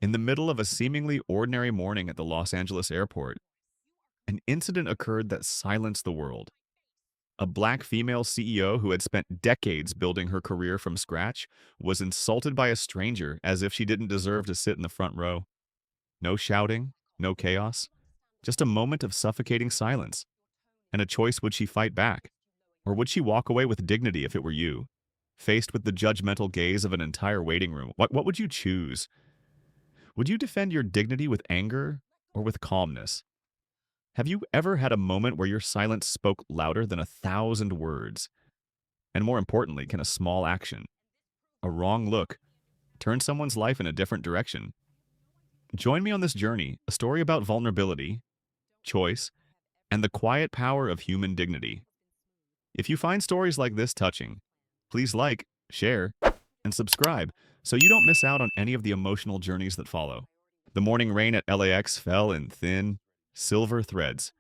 In the middle of a seemingly ordinary morning at the Los Angeles airport, an incident occurred that silenced the world. A black female CEO who had spent decades building her career from scratch was insulted by a stranger as if she didn't deserve to sit in the front row. No shouting, no chaos, just a moment of suffocating silence. And a choice: would she fight back? Or would she walk away with dignity if it were you? Faced with the judgmental gaze of an entire waiting room, what would you choose? Would you defend your dignity with anger or with calmness? Have you ever had a moment where your silence spoke louder than 1,000 words? And more importantly, can a small action, a wrong look, turn someone's life in a different direction? Join me on this journey, a story about vulnerability, choice, and the quiet power of human dignity. If you find stories like this touching, please like, share, and subscribe so you don't miss out on any of the emotional journeys that follow. The morning rain at LAX fell in thin, silver threads,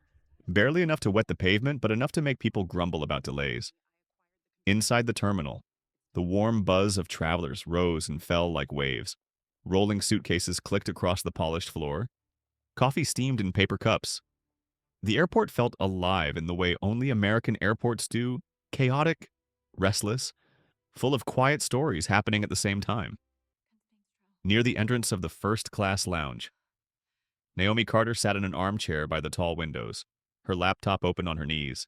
barely enough to wet the pavement, but enough to make people grumble about delays. Inside the terminal, the warm buzz of travelers rose and fell like waves. Rolling suitcases clicked across the polished floor. Coffee steamed in paper cups. The airport felt alive in the way only American airports do, chaotic, restless, full of quiet stories happening at the same time. Near the entrance of the first-class lounge, Naomi Carter sat in an armchair by the tall windows, her laptop open on her knees.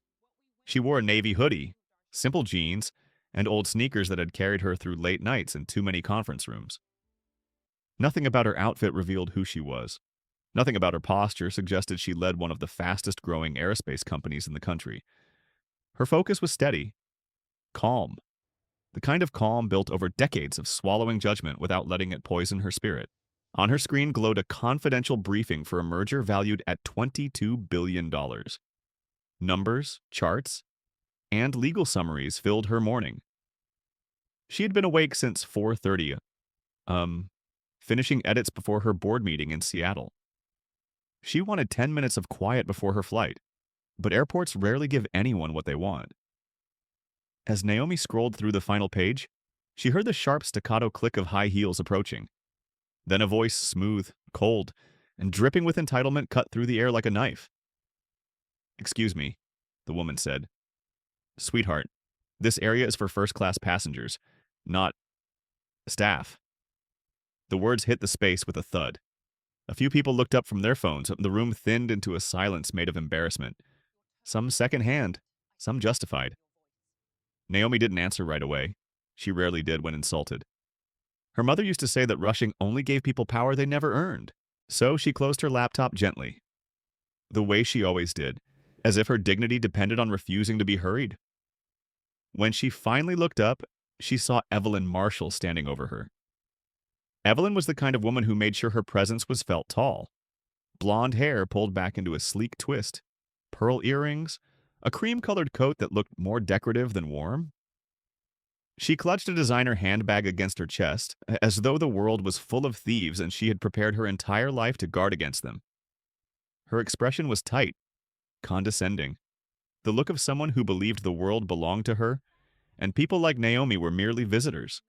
She wore a navy hoodie, simple jeans, and old sneakers that had carried her through late nights in too many conference rooms. Nothing about her outfit revealed who she was. Nothing about her posture suggested she led one of the fastest-growing aerospace companies in the country. Her focus was steady, calm, the kind of calm built over decades of swallowing judgment without letting it poison her spirit. On her screen glowed a confidential briefing for a merger valued at $22 billion. Numbers, charts, and legal summaries filled her morning. She had been awake since 4:30, finishing edits before her board meeting in Seattle. She wanted 10 minutes of quiet before her flight, but airports rarely give anyone what they want. As Naomi scrolled through the final page, she heard the sharp staccato click of high heels approaching. Then a voice, smooth, cold, and dripping with entitlement, cut through the air like a knife. "Excuse me," the woman said. "Sweetheart, this area is for first-class passengers, not staff." The words hit the space with a thud. A few people looked up from their phones, and the room thinned into a silence made of embarrassment. Some second-hand, some justified. Naomi didn't answer right away. She rarely did when insulted. Her mother used to say that rushing only gave people power they never earned. So she closed her laptop gently, the way she always did, as if her dignity depended on refusing to be hurried. When she finally looked up, she saw Evelyn Marshall standing over her. Evelyn was the kind of woman who made sure her presence was felt tall. Blonde hair pulled back into a sleek twist, pearl earrings, a cream-colored coat that looked more decorative than warm. She clutched a designer handbag against her chest, as though the world was full of thieves and she had prepared her entire life to guard against them. Her expression was tight, condescending, the look of someone who believed the world belonged to her, and people like Naomi were merely visitors.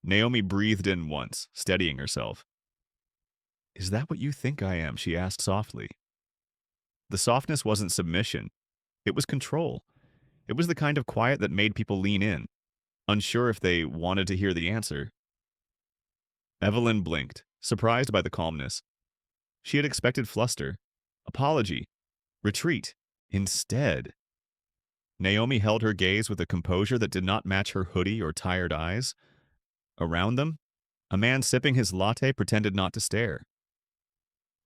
Naomi breathed in once, steadying herself. "Is that what you think I am?" she asked softly. The softness wasn't submission. It was control. It was the kind of quiet that made people lean in, unsure if they wanted to hear the answer. Evelyn blinked, surprised by the calmness. She had expected fluster, apology, retreat. Instead, Naomi held her gaze with a composure that did not match her hoodie or tired eyes. Around them, a man sipping his latte pretended not to stare.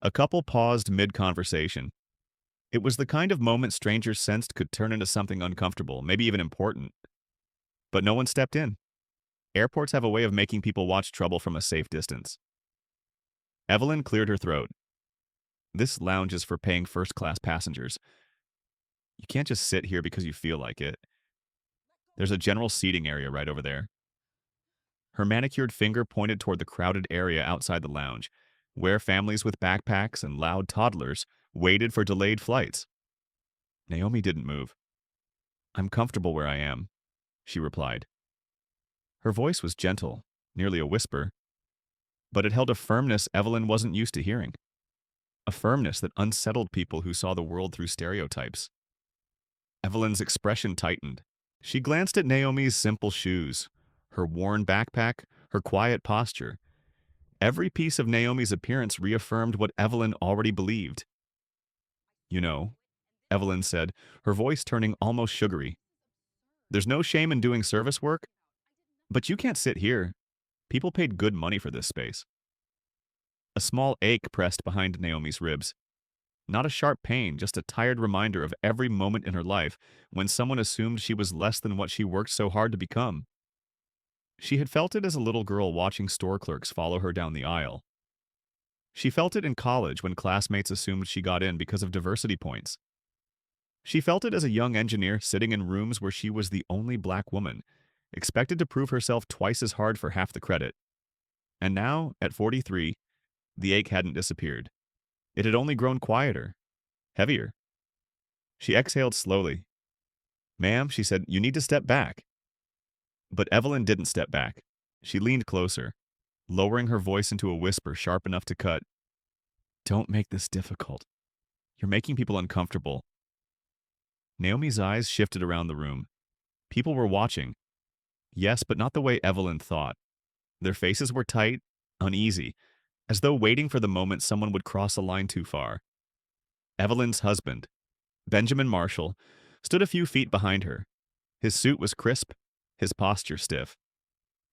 A couple paused mid-conversation. It was the kind of moment strangers sensed could turn into something uncomfortable, maybe even important. But no one stepped in. Airports have a way of making people watch trouble from a safe distance. Evelyn cleared her throat. "This lounge is for paying first-class passengers. You can't just sit here because you feel like it. There's a general seating area right over there." Her manicured finger pointed toward the crowded area outside the lounge, where families with backpacks and loud toddlers waited for delayed flights. Naomi didn't move. "I'm comfortable where I am," she replied. Her voice was gentle, nearly a whisper. but it held a firmness Evelyn wasn't used to hearing. A firmness that unsettled people who saw the world through stereotypes. Evelyn's expression tightened. She glanced at Naomi's simple shoes, her worn backpack, her quiet posture. Every piece of Naomi's appearance reaffirmed what Evelyn already believed. You know, Evelyn said, her voice turning almost sugary. There's no shame in doing service work, but you can't sit here. People paid good money for this space. A small ache pressed behind Naomi's ribs. Not a sharp pain, just a tired reminder of every moment in her life when someone assumed she was less than what she worked so hard to become. She had felt it as a little girl watching store clerks follow her down the aisle. She felt it in college when classmates assumed she got in because of diversity points. She felt it as a young engineer sitting in rooms where she was the only black woman, expected to prove herself twice as hard for half the credit. And now, at 43, the ache hadn't disappeared. It had only grown quieter, heavier. She exhaled slowly. "Ma'am," she said, "you need to step back." But Evelyn didn't step back. She leaned closer, lowering her voice into a whisper sharp enough to cut. "Don't make this difficult. You're making people uncomfortable." Naomi's eyes shifted around the room. People were watching. Yes, but not the way Evelyn thought. Their faces were tight, uneasy, as though waiting for the moment someone would cross a line too far. Evelyn's husband, Benjamin Marshall, stood a few feet behind her. His suit was crisp, his posture stiff.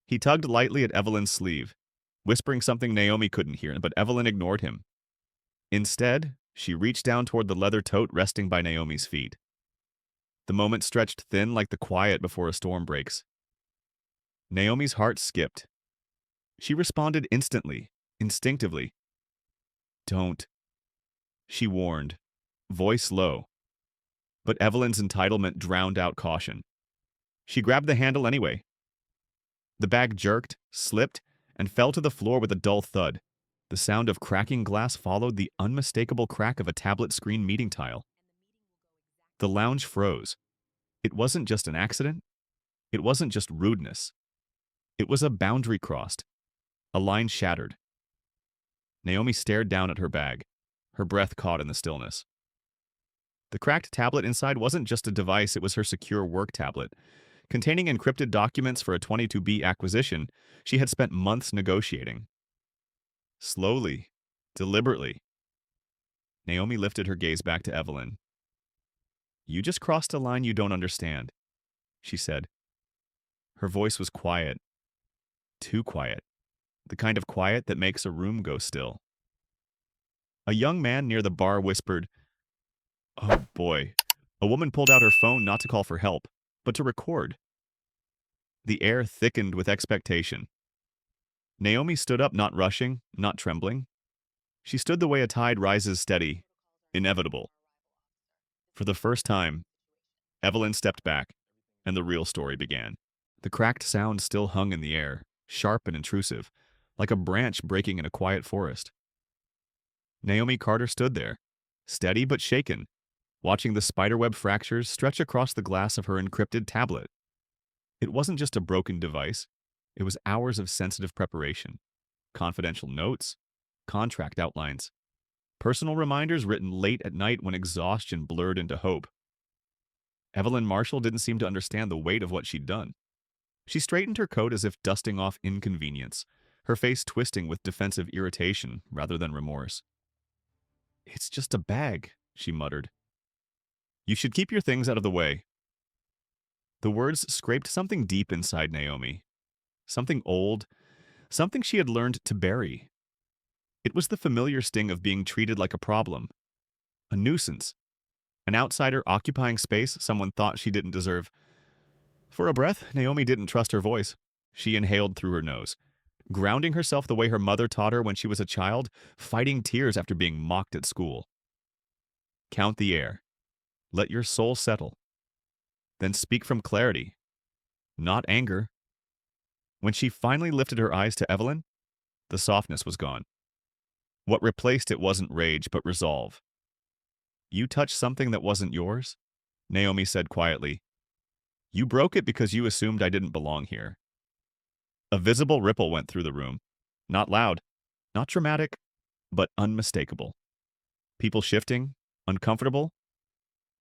He tugged lightly at Evelyn's sleeve, whispering something Naomi couldn't hear, but Evelyn ignored him. Instead, she reached down toward the leather tote resting by Naomi's feet. The moment stretched thin like the quiet before a storm breaks. Naomi's heart skipped. She responded instantly, instinctively. "Don't," she warned, voice low. But Evelyn's entitlement drowned out caution. She grabbed the handle anyway. The bag jerked, slipped, and fell to the floor with a dull thud. The sound of cracking glass followed the unmistakable crack of a tablet screen meeting tile. The lounge froze. It wasn't just an accident. It wasn't just rudeness. It was a boundary crossed, a line shattered. Naomi stared down at her bag, her breath caught in the stillness. The cracked tablet inside wasn't just a device, it was her secure work tablet. Containing encrypted documents for a 22B acquisition she had spent months negotiating. Slowly, deliberately, Naomi lifted her gaze back to Evelyn. "You just crossed a line you don't understand," she said. Her voice was quiet. Too quiet. The kind of quiet that makes a room go still. A young man near the bar whispered, "Oh boy." A woman pulled out her phone not to call for help, but to record. The air thickened with expectation. Naomi stood up, not rushing, not trembling. She stood the way a tide rises steady, inevitable. For the first time, Evelyn stepped back, and the real story began. The cracked sound still hung in the air, sharp and intrusive, like a branch breaking in a quiet forest. Naomi Carter stood there, steady but shaken, watching the spiderweb fractures stretch across the glass of her encrypted tablet. It wasn't just a broken device. It was hours of sensitive preparation, confidential notes, contract outlines, personal reminders written late at night when exhaustion blurred into hope. Evelyn Marshall didn't seem to understand the weight of what she'd done. She straightened her coat as if dusting off inconvenience, her face twisting with defensive irritation rather than remorse. "It's just a bag," she muttered. "You should keep your things out of the way." The words scraped something deep inside Naomi. Something old, something she had learned to bury. It was the familiar sting of being treated like a problem, a nuisance, an outsider occupying space someone thought she didn't deserve. For a breath, Naomi didn't trust her voice. She inhaled through her nose, grounding herself the way her mother taught her when she was a child, fighting tears after being mocked at school. Count the air. Let your soul settle. Then speak from clarity, not anger. When she finally lifted her eyes to Evelyn, the softness was gone. What replaced it wasn't rage, but resolve. "You touched something that wasn't yours," Naomi said quietly. "You broke it because you assumed I didn't belong here." A visible ripple went through the room. Not loud, Not dramatic, but unmistakable. People shifting, uncomfortable.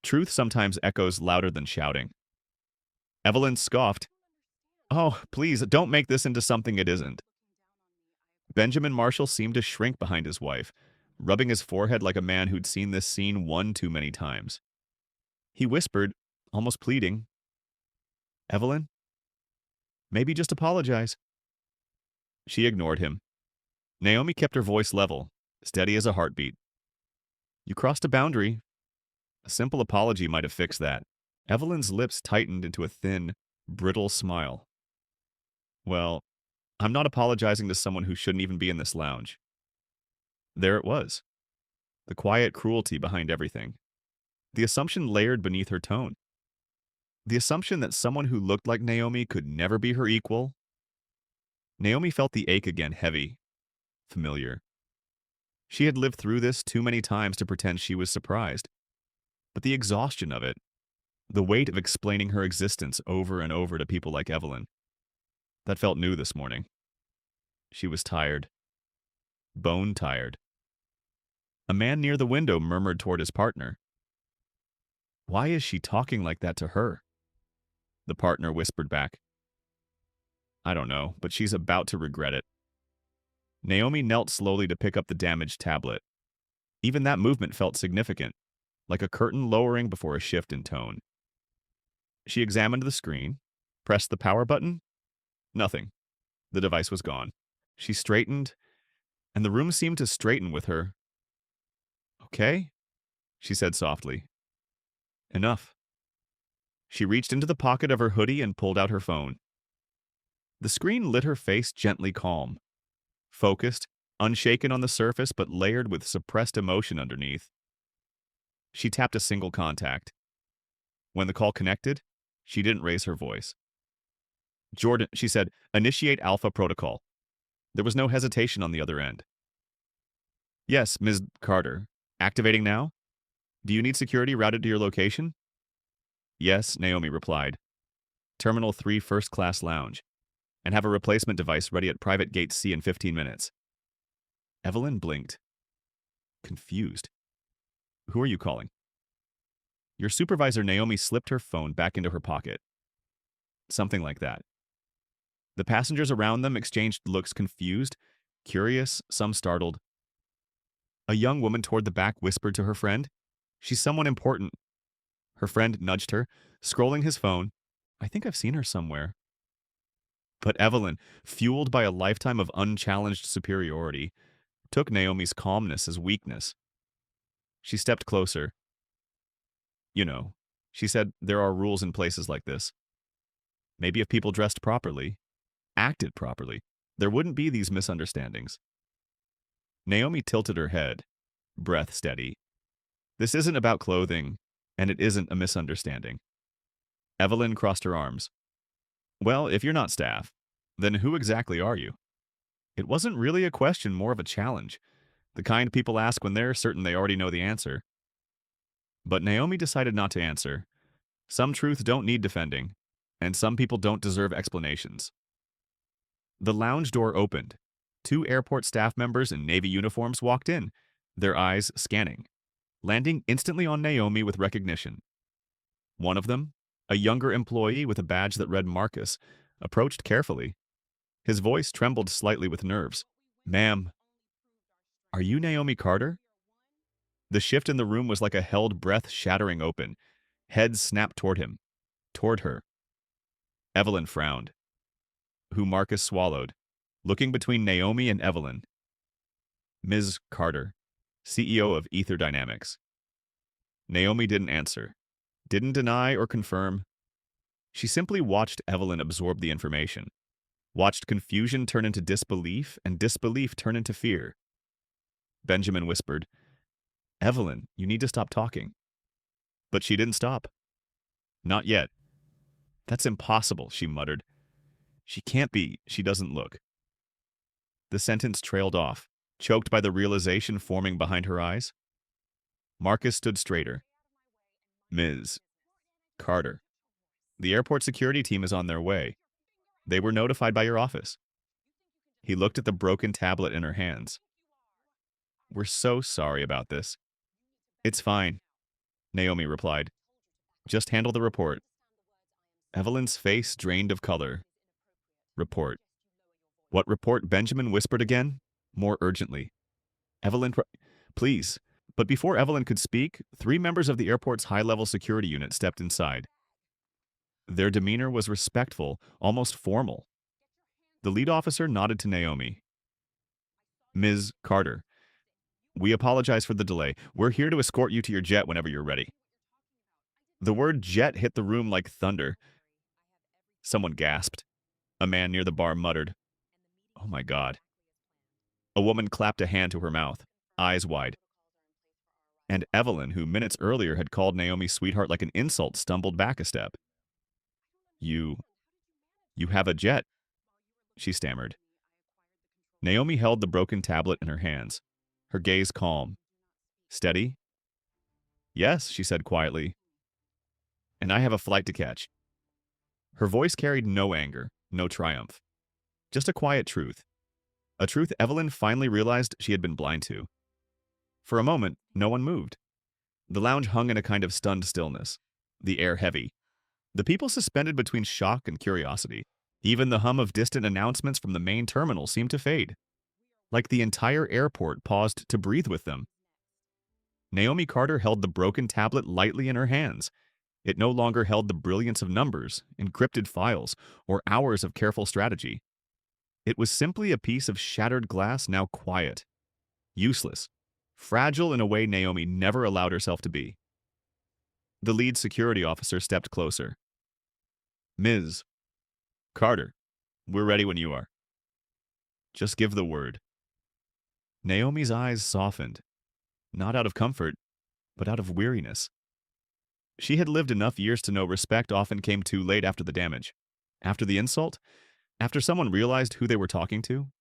Truth sometimes echoes louder than shouting. Evelyn scoffed. Oh, please, don't make this into something it isn't. Benjamin Marshall seemed to shrink behind his wife, rubbing his forehead like a man who'd seen this scene one too many times. He whispered, almost pleading, Evelyn, maybe just apologize. She ignored him. Naomi kept her voice level, steady as a heartbeat. You crossed a boundary. A simple apology might have fixed that. Evelyn's lips tightened into a thin, brittle smile. Well, I'm not apologizing to someone who shouldn't even be in this lounge. There it was. The quiet cruelty behind everything. The assumption layered beneath her tone. The assumption that someone who looked like Naomi could never be her equal. Naomi felt the ache again, heavy, familiar. She had lived through this too many times to pretend she was surprised. But the exhaustion of it, the weight of explaining her existence over and over to people like Evelyn, that felt new this morning. She was tired. Bone tired. A man near the window murmured toward his partner. Why is she talking like that to her? The partner whispered back. I don't know, but she's about to regret it. Naomi knelt slowly to pick up the damaged tablet. Even that movement felt significant, like a curtain lowering before a shift in tone. She examined the screen, pressed the power button. Nothing. The device was gone. She straightened, and the room seemed to straighten with her. Okay, she said softly. Enough. She reached into the pocket of her hoodie and pulled out her phone. The screen lit her face gently calm, focused, unshaken on the surface but layered with suppressed emotion underneath. She tapped a single contact. When the call connected, she didn't raise her voice. Jordan, she said, initiate Alpha Protocol. There was no hesitation on the other end. Yes, Ms. Carter. Activating now? Do you need security routed to your location? Yes, Naomi replied. Terminal 3 First Class Lounge. And have a replacement device ready at Private Gate C in 15 minutes. Evelyn blinked. Confused. Who are you calling? Your supervisor, Naomi, slipped her phone back into her pocket. Something like that. The passengers around them exchanged looks, confused, curious, some startled. A young woman toward the back whispered to her friend, She's someone important. Her friend nudged her, scrolling his phone. I think I've seen her somewhere. But Evelyn, fueled by a lifetime of unchallenged superiority, took Naomi's calmness as weakness. She stepped closer. You know, she said, there are rules in places like this. Maybe if people dressed properly, acted properly, there wouldn't be these misunderstandings. Naomi tilted her head, breath steady. This isn't about clothing, and it isn't a misunderstanding. Evelyn crossed her arms. Well, if you're not staff, then who exactly are you? It wasn't really a question, more of a challenge, the kind people ask when they're certain they already know the answer. But Naomi decided not to answer. Some truths don't need defending, and some people don't deserve explanations. The lounge door opened. 2 airport staff members in Navy uniforms walked in, their eyes scanning, landing instantly on Naomi with recognition. One of them, a younger employee with a badge that read Marcus, approached carefully. His voice trembled slightly with nerves. Ma'am, are you Naomi Carter? The shift in the room was like a held breath shattering open. Heads snapped toward him, toward her. Evelyn frowned. Who Marcus swallowed, looking between Naomi and Evelyn. Ms. Carter, CEO of Ether Dynamics. Naomi didn't answer, didn't deny or confirm. She simply watched Evelyn absorb the information, watched confusion turn into disbelief and disbelief turn into fear. Benjamin whispered, Evelyn, you need to stop talking. But she didn't stop. Not yet. That's impossible, she muttered. She can't be. She doesn't look. The sentence trailed off, choked by the realization forming behind her eyes. Marcus stood straighter. Ms. Carter, the airport security team is on their way. They were notified by your office. He looked at the broken tablet in her hands. "We're so sorry about this." "It's fine," Naomi replied. "Just handle the report." Evelyn's face drained of color. "Report." "What report?" Benjamin whispered again, more urgently. Please." But before Evelyn could speak, three members of the airport's high-level security unit stepped inside. Their demeanor was respectful, almost formal. The lead officer nodded to Naomi. "Ms. Carter, we apologize for the delay. We're here to escort you to your jet whenever you're ready." The word jet hit the room like thunder. Someone gasped. A man near the bar muttered, "Oh my God." A woman clapped a hand to her mouth, eyes wide. And Evelyn, who minutes earlier had called Naomi's sweetheart like an insult, stumbled back a step. You you have a jet," she stammered. Naomi held the broken tablet in her hands, her gaze calm. "Steady?" "Yes," she said quietly. "And I have a flight to catch." Her voice carried no anger, no triumph. Just a quiet truth. A truth Evelyn finally realized she had been blind to. For a moment, no one moved. The lounge hung in a kind of stunned stillness, the air heavy. The people suspended between shock and curiosity. Even the hum of distant announcements from the main terminal seemed to fade, like the entire airport paused to breathe with them. Naomi Carter held the broken tablet lightly in her hands. It no longer held the brilliance of numbers, encrypted files, or hours of careful strategy. It was simply a piece of shattered glass, now quiet, useless, fragile in a way Naomi never allowed herself to be. The lead security officer stepped closer. "Ms. Carter, we're ready when you are. Just give the word." Naomi's eyes softened, not out of comfort, but out of weariness. She had lived enough years to know respect often came too late after the damage, after the insult, after someone realized who they were talking to.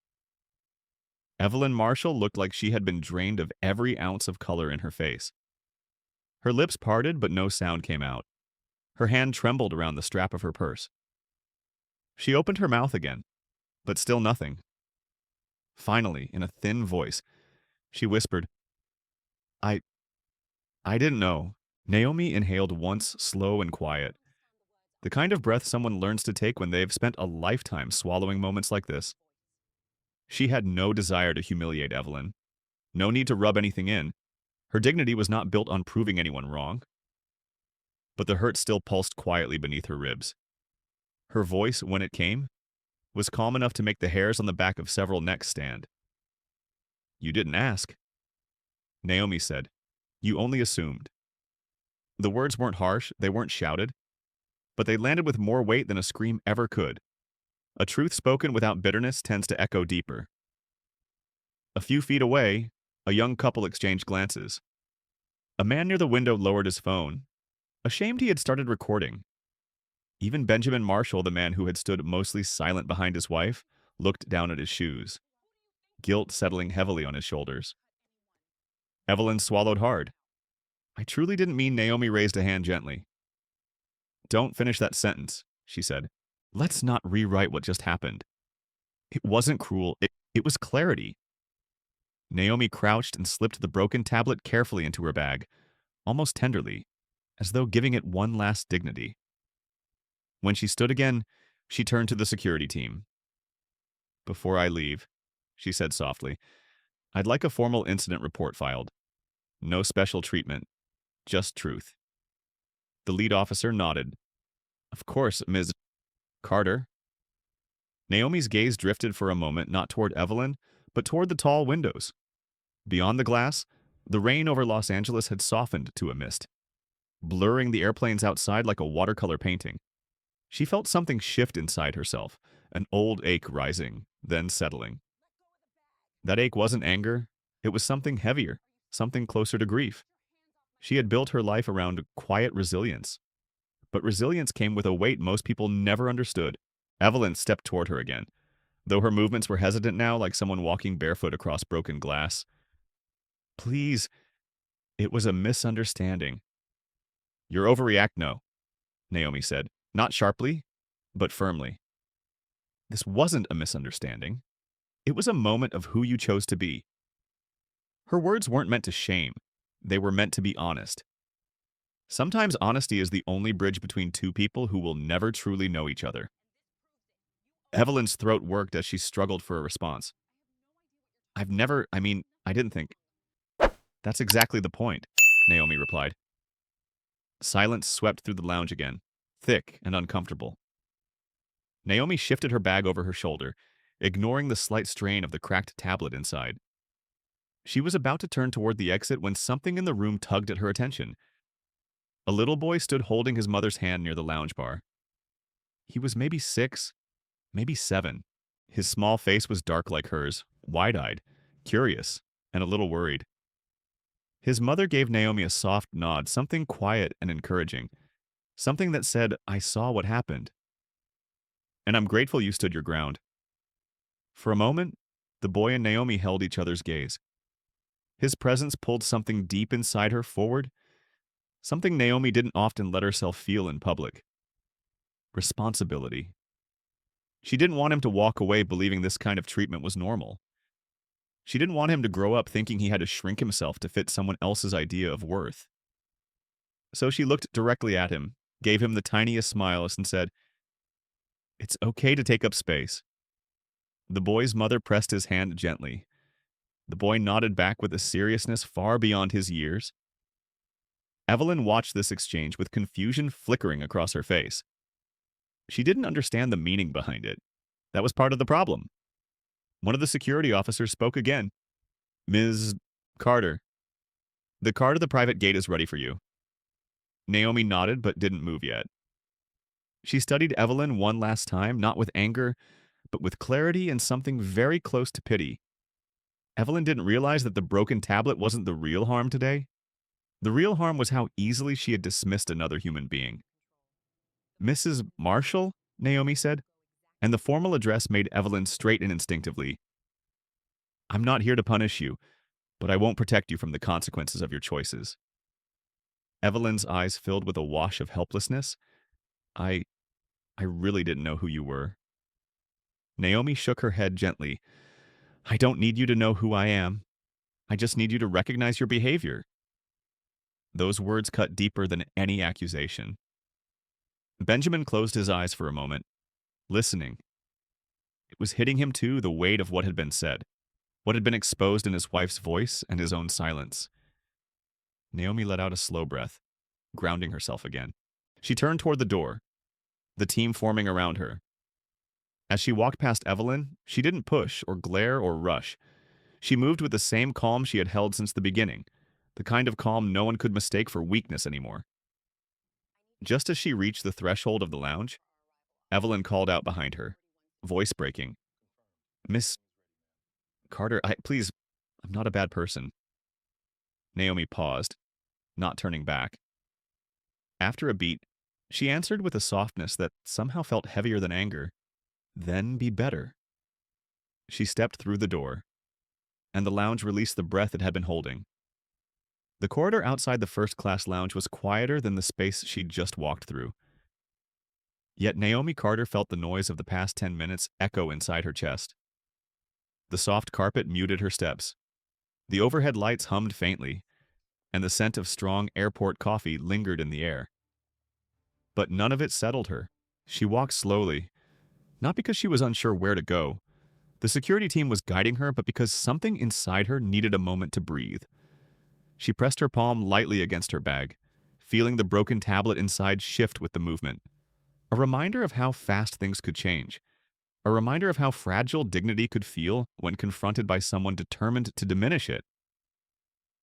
Evelyn Marshall looked like she had been drained of every ounce of color in her face. Her lips parted, but no sound came out. Her hand trembled around the strap of her purse. She opened her mouth again, but still nothing. Finally, in a thin voice, she whispered, I I didn't know." Naomi inhaled once, slow and quiet. The kind of breath someone learns to take when they've spent a lifetime swallowing moments like this. She had no desire to humiliate Evelyn. No need to rub anything in. Her dignity was not built on proving anyone wrong. But the hurt still pulsed quietly beneath her ribs. Her voice, when it came, was calm enough to make the hairs on the back of several necks stand. "You didn't ask," Naomi said. "You only assumed." The words weren't harsh, they weren't shouted, but they landed with more weight than a scream ever could. A truth spoken without bitterness tends to echo deeper. A few feet away, a young couple exchanged glances. A man near the window lowered his phone, ashamed he had started recording. Even Benjamin Marshall, the man who had stood mostly silent behind his wife, looked down at his shoes, guilt settling heavily on his shoulders. Evelyn swallowed hard. "I truly didn't mean." Naomi raised a hand gently. "Don't finish that sentence," she said. "Let's not rewrite what just happened. It wasn't cruel, it was clarity." Naomi crouched and slipped the broken tablet carefully into her bag, almost tenderly, as though giving it one last dignity. When she stood again, she turned to the security team. "Before I leave," she said softly, "I'd like a formal incident report filed. No special treatment, just truth." The lead officer nodded. "Of course, Ms. Carter." Naomi's gaze drifted for a moment not toward Evelyn, but toward the tall windows. Beyond the glass, the rain over Los Angeles had softened to a mist, blurring the airplanes outside like a watercolor painting. She felt something shift inside herself, an old ache rising, then settling. That ache wasn't anger, it was something heavier, something closer to grief. She had built her life around quiet resilience, but resilience came with a weight most people never understood. Evelyn stepped toward her again, though her movements were hesitant now, like someone walking barefoot across broken glass. "Please, it was a misunderstanding." "You're overreacting, no," Naomi said, not sharply, but firmly. "This wasn't a misunderstanding." It was a moment of who you chose to be. Her words weren't meant to shame. They were meant to be honest. Sometimes honesty is the only bridge between two people who will never truly know each other. Evelyn's throat worked as she struggled for a response. I didn't think. That's exactly the point, Naomi replied. Silence swept through the lounge again, thick and uncomfortable. Naomi shifted her bag over her shoulder, ignoring the slight strain of the cracked tablet inside. She was about to turn toward the exit when something in the room tugged at her attention. A little boy stood holding his mother's hand near the lounge bar. He was maybe 6, maybe 7. His small face was dark like hers, wide-eyed, curious, and a little worried. His mother gave Naomi a soft nod, something quiet and encouraging, something that said, "I saw what happened, and I'm grateful you stood your ground." For a moment, the boy and Naomi held each other's gaze. His presence pulled something deep inside her forward, something Naomi didn't often let herself feel in public. Responsibility. She didn't want him to walk away believing this kind of treatment was normal. She didn't want him to grow up thinking he had to shrink himself to fit someone else's idea of worth. So she looked directly at him, gave him the tiniest smile, and said, "It's okay to take up space." The boy's mother pressed his hand gently. The boy nodded back with a seriousness far beyond his years. Evelyn watched this exchange with confusion flickering across her face. She didn't understand the meaning behind it. That was part of the problem. One of the security officers spoke again. "Ms. Carter, the car to the private gate is ready for you." Naomi nodded but didn't move yet. She studied Evelyn one last time, not with anger, but with clarity and something very close to pity. Evelyn didn't realize that the broken tablet wasn't the real harm today. The real harm was how easily she had dismissed another human being. "Mrs. Marshall?" Naomi said, and the formal address made Evelyn straighten instinctively. "I'm not here to punish you, but I won't protect you from the consequences of your choices." Evelyn's eyes filled with a wash of helplessness. I I really didn't know who you were." Naomi shook her head gently. "I don't need you to know who I am. I just need you to recognize your behavior." Those words cut deeper than any accusation. Benjamin closed his eyes for a moment, listening. It was hitting him too, the weight of what had been said, what had been exposed in his wife's voice and his own silence. Naomi let out a slow breath, grounding herself again. She turned toward the door, the team forming around her. As she walked past Evelyn, she didn't push or glare or rush. She moved with the same calm she had held since the beginning, the kind of calm no one could mistake for weakness anymore. Just as she reached the threshold of the lounge, Evelyn called out behind her, voice breaking. "Miss Carter, please, I'm not a bad person." Naomi paused, not turning back. After a beat, she answered with a softness that somehow felt heavier than anger. "Then be better." She stepped through the door, and the lounge released the breath it had been holding. The corridor outside the first-class lounge was quieter than the space she'd just walked through. Yet Naomi Carter felt the noise of the past 10 minutes echo inside her chest. The soft carpet muted her steps. The overhead lights hummed faintly, and the scent of strong airport coffee lingered in the air. But none of it settled her. She walked slowly, not because she was unsure where to go. The security team was guiding her, but because something inside her needed a moment to breathe. She pressed her palm lightly against her bag, feeling the broken tablet inside shift with the movement. A reminder of how fast things could change. A reminder of how fragile dignity could feel when confronted by someone determined to diminish it.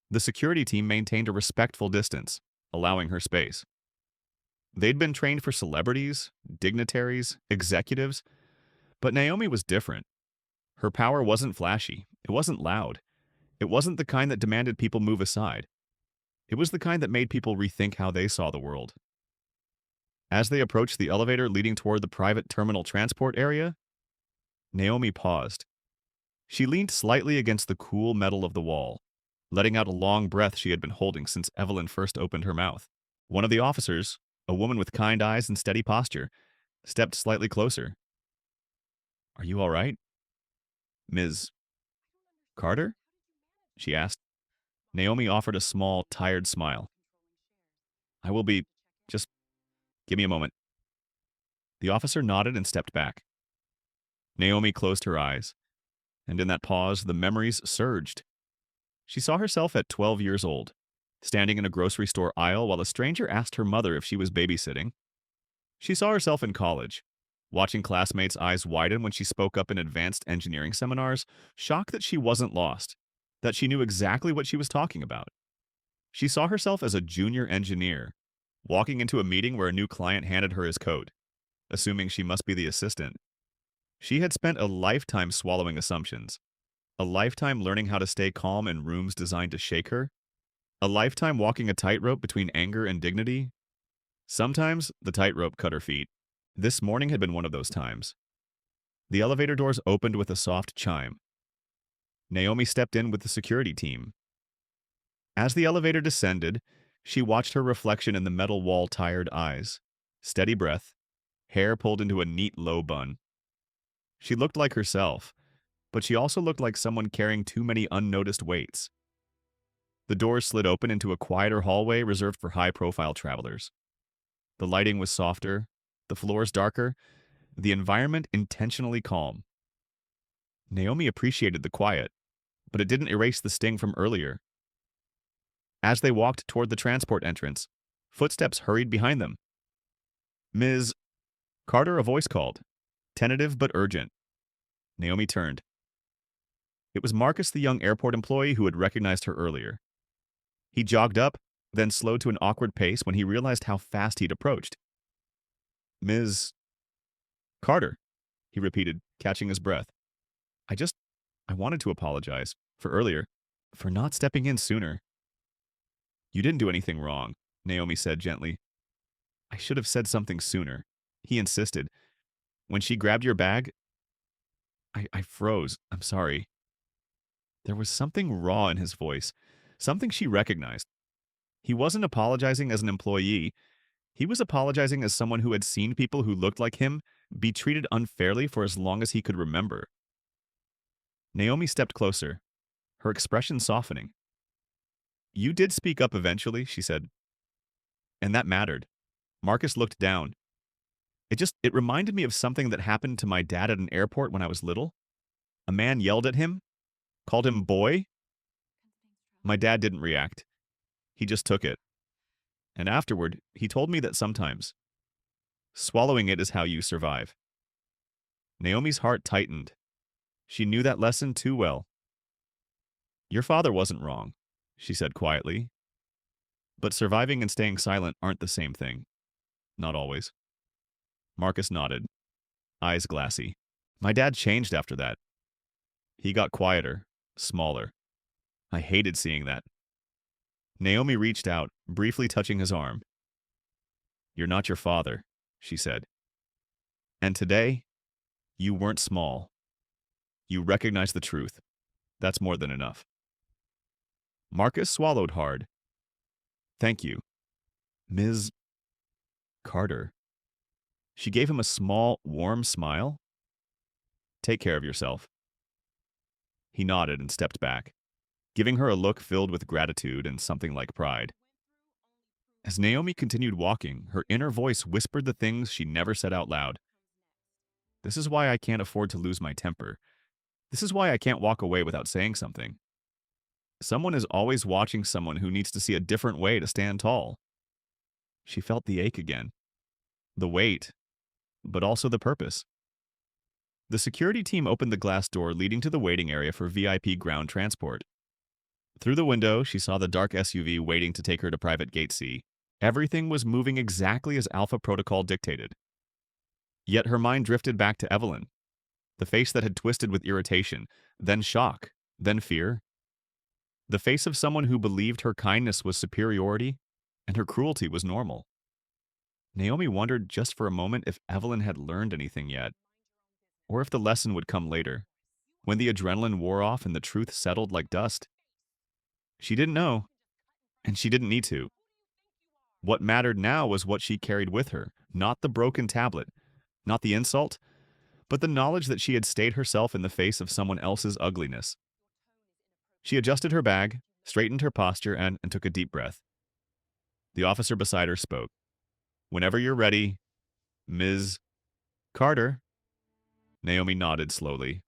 The security team maintained a respectful distance, allowing her space. They'd been trained for celebrities, dignitaries, executives, but Naomi was different. Her power wasn't flashy. It wasn't loud. It wasn't the kind that demanded people move aside. It was the kind that made people rethink how they saw the world. As they approached the elevator leading toward the private terminal transport area, Naomi paused. She leaned slightly against the cool metal of the wall, letting out a long breath she had been holding since Evelyn first opened her mouth. One of the officers, a woman with kind eyes and steady posture, stepped slightly closer. "Are you all right?" Ms. Carter? She asked. Naomi offered a small, tired smile. I will be. Just give me a moment. The officer nodded and stepped back. Naomi closed her eyes, and in that pause, the memories surged. She saw herself at 12 years old, standing in a grocery store aisle while a stranger asked her mother if she was babysitting. She saw herself in college, watching classmates' eyes widen when she spoke up in advanced engineering seminars, shocked that she wasn't lost, that she knew exactly what she was talking about. She saw herself as a junior engineer, walking into a meeting where a new client handed her his coat, assuming she must be the assistant. She had spent a lifetime swallowing assumptions, a lifetime learning how to stay calm in rooms designed to shake her, a lifetime walking a tightrope between anger and dignity. Sometimes the tightrope cut her feet. This morning had been one of those times. The elevator doors opened with a soft chime. Naomi stepped in with the security team. As the elevator descended, she watched her reflection in the metal wall tired eyes. Steady breath, hair pulled into a neat low bun. She looked like herself, but she also looked like someone carrying too many unnoticed weights. The doors slid open into a quieter hallway reserved for high-profile travelers. The lighting was softer, the floors darker, the environment intentionally calm. Naomi appreciated the quiet, but it didn't erase the sting from earlier. As they walked toward the transport entrance, footsteps hurried behind them. Ms. Carter, a voice called, tentative but urgent. Naomi turned. It was Marcus, the young airport employee who had recognized her earlier. He jogged up, then slowed to an awkward pace when he realized how fast he'd approached. Ms. Carter, he repeated, catching his breath. I wanted to apologize, for earlier, for not stepping in sooner. You didn't do anything wrong, Naomi said gently. I should have said something sooner, he insisted. When she grabbed your bag, I froze. I'm sorry. There was something raw in his voice, something she recognized. He wasn't apologizing as an employee. He was apologizing as someone who had seen people who looked like him be treated unfairly for as long as he could remember. Naomi stepped closer, her expression softening. You did speak up eventually, she said. And that mattered. Marcus looked down. It reminded me of something that happened to my dad at an airport when I was little. A man yelled at him, called him boy. My dad didn't react. He just took it. And afterward, he told me that sometimes swallowing it is how you survive. Naomi's heart tightened. She knew that lesson too well. Your father wasn't wrong, she said quietly. But surviving and staying silent aren't the same thing. Not always. Marcus nodded, eyes glassy. My dad changed after that. He got quieter, smaller. I hated seeing that. Naomi reached out, briefly touching his arm. You're not your father, she said. And today, you weren't small. You recognized the truth. That's more than enough. Marcus swallowed hard. Thank you, Ms. Carter. She gave him a small, warm smile. Take care of yourself. He nodded and stepped back, giving her a look filled with gratitude and something like pride. As Naomi continued walking, her inner voice whispered the things she never said out loud. This is why I can't afford to lose my temper. This is why I can't walk away without saying something. Someone is always watching someone who needs to see a different way to stand tall. She felt the ache again. The weight, but also the purpose. The security team opened the glass door leading to the waiting area for VIP ground transport. Through the window, she saw the dark SUV waiting to take her to private gate C. Everything was moving exactly as Alpha Protocol dictated. Yet her mind drifted back to Evelyn, the face that had twisted with irritation, then shock, then fear. The face of someone who believed her kindness was superiority and her cruelty was normal. Naomi wondered just for a moment if Evelyn had learned anything yet, or if the lesson would come later, when the adrenaline wore off and the truth settled like dust. She didn't know, and she didn't need to. What mattered now was what she carried with her, not the broken tablet, not the insult, but the knowledge that she had stayed herself in the face of someone else's ugliness. She adjusted her bag, straightened her posture, and took a deep breath. The officer beside her spoke. "Whenever you're ready, Ms. Carter." Naomi nodded slowly.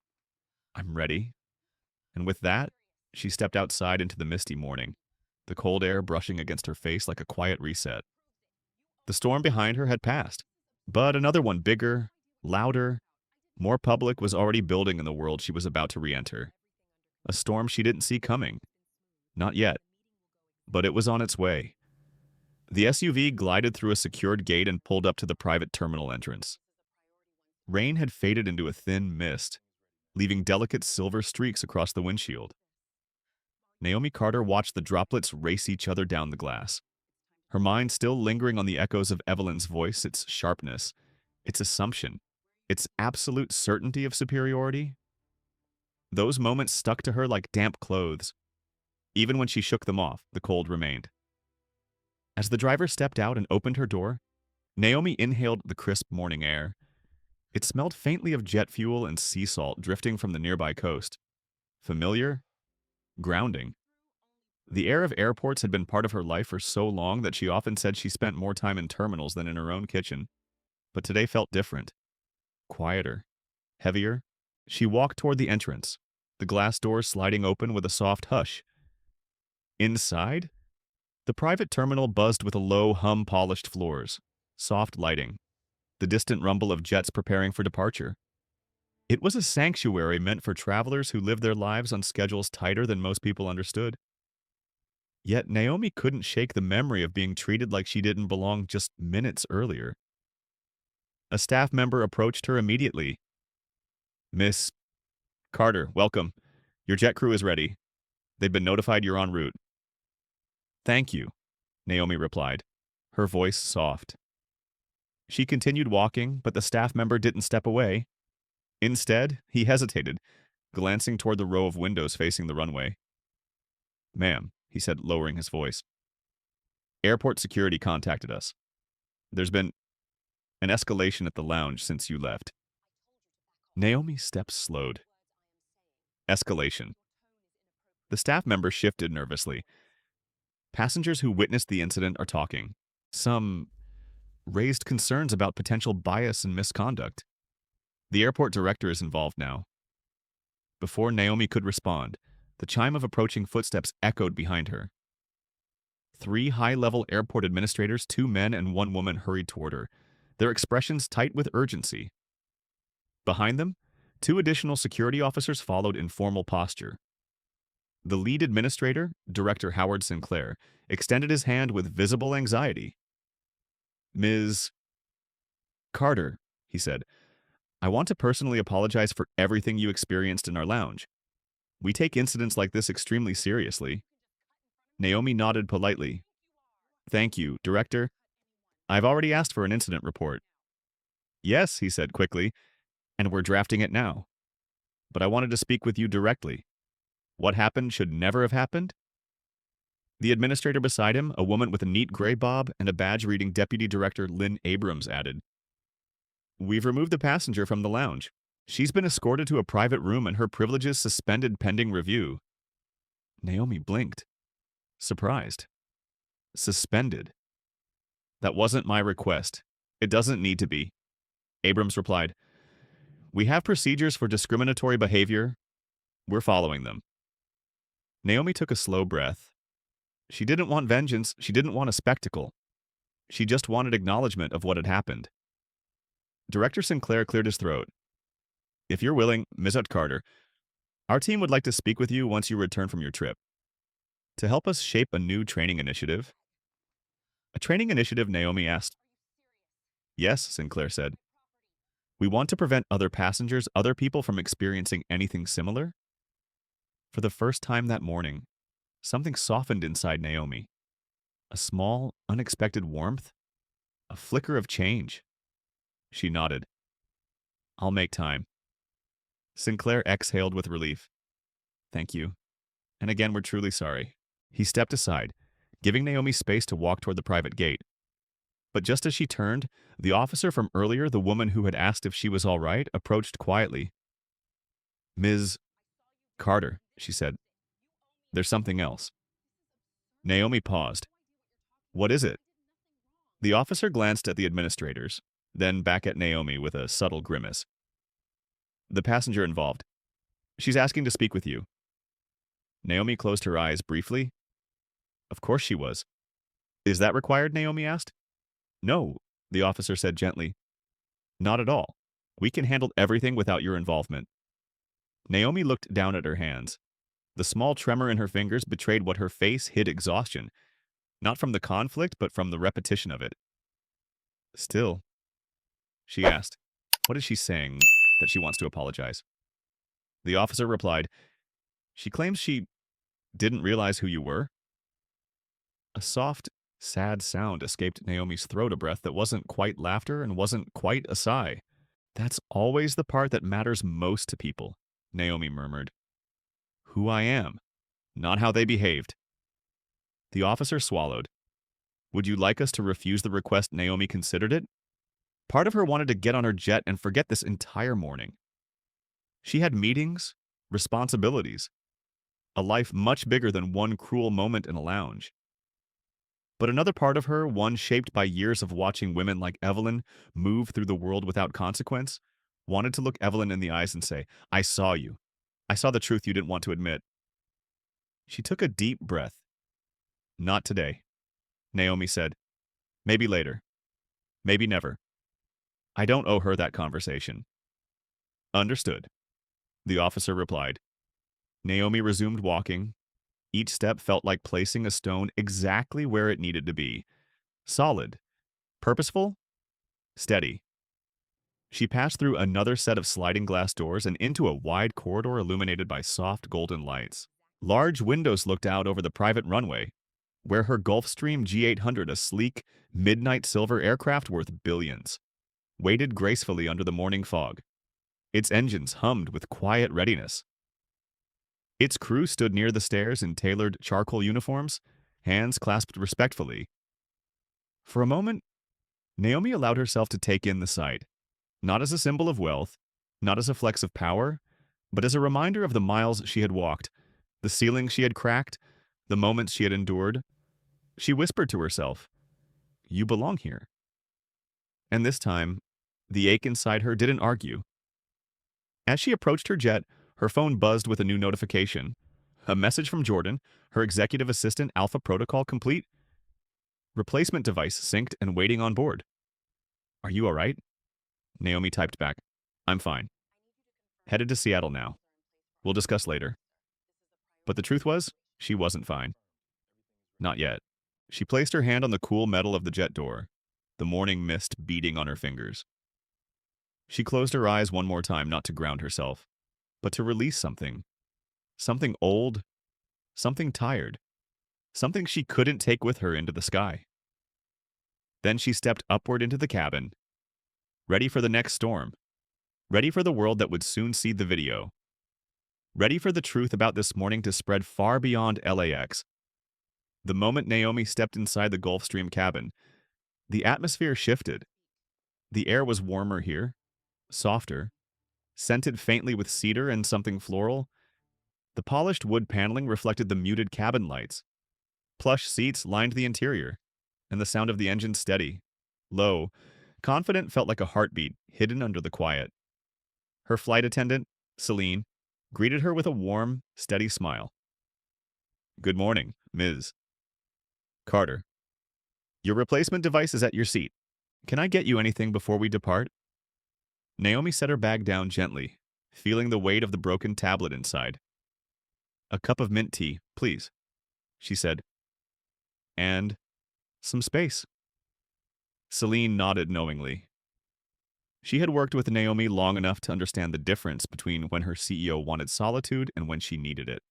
"I'm ready." And with that, she stepped outside into the misty morning, the cold air brushing against her face like a quiet reset. The storm behind her had passed, but another one bigger, louder, more public was already building in the world she was about to re-enter. A storm she didn't see coming. Not yet. But it was on its way. The SUV glided through a secured gate and pulled up to the private terminal entrance. Rain had faded into a thin mist, leaving delicate silver streaks across the windshield. Naomi Carter watched the droplets race each other down the glass, her mind still lingering on the echoes of Evelyn's voice, its sharpness, its assumption, its absolute certainty of superiority. Those moments stuck to her like damp clothes. Even when she shook them off, the cold remained. As the driver stepped out and opened her door, Naomi inhaled the crisp morning air. It smelled faintly of jet fuel and sea salt drifting from the nearby coast. Familiar, grounding. The air of airports had been part of her life for so long that she often said she spent more time in terminals than in her own kitchen. But today felt different. Quieter. Heavier. She walked toward the entrance, the glass doors sliding open with a soft hush. Inside, the private terminal buzzed with a low hum polished floors, soft lighting, the distant rumble of jets preparing for departure. It was a sanctuary meant for travelers who lived their lives on schedules tighter than most people understood. Yet Naomi couldn't shake the memory of being treated like she didn't belong just minutes earlier. A staff member approached her immediately. "Miss Carter, welcome. Your jet crew is ready. They've been notified you're en route." "Thank you," Naomi replied, her voice soft. She continued walking, but the staff member didn't step away. Instead, he hesitated, glancing toward the row of windows facing the runway. "Ma'am," he said, lowering his voice. "Airport security contacted us. There's been an escalation at the lounge since you left." Naomi's steps slowed. Escalation. The staff member shifted nervously. "Passengers who witnessed the incident are talking. Some raised concerns about potential bias and misconduct. The airport director is involved now." Before Naomi could respond, the chime of approaching footsteps echoed behind her. 3 high-level airport administrators, 2 men and 1 woman, hurried toward her, their expressions tight with urgency. Behind them, 2 additional security officers followed in formal posture. The lead administrator, Director Howard Sinclair, extended his hand with visible anxiety. "Ms. Carter," he said, "I want to personally apologize for everything you experienced in our lounge. We take incidents like this extremely seriously." Naomi nodded politely. "Thank you, Director. I've already asked for an incident report." "Yes," he said quickly, "and we're drafting it now. But I wanted to speak with you directly. What happened should never have happened?" The administrator beside him, a woman with a neat gray bob and a badge reading Deputy Director Lynn Abrams, added, "We've removed the passenger from the lounge. She's been escorted to a private room and her privileges suspended pending review." Naomi blinked, surprised. Suspended. "That wasn't my request. It doesn't need to be," Abrams replied. "We have procedures for discriminatory behavior. We're following them." Naomi took a slow breath. She didn't want vengeance. She didn't want a spectacle. She just wanted acknowledgement of what had happened. Director Sinclair cleared his throat. "If you're willing, Ms. Carter, our team would like to speak with you once you return from your trip. To help us shape a new training initiative." "A training initiative?" Naomi asked. "Yes," Sinclair said. "We want to prevent other passengers, other people from experiencing anything similar." For the first time that morning, something softened inside Naomi. A small, unexpected warmth. A flicker of change. She nodded. "I'll make time." Sinclair exhaled with relief. "Thank you. And again, we're truly sorry." He stepped aside, giving Naomi space to walk toward the private gate. But just as she turned, the officer from earlier, the woman who had asked if she was all right, approached quietly. "Ms. Carter," she said, "there's something else." Naomi paused. "What is it?" The officer glanced at the administrators, then back at Naomi with a subtle grimace. "The passenger involved. She's asking to speak with you." Naomi closed her eyes briefly. Of course she was. "Is that required?" Naomi asked. "No," the officer said gently. "Not at all. We can handle everything without your involvement." Naomi looked down at her hands. The small tremor in her fingers betrayed what her face hid: exhaustion, not from the conflict, but from the repetition of it. "Still," she asked, "what is she saying that she wants to apologize?" The officer replied, "She claims she didn't realize who you were." A soft, sad sound escaped Naomi's throat, a breath that wasn't quite laughter and wasn't quite a sigh. "That's always the part that matters most to people," Naomi murmured. "Who I am, not how they behaved." The officer swallowed. "Would you like us to refuse the request?" Naomi considered it. Part of her wanted to get on her jet and forget this entire morning. She had meetings, responsibilities, a life much bigger than one cruel moment in a lounge. But another part of her, one shaped by years of watching women like Evelyn move through the world without consequence, wanted to look Evelyn in the eyes and say, "I saw you. I saw the truth you didn't want to admit." She took a deep breath. "Not today," Naomi said. "Maybe later. Maybe never. I don't owe her that conversation." "Understood," the officer replied. Naomi resumed walking. Each step felt like placing a stone exactly where it needed to be. Solid, purposeful, steady. She passed through another set of sliding glass doors and into a wide corridor illuminated by soft golden lights. Large windows looked out over the private runway, where her Gulfstream G800, a sleek, midnight silver aircraft worth billions, waited gracefully under the morning fog. Its engines hummed with quiet readiness. Its crew stood near the stairs in tailored charcoal uniforms, hands clasped respectfully. For a moment, Naomi allowed herself to take in the sight, not as a symbol of wealth, not as a flex of power, but as a reminder of the miles she had walked, the ceilings she had cracked, the moments she had endured. She whispered to herself, "You belong here." And this time, the ache inside her didn't argue. As she approached her jet, her phone buzzed with a new notification. A message from Jordan, her executive assistant, Alpha Protocol complete. Replacement device synced and waiting on board. "Are you all right?" Naomi typed back, "I'm fine. Headed to Seattle now. We'll discuss later." But the truth was, she wasn't fine. Not yet. She placed her hand on the cool metal of the jet door, the morning mist beating on her fingers. She closed her eyes one more time, not to ground herself, but to release something. Something old, something tired, something she couldn't take with her into the sky. Then she stepped upward into the cabin, ready for the next storm, ready for the world that would soon see the video, ready for the truth about this morning to spread far beyond LAX. The moment Naomi stepped inside the Gulfstream cabin, the atmosphere shifted. The air was warmer here, softer, scented faintly with cedar and something floral. The polished wood paneling reflected the muted cabin lights. Plush seats lined the interior, and the sound of the engine steady, low, confident felt like a heartbeat hidden under the quiet. Her flight attendant, Celine, greeted her with a warm, steady smile. "Good morning, Ms. Carter. Your replacement device is at your seat. Can I get you anything before we depart?" Naomi set her bag down gently, feeling the weight of the broken tablet inside. "A cup of mint tea, please," she said. "And some space." Celine nodded knowingly. She had worked with Naomi long enough to understand the difference between when her CEO wanted solitude and when she needed it.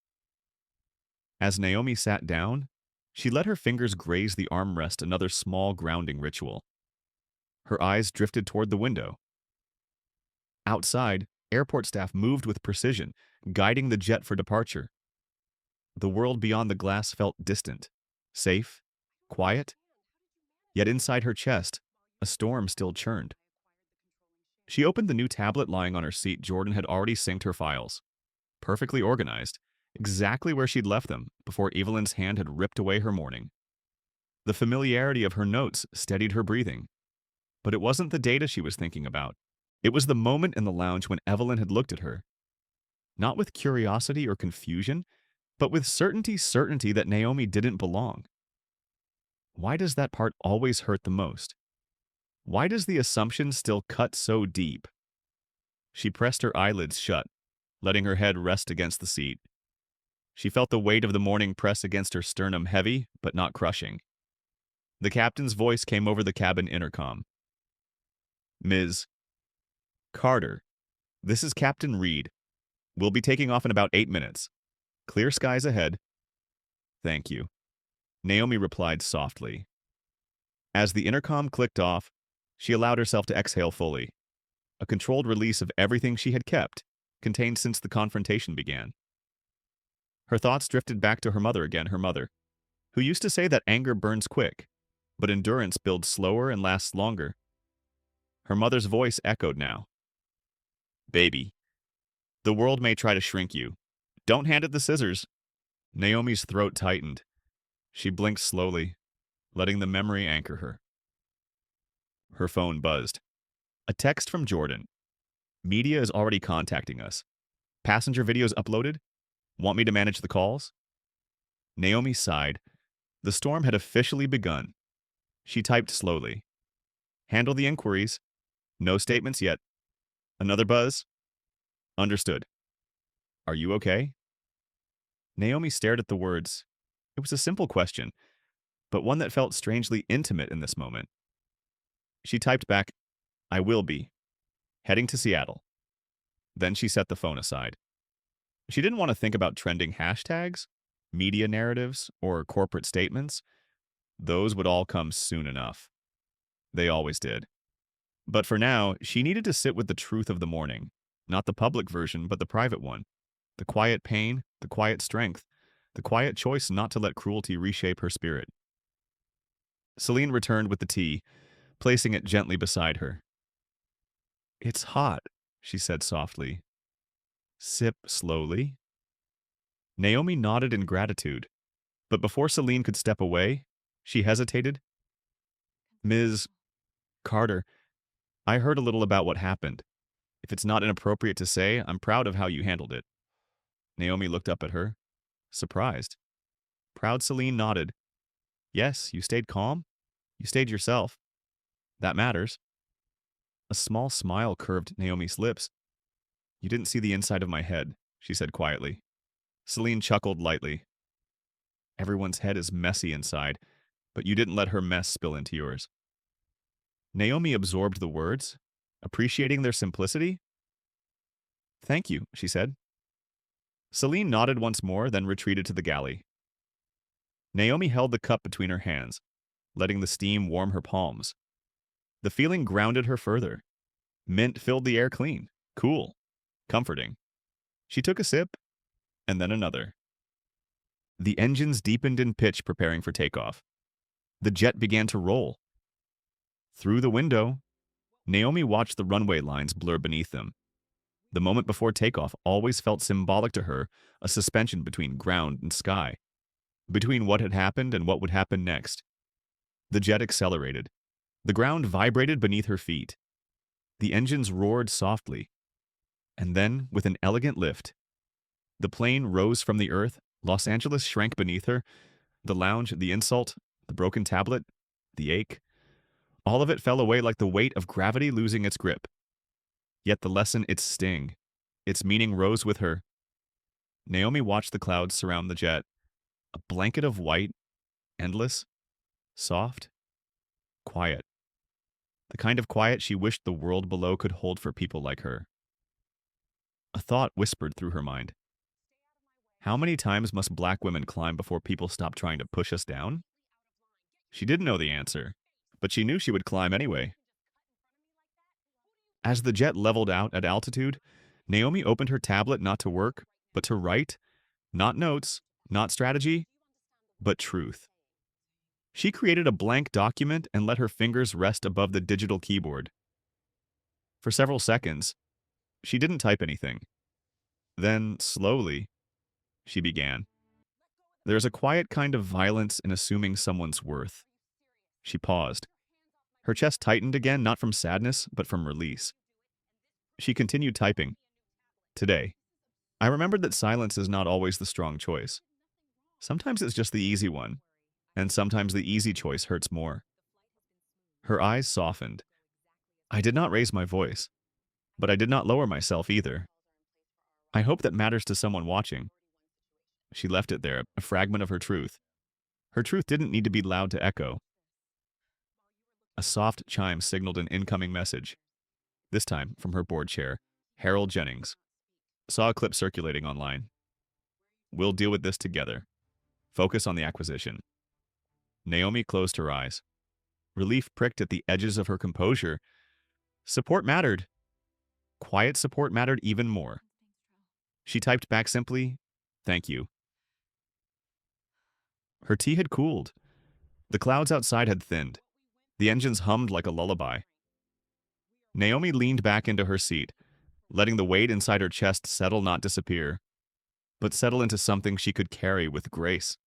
As Naomi sat down, she let her fingers graze the armrest, another small grounding ritual. Her eyes drifted toward the window. Outside, airport staff moved with precision, guiding the jet for departure. The world beyond the glass felt distant, safe, quiet. Yet inside her chest, a storm still churned. She opened the new tablet lying on her seat. Jordan had already synced her files, perfectly organized, exactly where she'd left them before Evelyn's hand had ripped away her morning. The familiarity of her notes steadied her breathing. But it wasn't the data she was thinking about. It was the moment in the lounge when Evelyn had looked at her. Not with curiosity or confusion, but with certainty that Naomi didn't belong. Why does that part always hurt the most? Why does the assumption still cut so deep? She pressed her eyelids shut, letting her head rest against the seat. She felt the weight of the morning press against her sternum, heavy but not crushing. The captain's voice came over the cabin intercom. Ms. Carter, this is Captain Reed. We'll be taking off in about 8 minutes. Clear skies ahead. Thank you, Naomi replied softly. As the intercom clicked off, she allowed herself to exhale fully, a controlled release of everything she had kept, contained since the confrontation began. Her thoughts drifted back to her mother again, her mother, who used to say that anger burns quick, but endurance builds slower and lasts longer. Her mother's voice echoed now. Baby, the world may try to shrink you. Don't hand it the scissors. Naomi's throat tightened. She blinked slowly, letting the memory anchor her. Her phone buzzed. A text from Jordan. Media is already contacting us. Passenger videos uploaded? Want me to manage the calls? Naomi sighed. The storm had officially begun. She typed slowly. Handle the inquiries. No statements yet. Another buzz? Understood. Are you okay? Naomi stared at the words. It was a simple question, but one that felt strangely intimate in this moment. She typed back, I will be. Heading to Seattle. Then she set the phone aside. She didn't want to think about trending hashtags, media narratives, or corporate statements. Those would all come soon enough. They always did. But for now, she needed to sit with the truth of the morning. Not the public version, but the private one. The quiet pain, the quiet strength, the quiet choice not to let cruelty reshape her spirit. Celine returned with the tea, placing it gently beside her. It's hot, she said softly. Sip slowly. Naomi nodded in gratitude, but before Celine could step away, she hesitated. Ms. Carter, I heard a little about what happened. If it's not inappropriate to say, I'm proud of how you handled it. Naomi looked up at her, surprised. Proud Celine nodded. Yes, you stayed calm. You stayed yourself. That matters. A small smile curved Naomi's lips. You didn't see the inside of my head, she said quietly. Celine chuckled lightly. Everyone's head is messy inside, but you didn't let her mess spill into yours. Naomi absorbed the words, appreciating their simplicity. Thank you, she said. Celine nodded once more, then retreated to the galley. Naomi held the cup between her hands, letting the steam warm her palms. The feeling grounded her further. Mint filled the air clean, cool, comforting. She took a sip, and then another. The engines deepened in pitch, preparing for takeoff. The jet began to roll. Through the window, Naomi watched the runway lines blur beneath them. The moment before takeoff always felt symbolic to her, a suspension between ground and sky, between what had happened and what would happen next. The jet accelerated. The ground vibrated beneath her feet. The engines roared softly. And then, with an elegant lift, the plane rose from the earth. Los Angeles shrank beneath her. The lounge, the insult, the broken tablet, the ache. All of it fell away like the weight of gravity losing its grip. Yet the lesson, its sting, its meaning rose with her. Naomi watched the clouds surround the jet. A blanket of white, endless, soft, quiet. The kind of quiet she wished the world below could hold for people like her. A thought whispered through her mind. How many times must black women climb before people stop trying to push us down? She didn't know the answer, but she knew she would climb anyway. As the jet leveled out at altitude, Naomi opened her tablet not to work, but to write, not notes, not strategy, but truth. She created a blank document and let her fingers rest above the digital keyboard. For several seconds, she didn't type anything. Then, slowly, she began. There's a quiet kind of violence in assuming someone's worth. She paused. Her chest tightened again, not from sadness, but from release. She continued typing. Today, I remembered that silence is not always the strong choice. Sometimes it's just the easy one, and sometimes the easy choice hurts more. Her eyes softened. I did not raise my voice, but I did not lower myself either. I hope that matters to someone watching. She left it there, a fragment of her truth. Her truth didn't need to be loud to echo. A soft chime signaled an incoming message. This time, from her board chair, Harold Jennings. Saw a clip circulating online. We'll deal with this together. Focus on the acquisition. Naomi closed her eyes. Relief pricked at the edges of her composure. Support mattered. Quiet support mattered even more. She typed back simply, "Thank you." Her tea had cooled. The clouds outside had thinned. The engines hummed like a lullaby. Naomi leaned back into her seat, letting the weight inside her chest settle, not disappear, but settle into something she could carry with grace.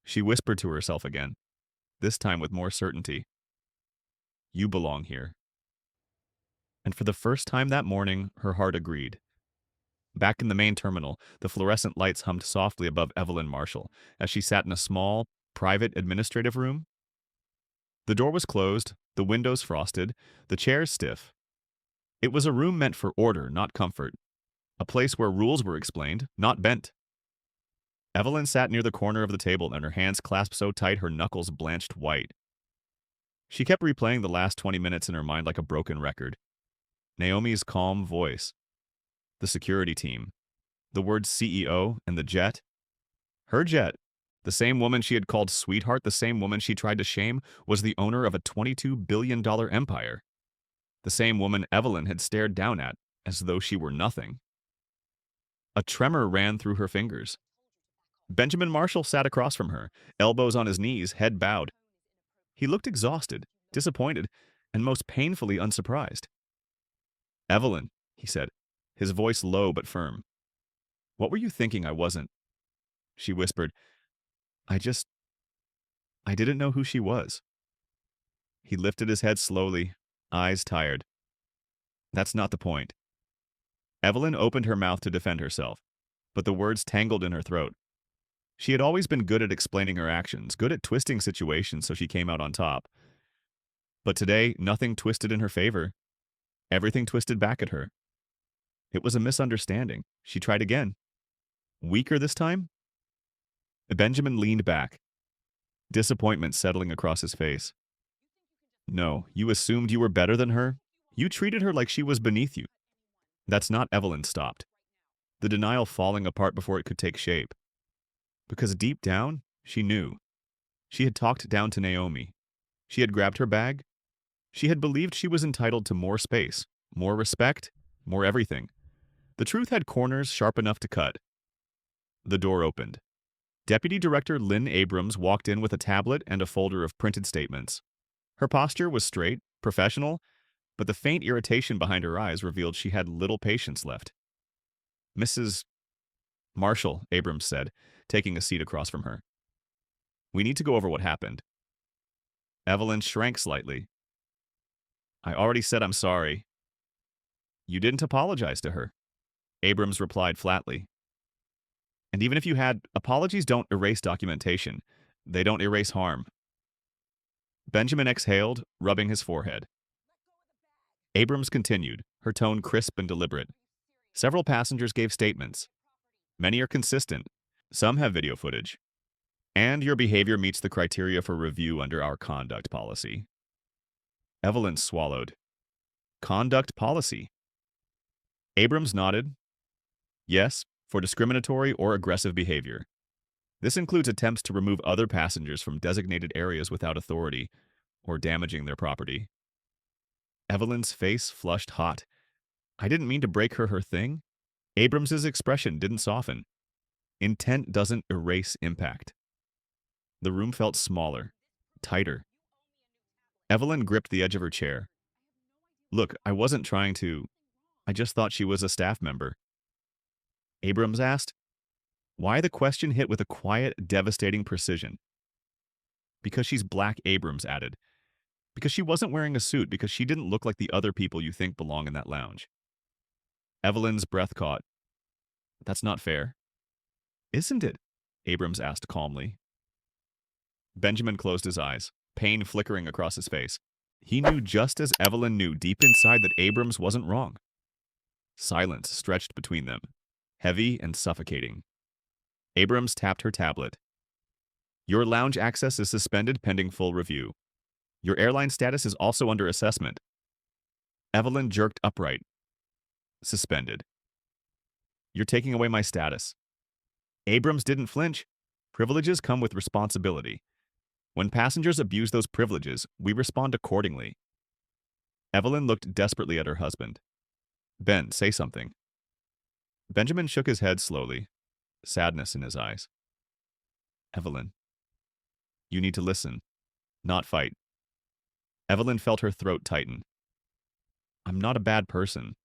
She whispered to herself again, this time with more certainty. You belong here. And for the first time that morning, her heart agreed. Back in the main terminal, the fluorescent lights hummed softly above Evelyn Marshall as she sat in a small, private administrative room. The door was closed, the windows frosted, the chairs stiff. It was a room meant for order, not comfort. A place where rules were explained, not bent. Evelyn sat near the corner of the table and her hands clasped so tight her knuckles blanched white. She kept replaying the last 20 minutes in her mind like a broken record. Naomi's calm voice. The security team. The words CEO and the jet. Her jet, the same woman she had called sweetheart, the same woman she tried to shame, was the owner of a $22 billion empire. The same woman Evelyn had stared down at, as though she were nothing. A tremor ran through her fingers. Benjamin Marshall sat across from her, elbows on his knees, head bowed. He looked exhausted, disappointed, and most painfully unsurprised. Evelyn, he said, his voice low but firm. What were you thinking I wasn't? She whispered, I didn't know who she was. He lifted his head slowly, eyes tired. That's not the point. Evelyn opened her mouth to defend herself, but the words tangled in her throat. She had always been good at explaining her actions, good at twisting situations so she came out on top. But today, nothing twisted in her favor. Everything twisted back at her. It was a misunderstanding. She tried again. Weaker this time? Benjamin leaned back, disappointment settling across his face. No, you assumed you were better than her. You treated her like she was beneath you. That's not. Evelyn stopped, the denial falling apart before it could take shape. Because deep down, she knew. She had talked down to Naomi. She had grabbed her bag. She had believed she was entitled to more space, more respect, more everything. The truth had corners sharp enough to cut. The door opened. Deputy Director Lynn Abrams walked in with a tablet and a folder of printed statements. Her posture was straight, professional, but the faint irritation behind her eyes revealed she had little patience left. Mrs. Marshall, Abrams said, taking a seat across from her. We need to go over what happened. Evelyn shrank slightly. I already said I'm sorry. You didn't apologize to her, Abrams replied flatly. And even if you had, apologies don't erase documentation. They don't erase harm. Benjamin exhaled, rubbing his forehead. Abrams continued, her tone crisp and deliberate. Several passengers gave statements. Many are consistent. Some have video footage. And your behavior meets the criteria for review under our conduct policy. Evelyn swallowed. Conduct policy. Abrams nodded. Yes, for discriminatory or aggressive behavior. This includes attempts to remove other passengers from designated areas without authority or damaging their property. Evelyn's face flushed hot. I didn't mean to break her thing. Abrams's expression didn't soften. Intent doesn't erase impact. The room felt smaller, tighter. Evelyn gripped the edge of her chair. Look, I wasn't trying to. I just thought she was a staff member. Abrams asked. Why the question hit with a quiet, devastating precision? Because she's black, Abrams added. Because she wasn't wearing a suit, because she didn't look like the other people you think belong in that lounge. Evelyn's breath caught. That's not fair. Isn't it? Abrams asked calmly. Benjamin closed his eyes, pain flickering across his face. He knew just as Evelyn knew deep inside that Abrams wasn't wrong. Silence stretched between them, heavy and suffocating. Abrams tapped her tablet. Your lounge access is suspended pending full review. Your airline status is also under assessment. Evelyn jerked upright. Suspended. You're taking away my status. Abrams didn't flinch. Privileges come with responsibility. When passengers abuse those privileges, we respond accordingly. Evelyn looked desperately at her husband. Ben, say something. Benjamin shook his head slowly, sadness in his eyes. Evelyn, you need to listen, not fight. Evelyn felt her throat tighten. I'm not a bad person.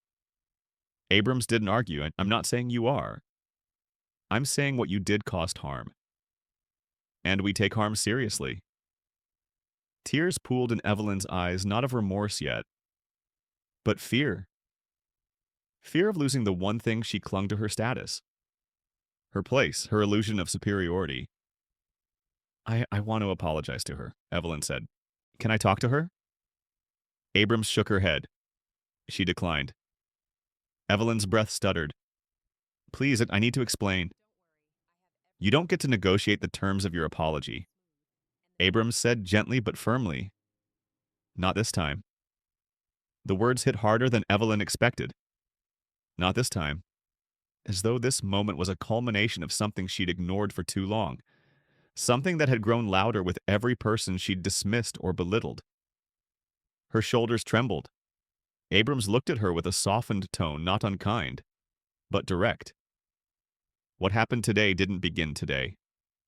Abrams didn't argue. I'm not saying you are. I'm saying what you did caused harm. And we take harm seriously. Tears pooled in Evelyn's eyes, not of remorse yet, but fear. Fear of losing the one thing she clung to: her status. Her place, her illusion of superiority. I want to apologize to her, Evelyn said. Can I talk to her? Abrams shook her head. She declined. Evelyn's breath stuttered. Please, I need to explain. You don't get to negotiate the terms of your apology. Abrams said gently but firmly. Not this time. The words hit harder than Evelyn expected. Not this time. As though this moment was a culmination of something she'd ignored for too long. Something that had grown louder with every person she'd dismissed or belittled. Her shoulders trembled. Abrams looked at her with a softened tone, not unkind, but direct. What happened today didn't begin today,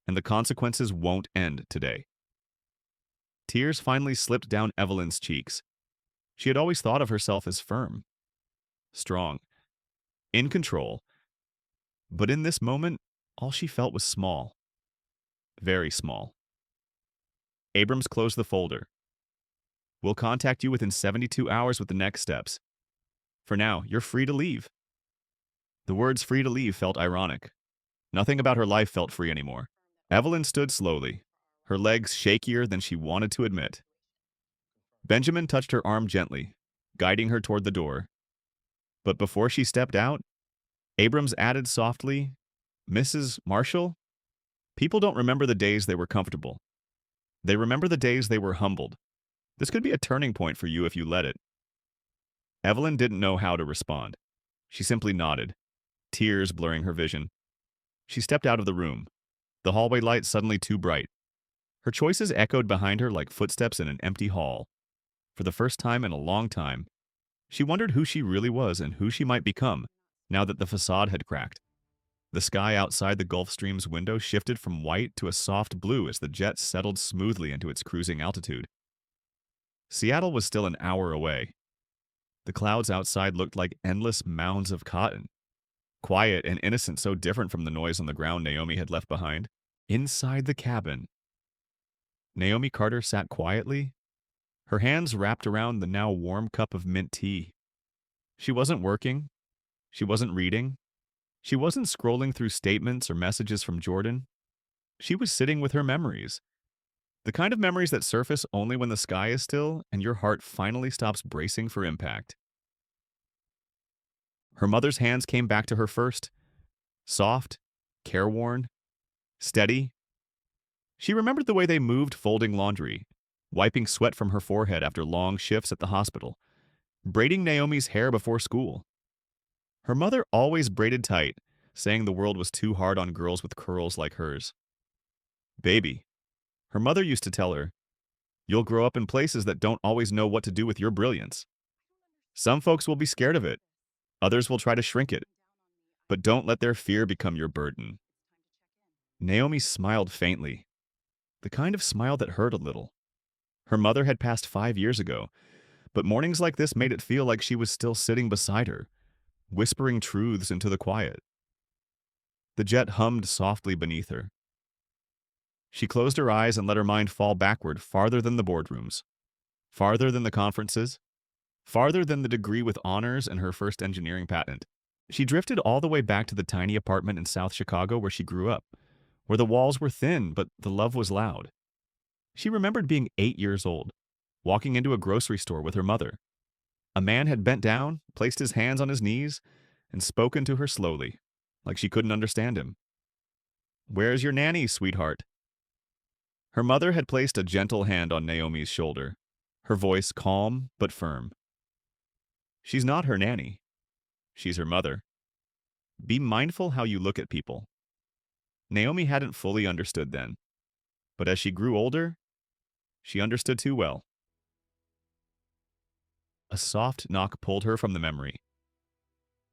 and the consequences won't end today. Tears finally slipped down Evelyn's cheeks. She had always thought of herself as firm, strong, in control, but in this moment, all she felt was small. Very small. Abrams closed the folder. We'll contact you within 72 hours with the next steps. For now, you're free to leave. The words free to leave felt ironic. Nothing about her life felt free anymore. Evelyn stood slowly, her legs shakier than she wanted to admit. Benjamin touched her arm gently, guiding her toward the door. But before she stepped out, Abrams added softly, Mrs. Marshall, people don't remember the days they were comfortable. They remember the days they were humbled. This could be a turning point for you if you let it. Evelyn didn't know how to respond. She simply nodded, tears blurring her vision. She stepped out of the room, the hallway light suddenly too bright. Her choices echoed behind her like footsteps in an empty hall. For the first time in a long time, she wondered who she really was and who she might become now that the facade had cracked. The sky outside the Gulf Stream's window shifted from white to a soft blue as the jet settled smoothly into its cruising altitude. Seattle was still an hour away. The clouds outside looked like endless mounds of cotton. Quiet and innocent, so different from the noise on the ground Naomi had left behind. Inside the cabin, Naomi Carter sat quietly, her hands wrapped around the now warm cup of mint tea. She wasn't working. She wasn't reading. She wasn't scrolling through statements or messages from Jordan. She was sitting with her memories. The kind of memories that surface only when the sky is still and your heart finally stops bracing for impact. Her mother's hands came back to her first. Soft, careworn, steady. She remembered the way they moved folding laundry, wiping sweat from her forehead after long shifts at the hospital, braiding Naomi's hair before school. Her mother always braided tight, saying the world was too hard on girls with curls like hers. Baby, her mother used to tell her, you'll grow up in places that don't always know what to do with your brilliance. Some folks will be scared of it. Others will try to shrink it. But don't let their fear become your burden. Naomi smiled faintly, the kind of smile that hurt a little. Her mother had passed 5 years ago, but mornings like this made it feel like she was still sitting beside her, whispering truths into the quiet. The jet hummed softly beneath her. She closed her eyes and let her mind fall backward farther than the boardrooms, farther than the conferences, farther than the degree with honors and her first engineering patent. She drifted all the way back to the tiny apartment in South Chicago where she grew up, where the walls were thin but the love was loud. She remembered being 8 years old, walking into a grocery store with her mother. A man had bent down, placed his hands on his knees, and spoken to her slowly, like she couldn't understand him. "Where's your nanny, sweetheart?" Her mother had placed a gentle hand on Naomi's shoulder, her voice calm but firm. "She's not her nanny. She's her mother. Be mindful how you look at people." Naomi hadn't fully understood then, but as she grew older, she understood too well. A soft knock pulled her from the memory.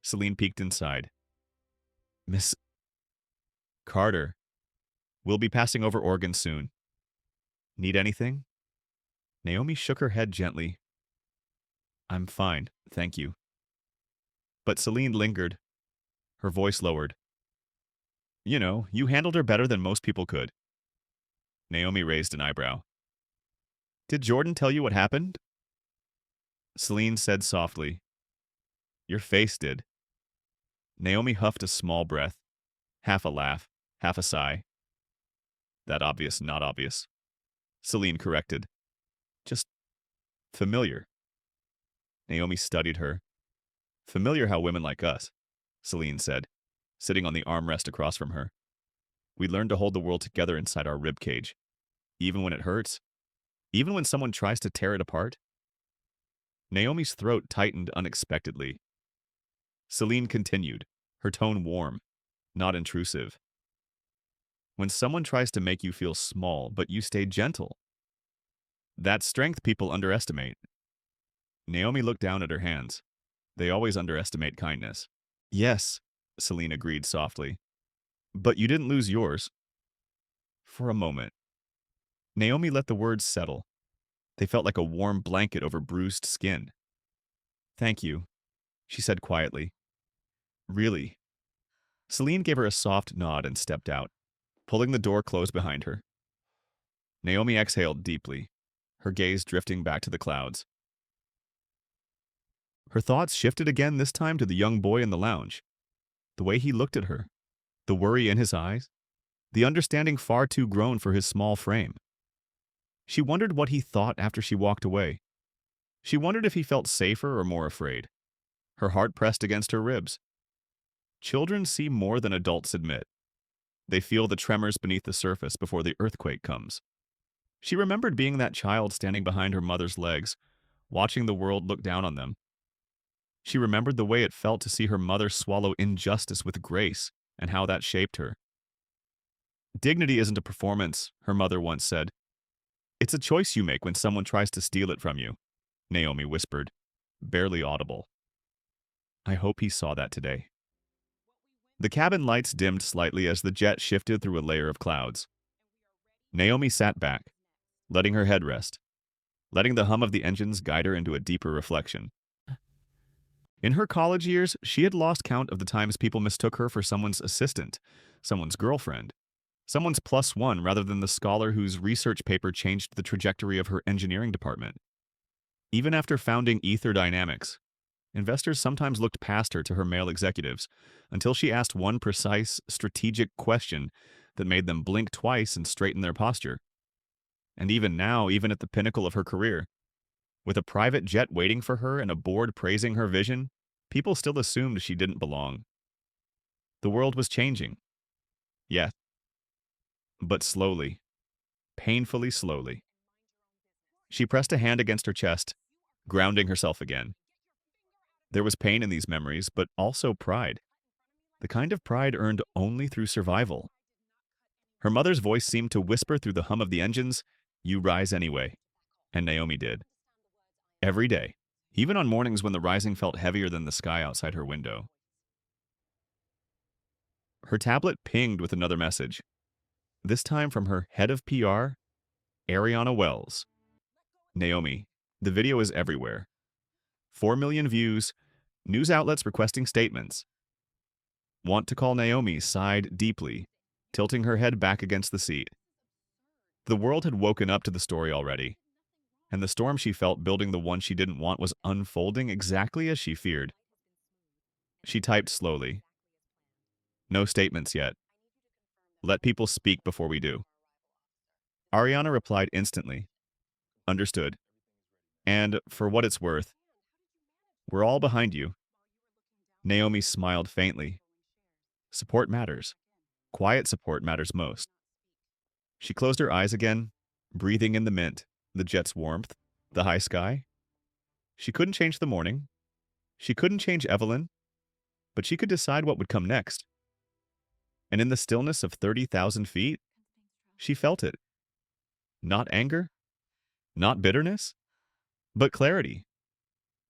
Celine peeked inside. "Miss Carter, we'll be passing over Oregon soon. Need anything?" Naomi shook her head gently. "I'm fine, thank you." But Celine lingered, her voice lowered. "You know, you handled her better than most people could." Naomi raised an eyebrow. "Did Jordan tell you what happened?" Celine said softly, "Your face did." Naomi huffed a small breath, half a laugh, half a sigh. "That obvious, not obvious," Celine corrected. "Just familiar." Naomi studied her. "Familiar how women like us," Celine said, sitting on the armrest across from her. "We learn to hold the world together inside our rib cage, even when it hurts, even when someone tries to tear it apart." Naomi's throat tightened unexpectedly. Celine continued, her tone warm, not intrusive. "When someone tries to make you feel small, but you stay gentle, that's strength people underestimate." Naomi looked down at her hands. They always underestimate kindness. "Yes," Celine agreed softly. "But you didn't lose yours." For a moment. Naomi let the words settle. They felt like a warm blanket over bruised skin. "Thank you," she said quietly. "Really." Celine gave her a soft nod and stepped out, pulling the door closed behind her. Naomi exhaled deeply, her gaze drifting back to the clouds. Her thoughts shifted again, this time to the young boy in the lounge. The way he looked at her, the worry in his eyes, the understanding far too grown for his small frame. She wondered what he thought after she walked away. She wondered if he felt safer or more afraid. Her heart pressed against her ribs. Children see more than adults admit. They feel the tremors beneath the surface before the earthquake comes. She remembered being that child standing behind her mother's legs, watching the world look down on them. She remembered the way it felt to see her mother swallow injustice with grace and how that shaped her. "Dignity isn't a performance," her mother once said. "It's a choice you make when someone tries to steal it from you," Naomi whispered, barely audible. "I hope he saw that today." The cabin lights dimmed slightly as the jet shifted through a layer of clouds. Naomi sat back, letting her head rest, letting the hum of the engines guide her into a deeper reflection. In her college years, she had lost count of the times people mistook her for someone's assistant, someone's girlfriend, someone's plus one rather than the scholar whose research paper changed the trajectory of her engineering department. Even after founding Ether Dynamics, investors sometimes looked past her to her male executives until she asked one precise, strategic question that made them blink twice and straighten their posture. And even now, even at the pinnacle of her career, with a private jet waiting for her and a board praising her vision, people still assumed she didn't belong. The world was changing. Yes, but slowly, painfully slowly. She pressed a hand against her chest, grounding herself again. There was pain in these memories, but also pride. The kind of pride earned only through survival. Her mother's voice seemed to whisper through the hum of the engines, "You rise anyway." And Naomi did. Every day, even on mornings when the rising felt heavier than the sky outside her window. Her tablet pinged with another message, this time from her head of PR, Ariana Wells. Naomi. The video is everywhere. 4 million views, news outlets requesting statements. Want to call Naomi sighed deeply, tilting her head back against the seat. The world had woken up to the story already, and the storm she felt building the one she didn't want was unfolding exactly as she feared. She typed slowly. No statements yet. Let people speak before we do. Ariana replied instantly. Understood. And, for what it's worth, we're all behind you. Naomi smiled faintly. Support matters. Quiet support matters most. She closed her eyes again, breathing in the mint, the jet's warmth, the high sky. She couldn't change the morning. She couldn't change Evelyn, but she could decide what would come next. And in the stillness of 30,000 feet, she felt it. Not anger, not bitterness, but clarity.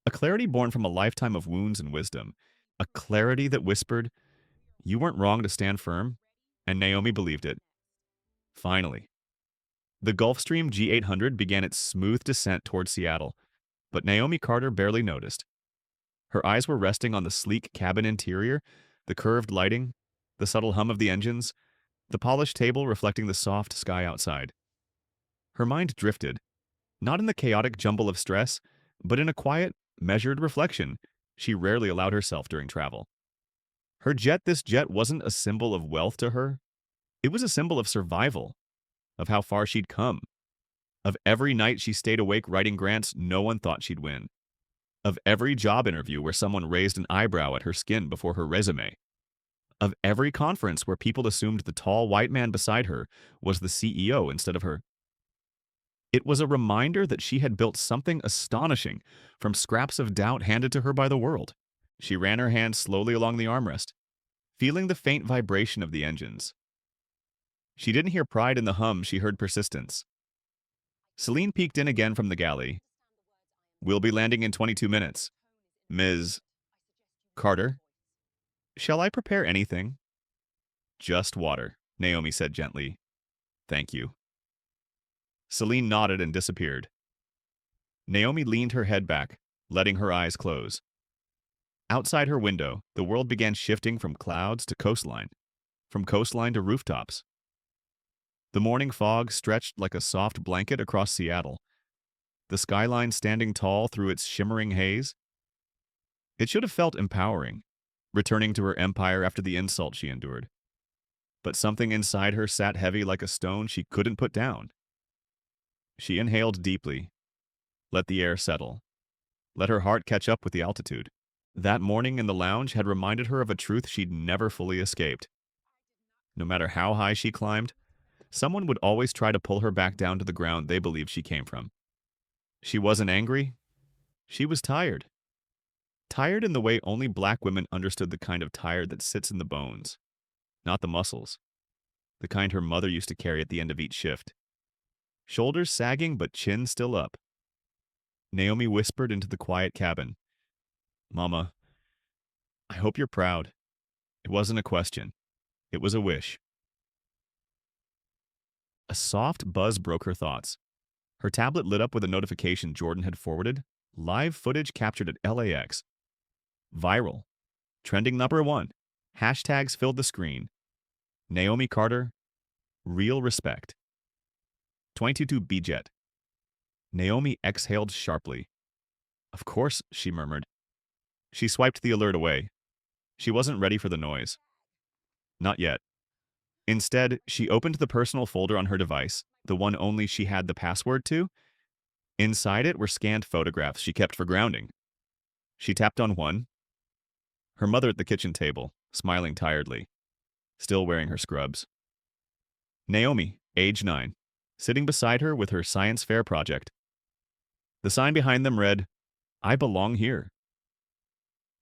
A clarity born from a lifetime of wounds and wisdom. A clarity that whispered, you weren't wrong to stand firm, and Naomi believed it. Finally, the Gulfstream G800 began its smooth descent toward Seattle, but Naomi Carter barely noticed. Her eyes were resting on the sleek cabin interior, the curved lighting, the subtle hum of the engines, the polished table reflecting the soft sky outside. Her mind drifted, not in the chaotic jumble of stress, but in a quiet, measured reflection she rarely allowed herself during travel. This jet wasn't a symbol of wealth to her. It was a symbol of survival, of how far she'd come, of every night she stayed awake writing grants no one thought she'd win, of every job interview where someone raised an eyebrow at her skin before her resume, of every conference where people assumed the tall white man beside her was the CEO instead of her. It was a reminder that she had built something astonishing from scraps of doubt handed to her by the world. She ran her hand slowly along the armrest, feeling the faint vibration of the engines. She didn't hear pride in the hum, she heard persistence. Celine peeked in again from the galley. We'll be landing in 22 minutes. Ms. Carter? Shall I prepare anything? Just water, Naomi said gently. Thank you. Celine nodded and disappeared. Naomi leaned her head back, letting her eyes close. Outside her window, the world began shifting from clouds to coastline, from coastline to rooftops. The morning fog stretched like a soft blanket across Seattle, the skyline standing tall through its shimmering haze. It should have felt empowering, returning to her empire after the insult she endured. But something inside her sat heavy like a stone she couldn't put down. She inhaled deeply, let the air settle, let her heart catch up with the altitude. That morning in the lounge had reminded her of a truth she'd never fully escaped. No matter how high she climbed, someone would always try to pull her back down to the ground they believed she came from. She wasn't angry. She was tired. Tired in the way only black women understood the kind of tired that sits in the bones, not the muscles, the kind her mother used to carry at the end of each shift. Shoulders sagging but chin still up. Naomi whispered into the quiet cabin. Mama, I hope you're proud. It wasn't a question. It was a wish. A soft buzz broke her thoughts. Her tablet lit up with a notification Jordan had forwarded. Live footage captured at LAX. Viral. Trending #1. Hashtags filled the screen. Naomi Carter. Real respect. 22 B-Jet. Naomi exhaled sharply. Of course, she murmured. She swiped the alert away. She wasn't ready for the noise. Not yet. Instead, she opened the personal folder on her device, the one only she had the password to. Inside it were scanned photographs she kept for grounding. She tapped on one. Her mother at the kitchen table, smiling tiredly, still wearing her scrubs. Naomi, age 9, sitting beside her with her science fair project. The sign behind them read, I belong here.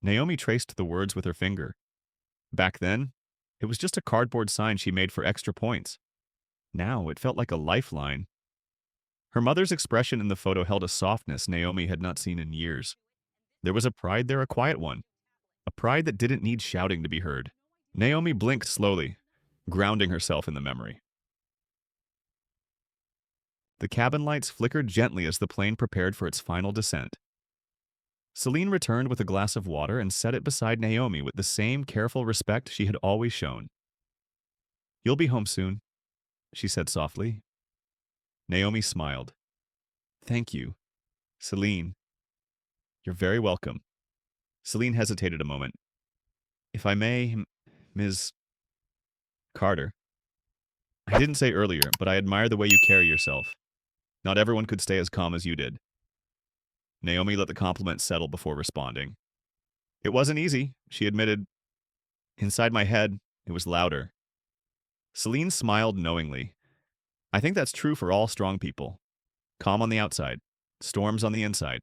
Naomi traced the words with her finger. Back then, it was just a cardboard sign she made for extra points. Now it felt like a lifeline. Her mother's expression in the photo held a softness Naomi had not seen in years. There was a pride there, a quiet one. A pride that didn't need shouting to be heard. Naomi blinked slowly, grounding herself in the memory. The cabin lights flickered gently as the plane prepared for its final descent. Celine returned with a glass of water and set it beside Naomi with the same careful respect she had always shown. "You'll be home soon," she said softly. Naomi smiled. "Thank you, Celine. You're very welcome." Celine hesitated a moment. "If I may, Ms. Carter, I didn't say earlier, but I admire the way you carry yourself. Not everyone could stay as calm as you did." Naomi let the compliment settle before responding. "It wasn't easy," she admitted. "Inside my head, it was louder." Celine smiled knowingly. "I think that's true for all strong people. Calm on the outside, storms on the inside."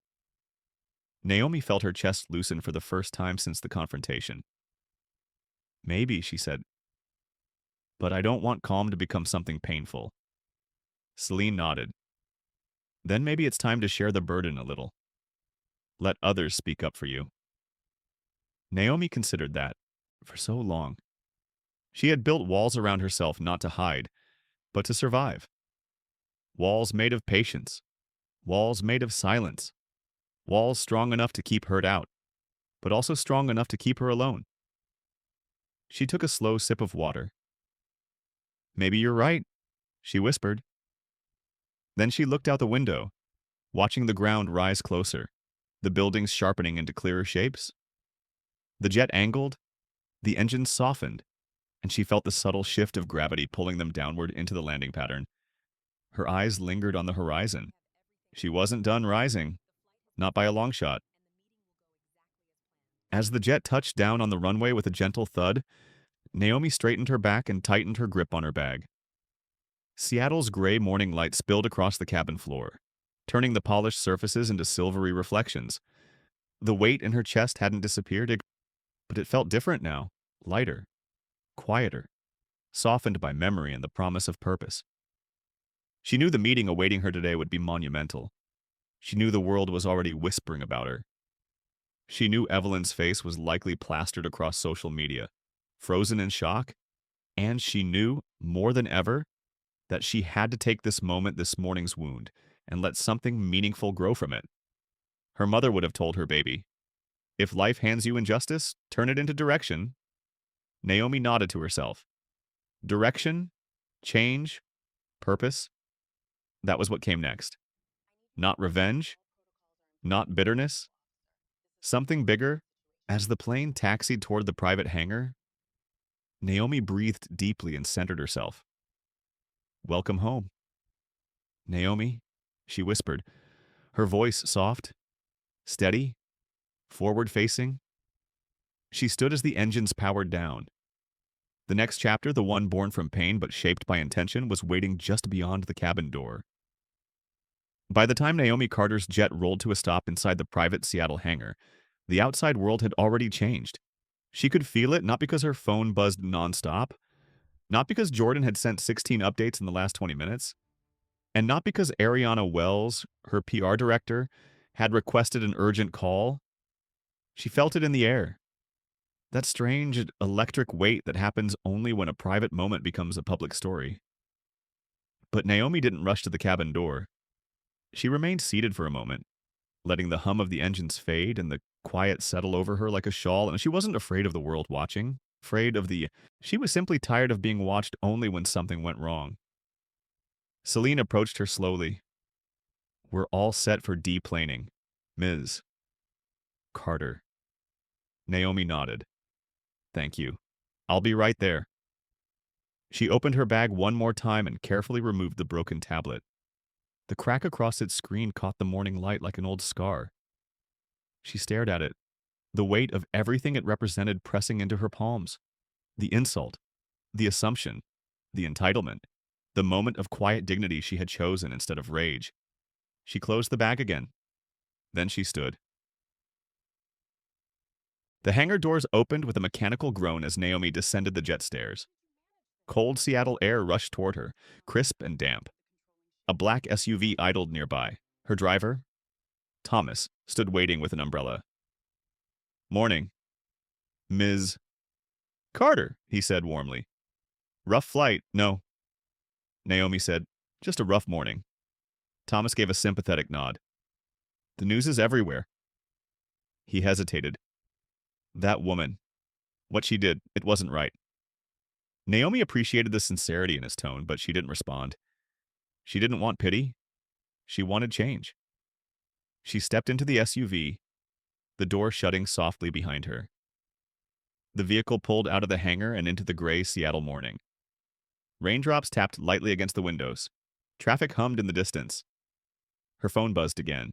Naomi felt her chest loosen for the first time since the confrontation. "Maybe," she said, "but I don't want calm to become something painful." Celine nodded. "Then maybe it's time to share the burden a little. Let others speak up for you." Naomi considered that for so long. She had built walls around herself not to hide, but to survive. Walls made of patience. Walls made of silence. Walls strong enough to keep hurt out, but also strong enough to keep her alone. She took a slow sip of water. "Maybe you're right," she whispered. Then she looked out the window, watching the ground rise closer, the buildings sharpening into clearer shapes. The jet angled, the engines softened, and she felt the subtle shift of gravity pulling them downward into the landing pattern. Her eyes lingered on the horizon. She wasn't done rising, not by a long shot. As the jet touched down on the runway with a gentle thud, Naomi straightened her back and tightened her grip on her bag. Seattle's gray morning light spilled across the cabin floor, turning the polished surfaces into silvery reflections. The weight in her chest hadn't disappeared, but it felt different now, lighter, quieter, softened by memory and the promise of purpose. She knew the meeting awaiting her today would be monumental. She knew the world was already whispering about her. She knew Evelyn's face was likely plastered across social media, frozen in shock, and she knew, more than ever, that she had to take this moment, this morning's wound, and let something meaningful grow from it. Her mother would have told her baby, "If life hands you injustice, turn it into direction." Naomi nodded to herself. Direction, change, purpose, that was what came next. Not revenge, not bitterness, something bigger. As the plane taxied toward the private hangar, Naomi breathed deeply and centered herself. "Welcome home, Naomi," she whispered, her voice soft, steady, forward-facing. She stood as the engines powered down. The next chapter, the one born from pain but shaped by intention, was waiting just beyond the cabin door. By the time Naomi Carter's jet rolled to a stop inside the private Seattle hangar, the outside world had already changed. She could feel it, not because her phone buzzed nonstop, not because Jordan had sent 16 updates in the last 20 minutes, and not because Ariana Wells, her PR director, had requested an urgent call. She felt it in the air. That strange, electric weight that happens only when a private moment becomes a public story. But Naomi didn't rush to the cabin door. She remained seated for a moment, letting the hum of the engines fade and the quiet settle over her like a shawl, and she wasn't afraid of the world watching, she was simply tired of being watched only when something went wrong. Celine approached her slowly. "We're all set for deplaning, Ms. Carter." Naomi nodded. "Thank you. I'll be right there." She opened her bag one more time and carefully removed the broken tablet. The crack across its screen caught the morning light like an old scar. She stared at it, the weight of everything it represented pressing into her palms. The insult, the assumption, the entitlement, the moment of quiet dignity she had chosen instead of rage. She closed the bag again. Then she stood. The hangar doors opened with a mechanical groan as Naomi descended the jet stairs. Cold Seattle air rushed toward her, crisp and damp. A black SUV idled nearby. Her driver, Thomas, stood waiting with an umbrella. "Morning, Ms. Carter," he said warmly. "Rough flight, no," Naomi said. "Just a rough morning." Thomas gave a sympathetic nod. The news is everywhere. He hesitated. That woman. What she did, it wasn't right. Naomi appreciated the sincerity in his tone, but she didn't respond. She didn't want pity. She wanted change. She stepped into the SUV, the door shutting softly behind her. The vehicle pulled out of the hangar and into the gray Seattle morning. Raindrops tapped lightly against the windows. Traffic hummed in the distance. Her phone buzzed again.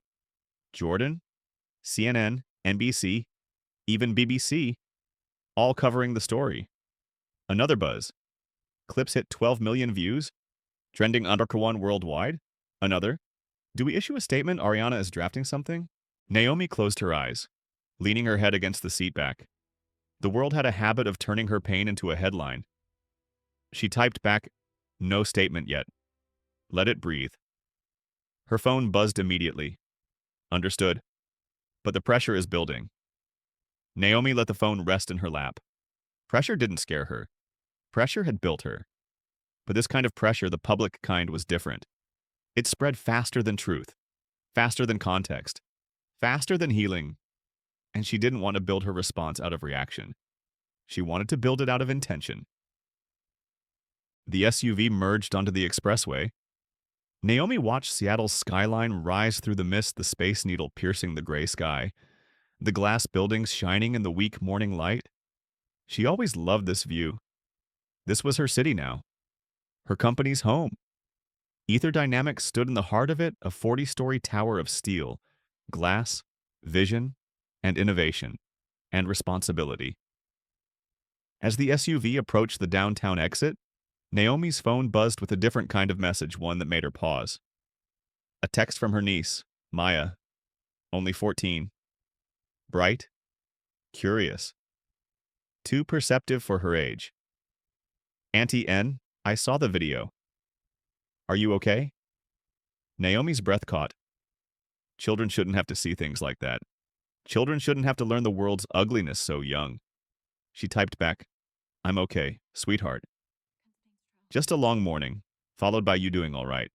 Jordan, CNN, NBC, even BBC, all covering the story. Another buzz. Clips hit 12 million views, trending #1 worldwide. Another. Do we issue a statement Ariana is drafting something? Naomi closed her eyes, leaning her head against the seat back. The world had a habit of turning her pain into a headline. She typed back, no statement yet. Let it breathe. Her phone buzzed immediately. Understood. But the pressure is building. Naomi let the phone rest in her lap. Pressure didn't scare her. Pressure had built her. But this kind of pressure, the public kind, was different. It spread faster than truth, faster than context, faster than healing. And she didn't want to build her response out of reaction. She wanted to build it out of intention. The SUV merged onto the expressway. Naomi watched Seattle's skyline rise through the mist, the Space Needle piercing the gray sky, the glass buildings shining in the weak morning light. She always loved this view. This was her city now, her company's home. Ether Dynamics stood in the heart of it, a 40-story tower of steel, glass, vision, and innovation, and responsibility. As the SUV approached the downtown exit, Naomi's phone buzzed with a different kind of message, one that made her pause. A text from her niece, Maya, only 14. Bright, curious, too perceptive for her age. Auntie N, I saw the video. Are you okay? Naomi's breath caught. Children shouldn't have to see things like that. Children shouldn't have to learn the world's ugliness so young. She typed back, I'm okay, sweetheart. Just a long morning, followed by you doing all right.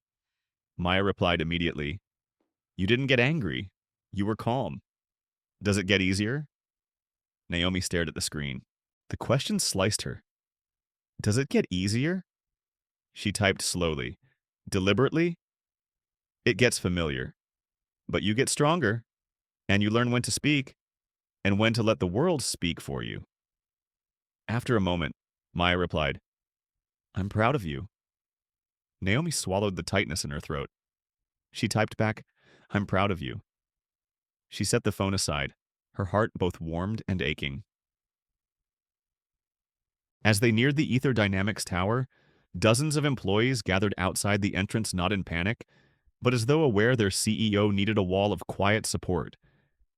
Maya replied immediately, you didn't get angry. You were calm. Does it get easier? Naomi stared at the screen. The question sliced her. Does it get easier? She typed slowly, deliberately. It gets familiar. But you get stronger, and you learn when to speak, and when to let the world speak for you. After a moment, Maya replied, I'm proud of you. Naomi swallowed the tightness in her throat. She typed back, I'm proud of you. She set the phone aside, her heart both warmed and aching. As they neared the Ether Dynamics tower, dozens of employees gathered outside the entrance, not in panic, but as though aware their CEO needed a wall of quiet support.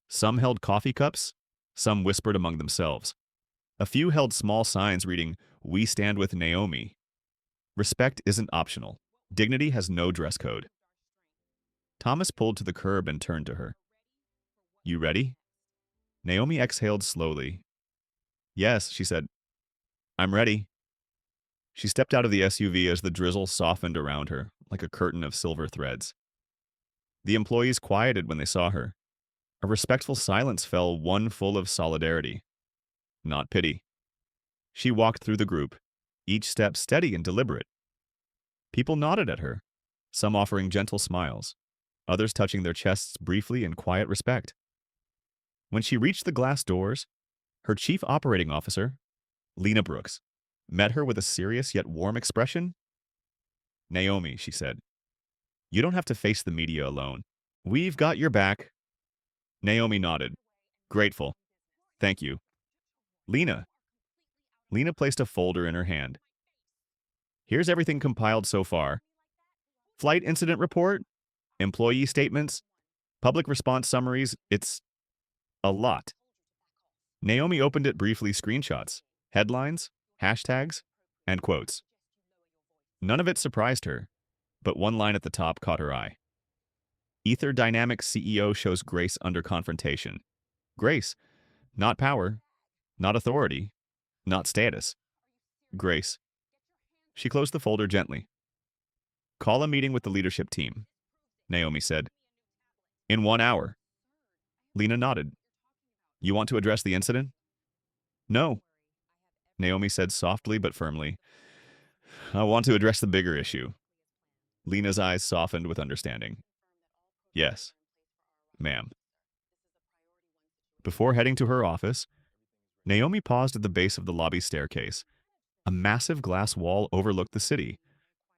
Some held coffee cups, some whispered among themselves. A few held small signs reading, We stand with Naomi. Respect isn't optional. Dignity has no dress code. Thomas pulled to the curb and turned to her. You ready? Naomi exhaled slowly. Yes, she said. I'm ready. She stepped out of the SUV as the drizzle softened around her, like a curtain of silver threads. The employees quieted when they saw her. A respectful silence fell, one full of solidarity, not pity. She walked through the group, each step steady and deliberate. People nodded at her, some offering gentle smiles, others touching their chests briefly in quiet respect. When she reached the glass doors, her chief operating officer, Lena Brooks, met her with a serious yet warm expression. Naomi, she said, you don't have to face the media alone. We've got your back. Naomi nodded, grateful. Thank you. Lena. Lena placed a folder in her hand. Here's everything compiled so far. Flight incident report, employee statements, public response summaries. It's a lot. Naomi opened it briefly, screenshots, headlines, hashtags, and quotes. None of it surprised her, but one line at the top caught her eye. Ether Dynamics CEO shows grace under confrontation. Grace, not power, not authority, not status. Grace. She closed the folder gently. Call a meeting with the leadership team. Naomi said. In 1 hour. Lena nodded. You want to address the incident? No, Naomi said softly but firmly. I want to address the bigger issue. Lena's eyes softened with understanding. Yes, ma'am. Before heading to her office, Naomi paused at the base of the lobby staircase. A massive glass wall overlooked the city.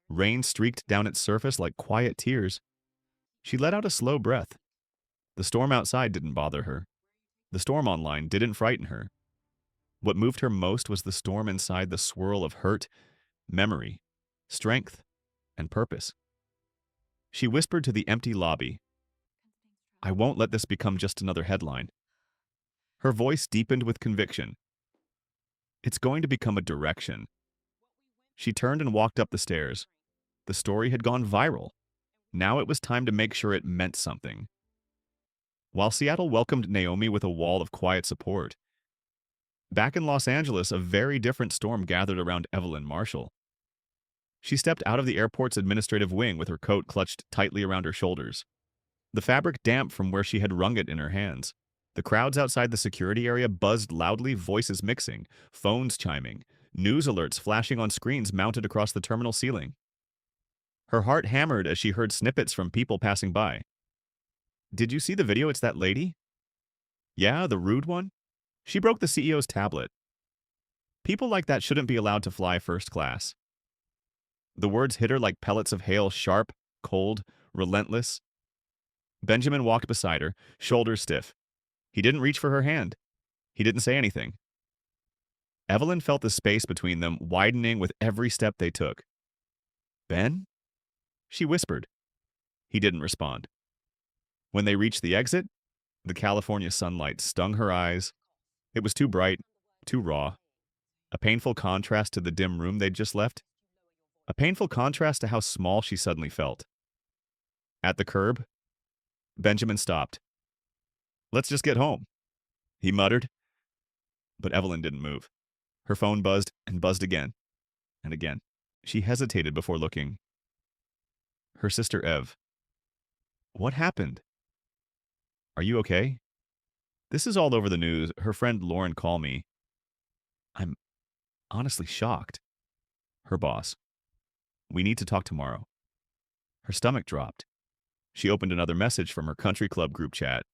Rain streaked down its surface like quiet tears. She let out a slow breath. The storm outside didn't bother her. The storm online didn't frighten her. What moved her most was the storm inside, the swirl of hurt, memory, strength, and purpose. She whispered to the empty lobby, I won't let this become just another headline. Her voice deepened with conviction. It's going to become a direction. She turned and walked up the stairs. The story had gone viral. Now it was time to make sure it meant something. While Seattle welcomed Naomi with a wall of quiet support, back in Los Angeles, a very different storm gathered around Evelyn Marshall. She stepped out of the airport's administrative wing with her coat clutched tightly around her shoulders, the fabric damp from where she had wrung it in her hands. The crowds outside the security area buzzed loudly, voices mixing, phones chiming, news alerts flashing on screens mounted across the terminal ceiling. Her heart hammered as she heard snippets from people passing by. Did you see the video? It's that lady? Yeah, the rude one? She broke the CEO's tablet. People like that shouldn't be allowed to fly first class. The words hit her like pellets of hail, sharp, cold, relentless. Benjamin walked beside her, shoulders stiff. He didn't reach for her hand. He didn't say anything. Evelyn felt the space between them widening with every step they took. Ben? She whispered. He didn't respond. When they reached the exit, the California sunlight stung her eyes. It was too bright, too raw. A painful contrast to the dim room they'd just left. A painful contrast to how small she suddenly felt. At the curb, Benjamin stopped. Let's just get home, he muttered. But Evelyn didn't move. Her phone buzzed and buzzed again and again. She hesitated before looking. Her sister Ev. What happened? Are you okay? This is all over the news. Her friend Lauren called me. I'm honestly shocked. Her boss. We need to talk tomorrow. Her stomach dropped. She opened another message from her country club group chat.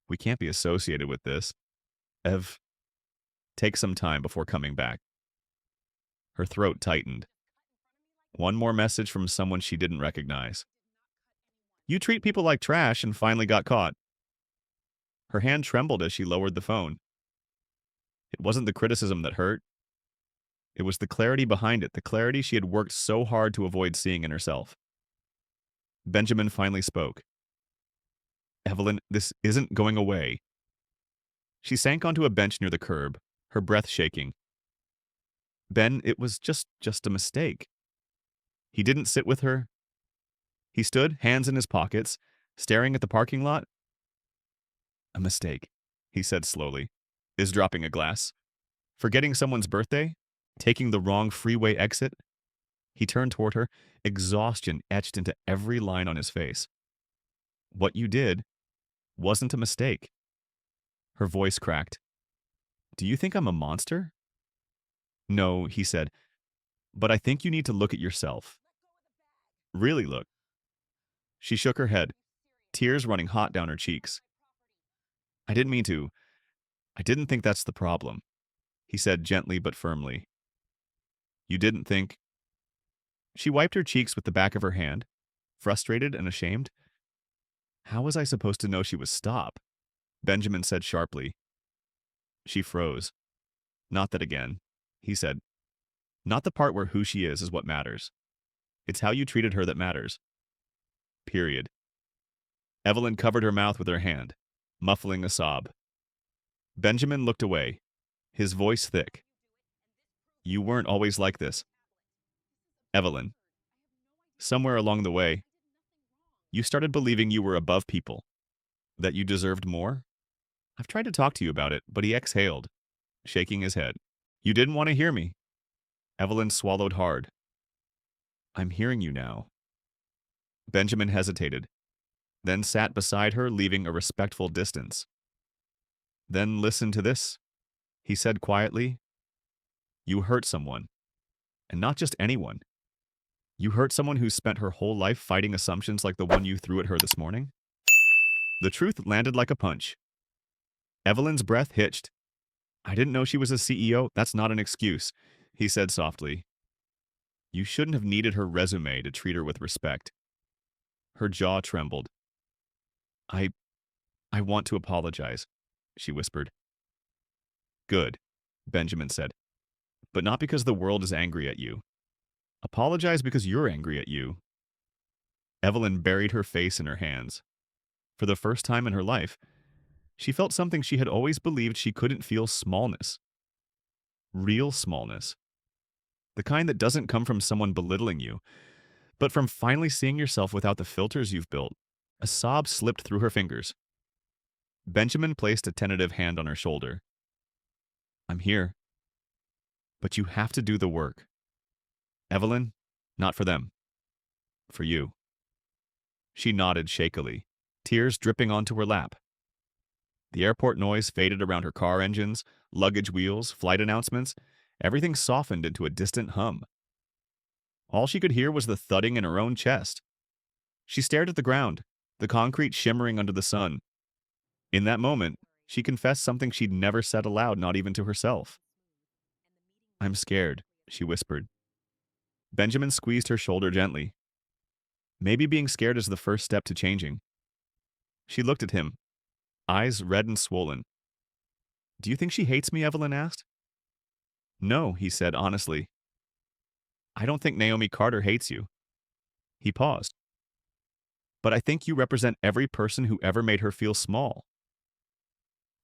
We can't be associated with this. Ev, take some time before coming back. Her throat tightened. One more message from someone she didn't recognize. You treat people like trash and finally got caught. Her hand trembled as she lowered the phone. It wasn't the criticism that hurt. It was the clarity behind it, the clarity she had worked so hard to avoid seeing in herself. Benjamin finally spoke. Evelyn, this isn't going away. She sank onto a bench near the curb, her breath shaking. Ben, it was just a mistake. He didn't sit with her. He stood, hands in his pockets, staring at the parking lot. A mistake, he said slowly. Is dropping a glass. Forgetting someone's birthday? Taking the wrong freeway exit? He turned toward her, exhaustion etched into every line on his face. What you did wasn't a mistake. Her voice cracked. Do you think I'm a monster? No, he said, but I think you need to look at yourself. Really look. She shook her head, tears running hot down her cheeks. I didn't mean to. I didn't think that's the problem, he said gently but firmly. You didn't think... She wiped her cheeks with the back of her hand, frustrated and ashamed. How was I supposed to know she was stop? Benjamin said sharply. She froze. Not that again, he said. Not the part where who she is what matters. It's how you treated her that matters. Period. Evelyn covered her mouth with her hand, muffling a sob. Benjamin looked away, his voice thick. You weren't always like this. Evelyn. Somewhere along the way, you started believing you were above people, that you deserved more. I've tried to talk to you about it, but he exhaled, shaking his head. You didn't want to hear me. Evelyn swallowed hard. I'm hearing you now. Benjamin hesitated, then sat beside her, leaving a respectful distance. "Then listen to this," he said quietly. "You hurt someone, and not just anyone. You hurt someone who spent her whole life fighting assumptions like the one you threw at her this morning." The truth landed like a punch. Evelyn's breath hitched. "I didn't know she was a CEO. That's not an excuse," he said softly. "You shouldn't have needed her resume to treat her with respect." Her jaw trembled. I I want to apologize," she whispered. "Good," Benjamin said, "but not because the world is angry at you. Apologize because you're angry at you." Evelyn buried her face in her hands. For the first time in her life, she felt something she had always believed she couldn't feel: smallness. Real smallness. The kind that doesn't come from someone belittling you, but from finally seeing yourself without the filters you've built. A sob slipped through her fingers. Benjamin placed a tentative hand on her shoulder. "I'm here. But you have to do the work. Evelyn, not for them. For you." She nodded shakily, tears dripping onto her lap. The airport noise faded around her car engines, luggage wheels, flight announcements. Everything softened into a distant hum. All she could hear was the thudding in her own chest. She stared at the ground, the concrete shimmering under the sun. In that moment, she confessed something she'd never said aloud, not even to herself. "I'm scared," she whispered. Benjamin squeezed her shoulder gently. "Maybe being scared is the first step to changing." She looked at him, eyes red and swollen. "Do you think she hates me?" Evelyn asked. "No," he said honestly. "I don't think Naomi Carter hates you." He paused. "But I think you represent every person who ever made her feel small."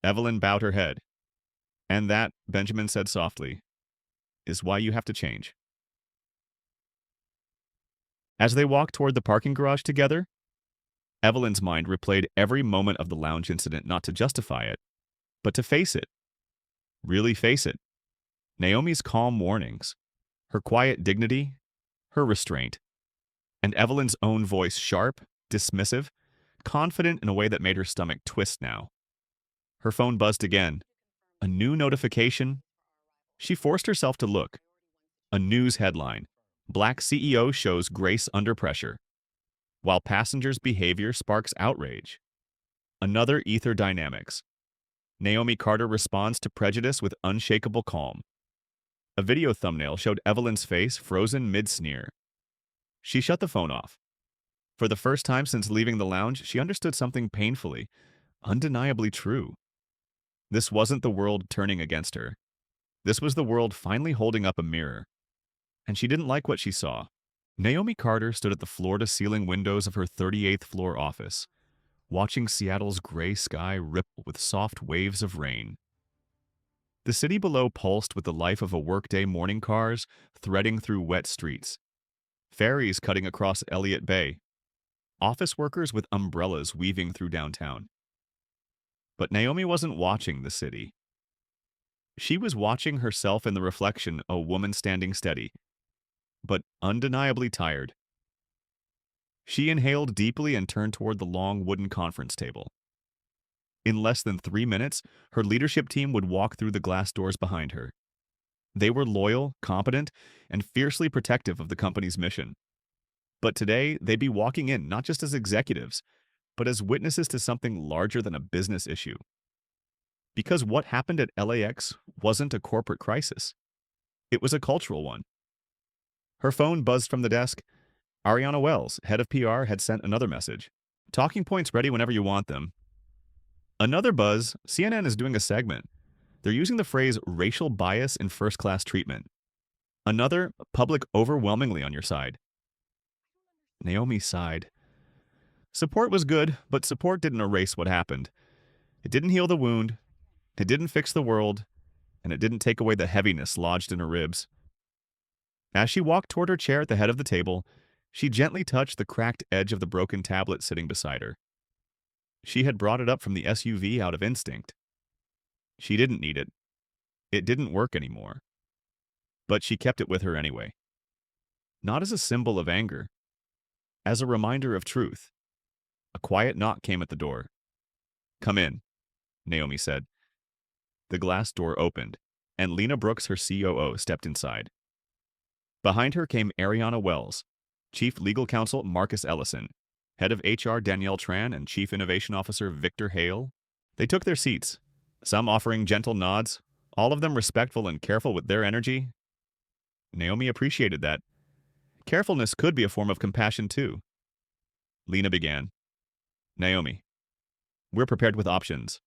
Evelyn bowed her head. "And that," Benjamin said softly, "is why you have to change." As they walked toward the parking garage together, Evelyn's mind replayed every moment of the lounge incident, not to justify it, but to face it. Really face it. Naomi's calm warnings, her quiet dignity, her restraint, and Evelyn's own voice, sharp, dismissive, confident in a way that made her stomach twist now. Her phone buzzed again. A new notification. She forced herself to look. A news headline: Black CEO shows grace under pressure, while passengers' behavior sparks outrage. Another Ether Dynamics. Naomi Carter responds to prejudice with unshakable calm. A video thumbnail showed Evelyn's face frozen mid-sneer. She shut the phone off. For the first time since leaving the lounge, she understood something painfully, undeniably true. This wasn't the world turning against her. This was the world finally holding up a mirror. And she didn't like what she saw. Naomi Carter stood at the floor-to-ceiling windows of her 38th floor office, watching Seattle's gray sky ripple with soft waves of rain. The city below pulsed with the life of a workday: morning cars threading through wet streets, ferries cutting across Elliott Bay, office workers with umbrellas weaving through downtown. But Naomi wasn't watching the city. She was watching herself in the reflection, a woman standing steady, but undeniably tired. She inhaled deeply and turned toward the long wooden conference table. In less than 3 minutes, her leadership team would walk through the glass doors behind her. They were loyal, competent, and fiercely protective of the company's mission. But today, they'd be walking in not just as executives, but as witnesses to something larger than a business issue. Because what happened at LAX wasn't a corporate crisis. It was a cultural one. Her phone buzzed from the desk. Ariana Wells, head of PR, had sent another message. "Talking points ready whenever you want them." Another buzz: CNN is doing a segment. They're using the phrase racial bias in first-class treatment. Another: public overwhelmingly on your side. Naomi sighed. Support was good, but support didn't erase what happened. It didn't heal the wound, it didn't fix the world, and it didn't take away the heaviness lodged in her ribs. As she walked toward her chair at the head of the table, she gently touched the cracked edge of the broken tablet sitting beside her. She had brought it up from the SUV out of instinct. She didn't need it. It didn't work anymore. But she kept it with her anyway. Not as a symbol of anger. as a reminder of truth. A quiet knock came at the door. "Come in," Naomi said. The glass door opened, and Lena Brooks, her COO, stepped inside. Behind her came Ariana Wells, Chief Legal Counsel Marcus Ellison, Head of HR Danielle Tran, and Chief Innovation Officer Victor Hale. They took their seats, some offering gentle nods, all of them respectful and careful with their energy. Naomi appreciated that. Carefulness could be a form of compassion, too. Lena began. "Naomi, we're prepared with options.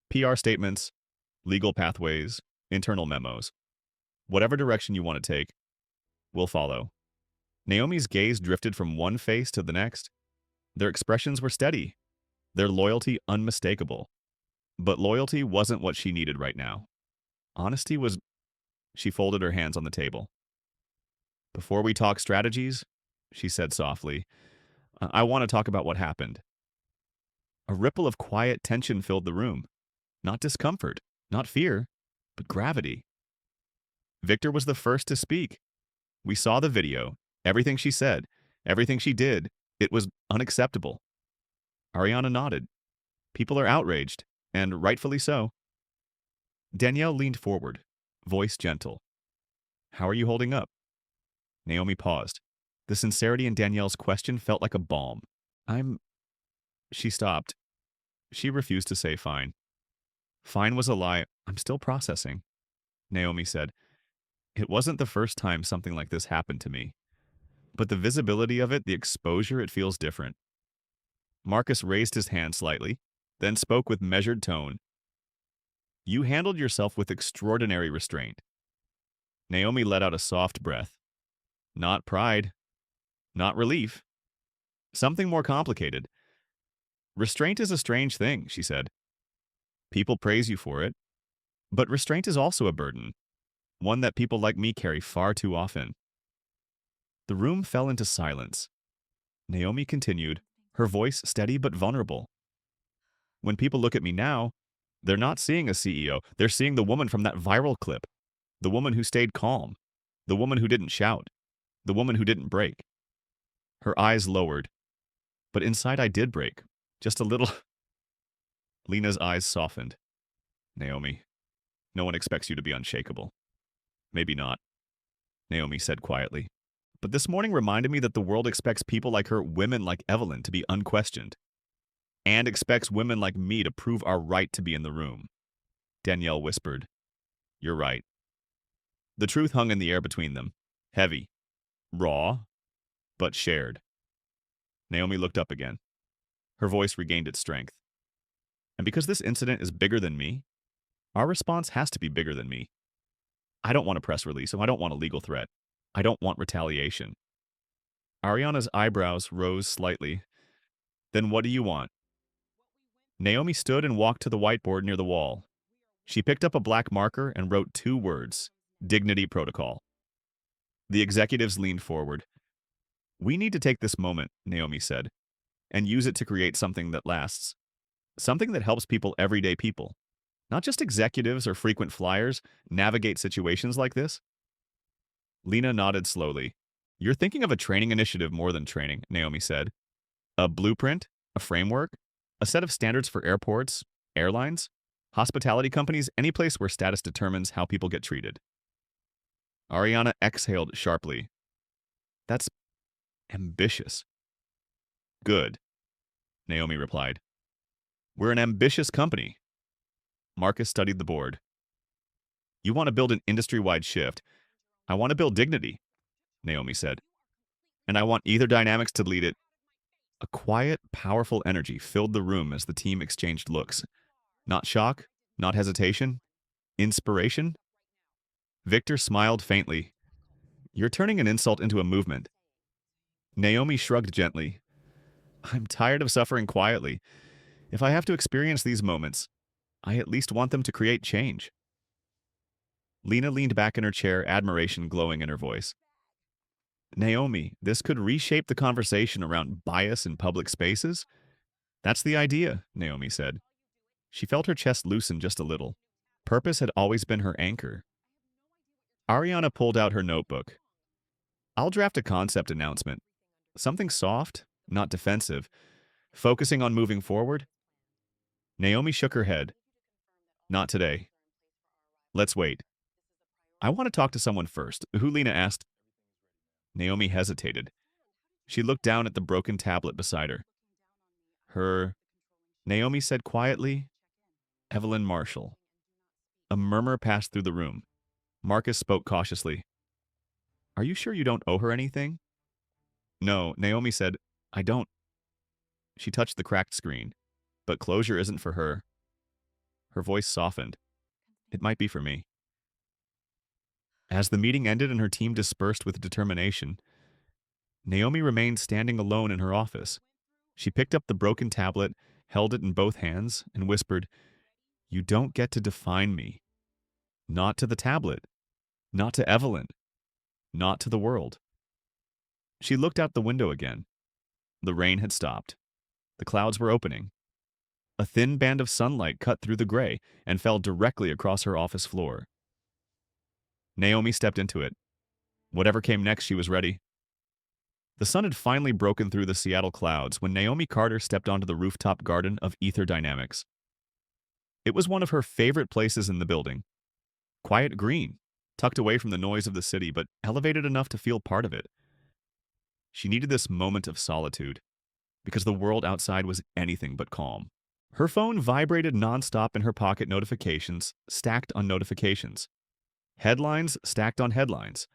PR statements, legal pathways, internal memos. Whatever direction you want to take, we'll follow." Naomi's gaze drifted from one face to the next. Their expressions were steady, their loyalty unmistakable. But loyalty wasn't what she needed right now. Honesty was. She folded her hands on the table. "Before we talk strategies," she said softly, "I want to talk about what happened." A ripple of quiet tension filled the room. Not discomfort, not fear, but gravity. Victor was the first to speak. "We saw the video. Everything she said, everything she did, it was unacceptable." Ariana nodded. "People are outraged, and rightfully so." Danielle leaned forward, voice gentle. "How are you holding up?" Naomi paused. The sincerity in Danielle's question felt like a balm. "I'm..." She stopped. She refused to say fine. Fine was a lie. "I'm still processing," Naomi said. "It wasn't the first time something like this happened to me. But the visibility of it, the exposure, it feels different." Marcus raised his hand slightly, then spoke with measured tone. "You handled yourself with extraordinary restraint." Naomi let out a soft breath. Not pride. Not relief. Something more complicated. "Restraint is a strange thing," she said. "People praise you for it. But restraint is also a burden, one that people like me carry far too often." The room fell into silence. Naomi continued, her voice steady but vulnerable. "When people look at me now, they're not seeing a CEO. They're seeing the woman from that viral clip. The woman who stayed calm. The woman who didn't shout. The woman who didn't break." Her eyes lowered. "But inside I did break. Just a little." Lena's eyes softened. "Naomi, no one expects you to be unshakable." "Maybe not," Naomi said quietly. "But this morning reminded me that the world expects people like her, women like Evelyn, to be unquestioned. And expects women like me to prove our right to be in the room." Danielle whispered, "You're right." The truth hung in the air between them. Heavy. Raw. But shared. Naomi looked up again. Her voice regained its strength. "And because this incident is bigger than me, our response has to be bigger than me. I don't want a press release, and I don't want a legal threat. I don't want retaliation." Ariana's eyebrows rose slightly. "Then what do you want?" Naomi stood and walked to the whiteboard near the wall. She picked up a black marker and wrote 2 words: Dignity Protocol. The executives leaned forward. "We need to take this moment," Naomi said, "and use it to create something that lasts. Something that helps people, everyday people. Not just executives or frequent flyers, navigate situations like this." Lena nodded slowly. "You're thinking of a training initiative more than training," Naomi said. "A blueprint? A framework? A set of standards for airports, airlines, hospitality companies, any place where status determines how people get treated." Ariana exhaled sharply. "That's ambitious." "Good," Naomi replied. "We're an ambitious company." Marcus studied the board. "You want to build an industry-wide shift. I want to build dignity," Naomi said. "And I want Ether Dynamics to lead it." A quiet, powerful energy filled the room as the team exchanged looks. Not shock, not hesitation. Inspiration? Victor smiled faintly. "You're turning an insult into a movement." Naomi shrugged gently. "I'm tired of suffering quietly. If I have to experience these moments, I at least want them to create change." Lena leaned back in her chair, admiration glowing in her voice. "Naomi, this could reshape the conversation around bias in public spaces." "That's the idea," Naomi said. She felt her chest loosen just a little. Purpose had always been her anchor. Ariana pulled out her notebook. "I'll draft a concept announcement. Something soft, not defensive, focusing on moving forward. Naomi shook her head. Not today. Let's wait. I want to talk to someone first. Who? Lena asked. Naomi hesitated. She looked down at the broken tablet beside her. Her, Naomi said quietly, Evelyn Marshall. A murmur passed through the room. Marcus spoke cautiously. Are you sure you don't owe her anything? No, Naomi said, I don't. She touched the cracked screen. But closure isn't for her. Her voice softened. It might be for me. As the meeting ended and her team dispersed with determination, Naomi remained standing alone in her office. She picked up the broken tablet, held it in both hands, and whispered, You don't get to define me. Not to the tablet. Not to Evelyn. Not to the world. She looked out the window again. The rain had stopped. The clouds were opening. A thin band of sunlight cut through the gray and fell directly across her office floor. Naomi stepped into it. Whatever came next, she was ready. The sun had finally broken through the Seattle clouds when Naomi Carter stepped onto the rooftop garden of Ether Dynamics. It was one of her favorite places in the building. Quiet green, tucked away from the noise of the city, but elevated enough to feel part of it. She needed this moment of solitude, because the world outside was anything but calm. Her phone vibrated nonstop in her pocket, notifications stacked on notifications. Headlines stacked on headlines.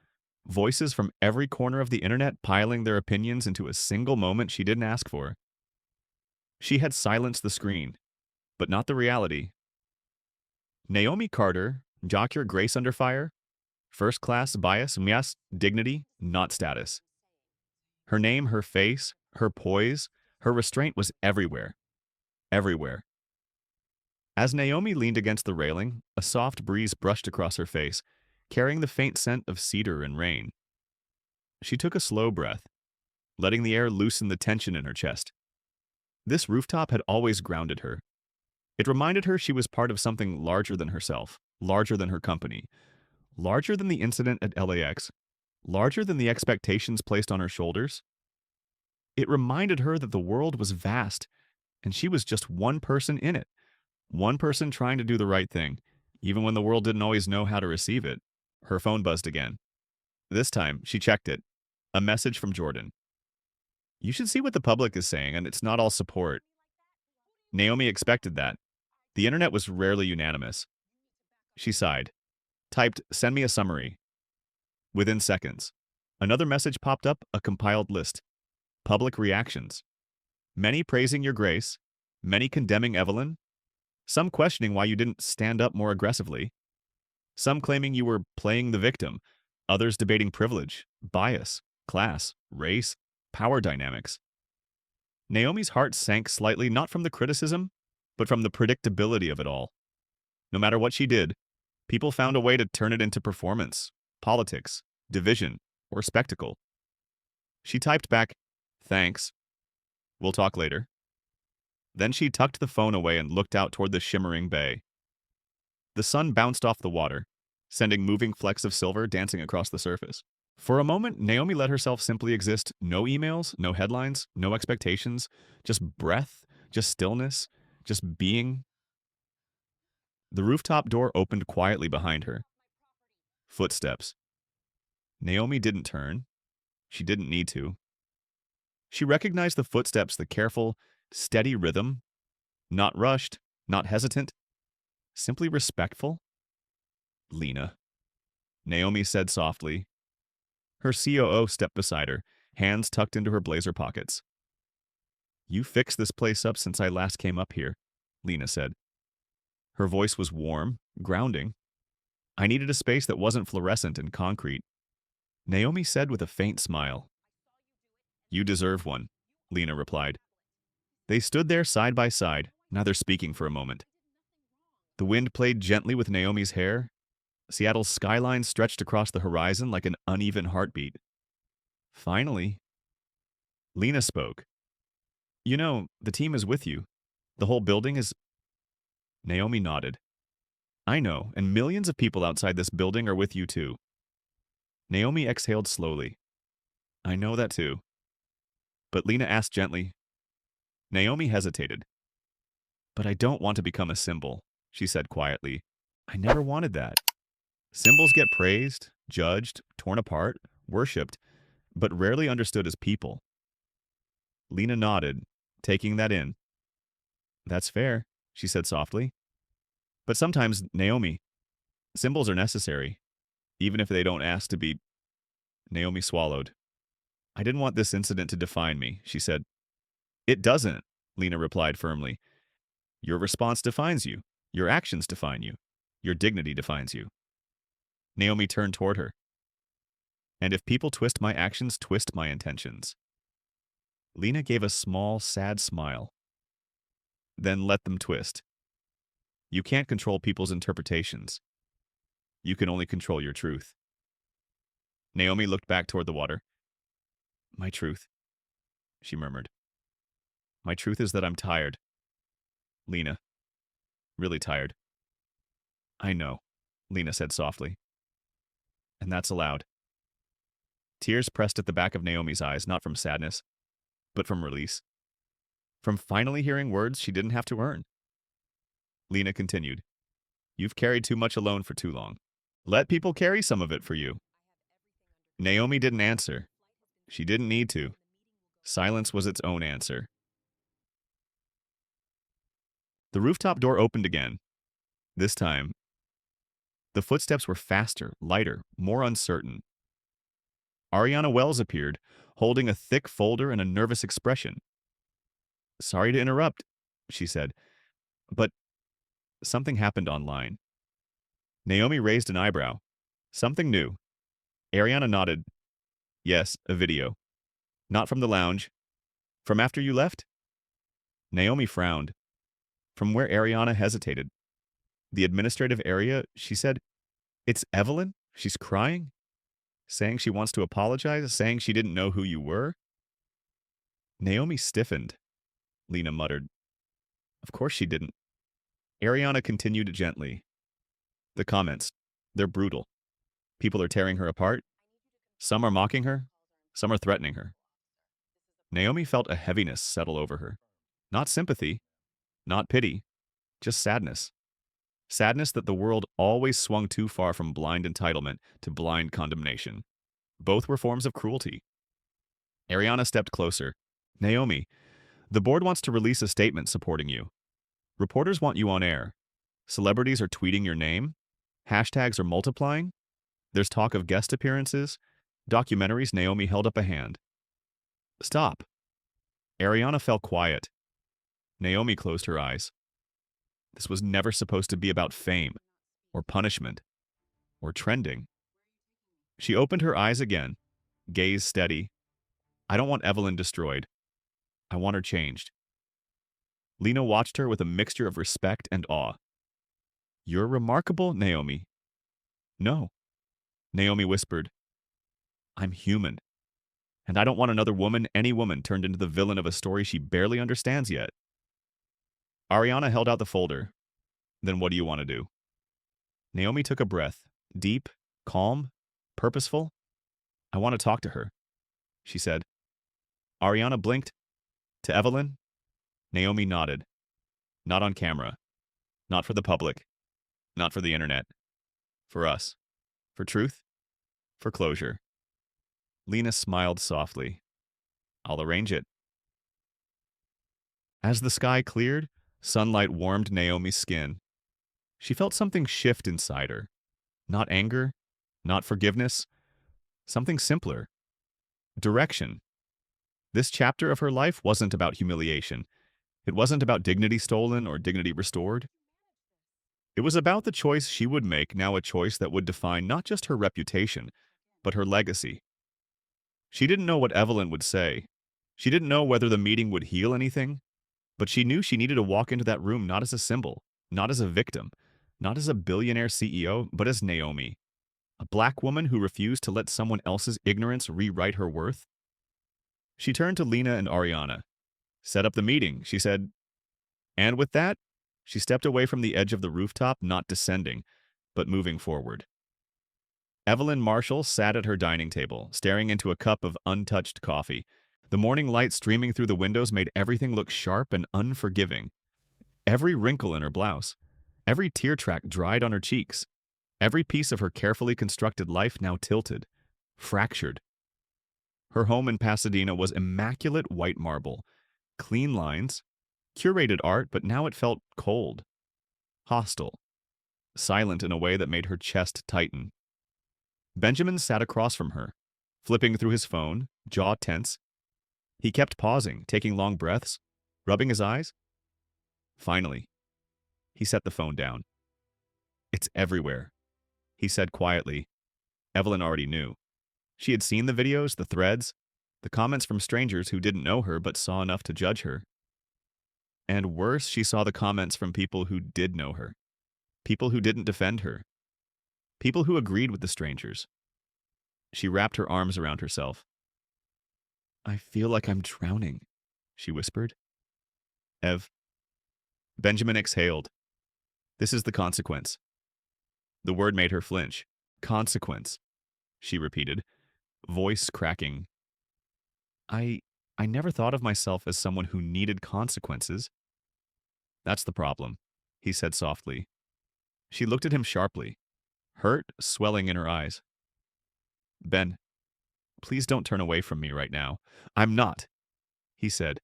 Voices from every corner of the internet piling their opinions into a single moment she didn't ask for. She had silenced the screen, but not the reality. Naomi Carter, jock your grace under fire, first class bias, yes, dignity, not status. Her name, her face, her poise, her restraint was everywhere. Everywhere. As Naomi leaned against the railing, a soft breeze brushed across her face, carrying the faint scent of cedar and rain. She took a slow breath, letting the air loosen the tension in her chest. This rooftop had always grounded her. It reminded her she was part of something larger than herself, larger than her company, larger than the incident at LAX, larger than the expectations placed on her shoulders. It reminded her that the world was vast, and she was just one person in it, one person trying to do the right thing, even when the world didn't always know how to receive it. Her phone buzzed again. This time, she checked it. A message from Jordan. You should see what the public is saying, and it's not all support. Naomi expected that. The internet was rarely unanimous. She sighed. Typed, send me a summary. Within seconds, another message popped up, a compiled list. Public reactions. Many praising your grace, many condemning Evelyn, some questioning why you didn't stand up more aggressively, some claiming you were playing the victim, others debating privilege, bias, class, race, power dynamics. Naomi's heart sank slightly, not from the criticism, but from the predictability of it all. No matter what she did, people found a way to turn it into performance, politics, division, or spectacle. She typed back, thanks. We'll talk later. Then she tucked the phone away and looked out toward the shimmering bay. The sun bounced off the water, sending moving flecks of silver dancing across the surface. For a moment, Naomi let herself simply exist. No emails, no headlines, no expectations, just breath, just stillness, just being. The rooftop door opened quietly behind her. Footsteps. Naomi didn't turn. She didn't need to. She recognized the footsteps, the careful, steady rhythm. Not rushed, not hesitant, simply respectful. Lena, Naomi said softly. Her COO stepped beside her, hands tucked into her blazer pockets. You fixed this place up since I last came up here, Lena said. Her voice was warm, grounding. I needed a space that wasn't fluorescent and concrete. Naomi said with a faint smile. You deserve one, Lena replied. They stood there side by side, neither speaking for a moment. The wind played gently with Naomi's hair. Seattle's skyline stretched across the horizon like an uneven heartbeat. Finally, Lena spoke. You know, the team is with you. The whole building is... Naomi nodded. I know, and millions of people outside this building are with you too. Naomi exhaled slowly. I know that too. But Lena asked gently. Naomi hesitated. But I don't want to become a symbol, she said quietly. I never wanted that. Symbols get praised, judged, torn apart, worshipped, but rarely understood as people. Lena nodded, taking that in. That's fair, she said softly. But sometimes, Naomi, symbols are necessary, even if they don't ask to be. Naomi swallowed. I didn't want this incident to define me, she said. It doesn't, Lena replied firmly. Your response defines you. Your actions define you. Your dignity defines you. Naomi turned toward her. And if people twist my actions, twist my intentions. Lena gave a small, sad smile. Then let them twist. You can't control people's interpretations. You can only control your truth. Naomi looked back toward the water. My truth, she murmured. My truth is that I'm tired. Lena. Really tired. I know, Lena said softly. And that's allowed. Tears pressed at the back of Naomi's eyes, not from sadness, but from release. From finally hearing words she didn't have to earn. Lena continued. You've carried too much alone for too long. Let people carry some of it for you. Naomi didn't answer. She didn't need to. Silence was its own answer. The rooftop door opened again. This time, the footsteps were faster, lighter, more uncertain. Ariana Wells appeared, holding a thick folder and a nervous expression. Sorry to interrupt, she said, but something happened online. Naomi raised an eyebrow. Something new. Ariana nodded. Yes, a video. Not from the lounge. From after you left? Naomi frowned. From where Ariana hesitated. The administrative area, she said, It's Evelyn? She's crying? Saying she wants to apologize? Saying she didn't know who you were? Naomi stiffened. Lena muttered. Of course she didn't. Ariana continued gently. The comments. They're brutal. People are tearing her apart. Some are mocking her. Some are threatening her. Naomi felt a heaviness settle over her. Not sympathy. Not pity. Just sadness. Sadness that the world always swung too far from blind entitlement to blind condemnation. Both were forms of cruelty. Ariana stepped closer. Naomi, the board wants to release a statement supporting you. Reporters want you on air. Celebrities are tweeting your name. Hashtags are multiplying. There's talk of guest appearances. Documentaries. Naomi held up a hand. Stop. Ariana fell quiet. Naomi closed her eyes. This was never supposed to be about fame, or punishment, or trending. She opened her eyes again, gaze steady. I don't want Evelyn destroyed. I want her changed. Lena watched her with a mixture of respect and awe. You're remarkable, Naomi. No, Naomi whispered. I'm human. And I don't want another woman, any woman, turned into the villain of a story she barely understands yet. Ariana held out the folder. Then what do you want to do? Naomi took a breath, deep, calm, purposeful. I want to talk to her, she said. Ariana blinked. To Evelyn? Naomi nodded. Not on camera. Not for the public. Not for the internet. For us. For truth. For closure. Lena smiled softly. I'll arrange it. As the sky cleared, sunlight warmed Naomi's skin. She felt something shift inside her. Not anger, not forgiveness, something simpler. Direction. This chapter of her life wasn't about humiliation. It wasn't about dignity stolen or dignity restored. It was about the choice she would make, now a choice that would define not just her reputation, but her legacy. She didn't know what Evelyn would say. She didn't know whether the meeting would heal anything, but she knew she needed to walk into that room not as a symbol, not as a victim, not as a billionaire CEO, but as Naomi, a black woman who refused to let someone else's ignorance rewrite her worth. She turned to Lena and Ariana. Set up the meeting, she said. And with that, she stepped away from the edge of the rooftop, not descending, but moving forward. Evelyn Marshall sat at her dining table, staring into a cup of untouched coffee. The morning light streaming through the windows made everything look sharp and unforgiving. Every wrinkle in her blouse, every tear track dried on her cheeks, every piece of her carefully constructed life now tilted, fractured. Her home in Pasadena was immaculate white marble, clean lines, curated art, but now it felt cold, hostile, silent in a way that made her chest tighten. Benjamin sat across from her, flipping through his phone, jaw tense. He kept pausing, taking long breaths, rubbing his eyes. Finally, he set the phone down. "It's everywhere," he said quietly. Evelyn already knew. She had seen the videos, the threads, the comments from strangers who didn't know her but saw enough to judge her. And worse, she saw the comments from people who did know her, people who didn't defend her, people who agreed with the strangers. She wrapped her arms around herself. "I feel like I'm drowning," she whispered. "Ev." Benjamin exhaled. "This is the consequence." The word made her flinch. "Consequence," she repeated, voice cracking. I I never thought of myself as someone who needed consequences." "That's the problem," he said softly. She looked at him sharply, hurt swelling in her eyes. "Ben, please don't turn away from me right now." "I'm not," he said,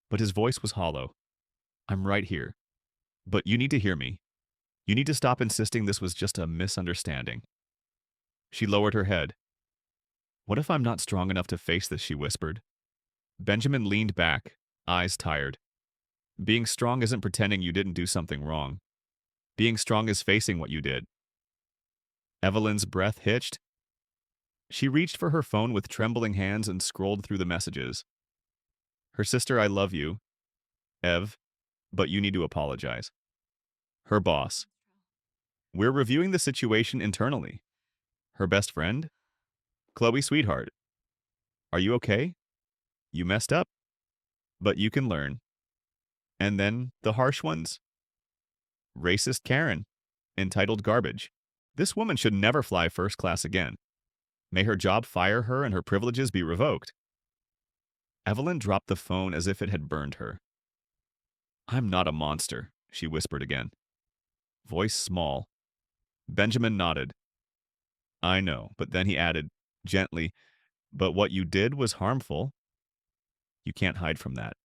but his voice was hollow. "I'm right here. But you need to hear me. You need to stop insisting this was just a misunderstanding." She lowered her head. "What if I'm not strong enough to face this?" she whispered. Benjamin leaned back, eyes tired. "Being strong isn't pretending you didn't do something wrong. Being strong is facing what you did." Evelyn's breath hitched. She reached for her phone with trembling hands and scrolled through the messages. Her sister, "I love you, Ev, but you need to apologize." Her boss, "We're reviewing the situation internally." Her best friend, "Chloe, sweetheart, are you okay? You messed up, but you can learn." And then the harsh ones. "Racist Karen, entitled garbage. This woman should never fly first class again. May her job fire her and her privileges be revoked." Evelyn dropped the phone as if it had burned her. "I'm not a monster," she whispered again. Voice small. Benjamin nodded. "I know," but then he added, gently, "but what you did was harmful. You can't hide from that."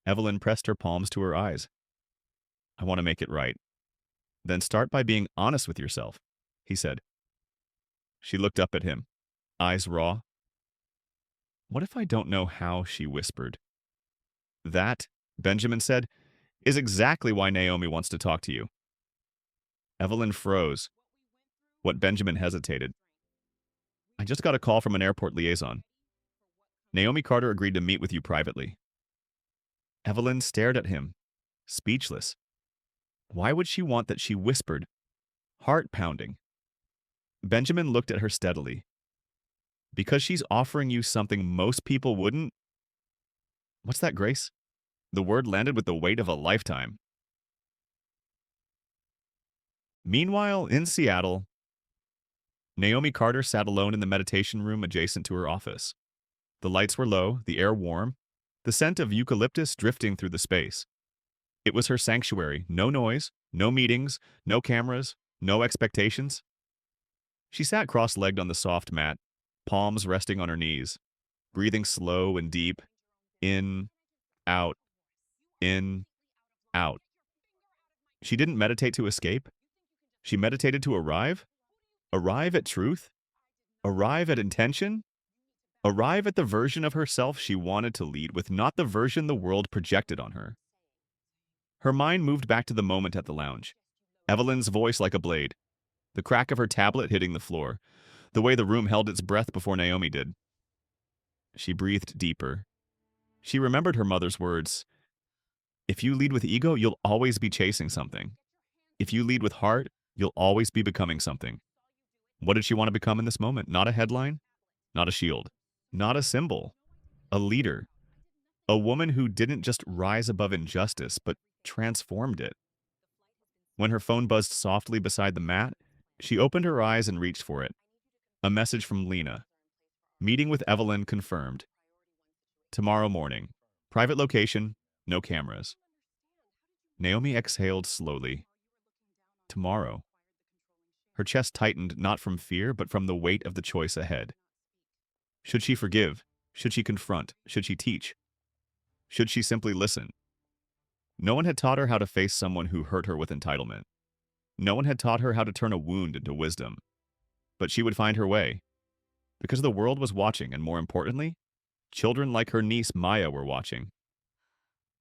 Evelyn pressed her palms to her eyes. "I want to make it right." "Then start by being honest with yourself," he said. She looked up at him, eyes raw. "What if I don't know how?" she whispered. "That," Benjamin said, "is exactly why Naomi wants to talk to you." Evelyn froze. What Benjamin hesitated. "I just got a call from an airport liaison. Naomi Carter agreed to meet with you privately." Evelyn stared at him, speechless. Why would she want that? She whispered, heart pounding. Benjamin looked at her steadily. "Because she's offering you something most people wouldn't?" "What's that, Grace?" The word landed with the weight of a lifetime. Meanwhile, in Seattle, Naomi Carter sat alone in the meditation room adjacent to her office. The lights were low, the air warm, the scent of eucalyptus drifting through the space. It was her sanctuary. No noise, no meetings, no cameras, no expectations. She sat cross-legged on the soft mat, palms resting on her knees, breathing slow and deep, in, out, in, out. She didn't meditate to escape. She meditated to arrive. Arrive at truth. Arrive at intention. Arrive at the version of herself she wanted to lead with, not the version the world projected on her. Her mind moved back to the moment at the lounge. Evelyn's voice like a blade. The crack of her tablet hitting the floor. The way the room held its breath before Naomi did. She breathed deeper. She remembered her mother's words. If you lead with ego, you'll always be chasing something. If you lead with heart, you'll always be becoming something. What did she want to become in this moment? Not a headline, not a shield, not a symbol. A leader. A woman who didn't just rise above injustice, but transformed it. When her phone buzzed softly beside the mat, she opened her eyes and reached for it. A message from Lena. Meeting with Evelyn confirmed. Tomorrow morning. Private location, no cameras. Naomi exhaled slowly. Tomorrow. Her chest tightened not from fear, but from the weight of the choice ahead. Should she forgive? Should she confront? Should she teach? Should she simply listen? No one had taught her how to face someone who hurt her with entitlement. No one had taught her how to turn a wound into wisdom. But she would find her way. Because the world was watching, and more importantly, children like her niece Maya were watching.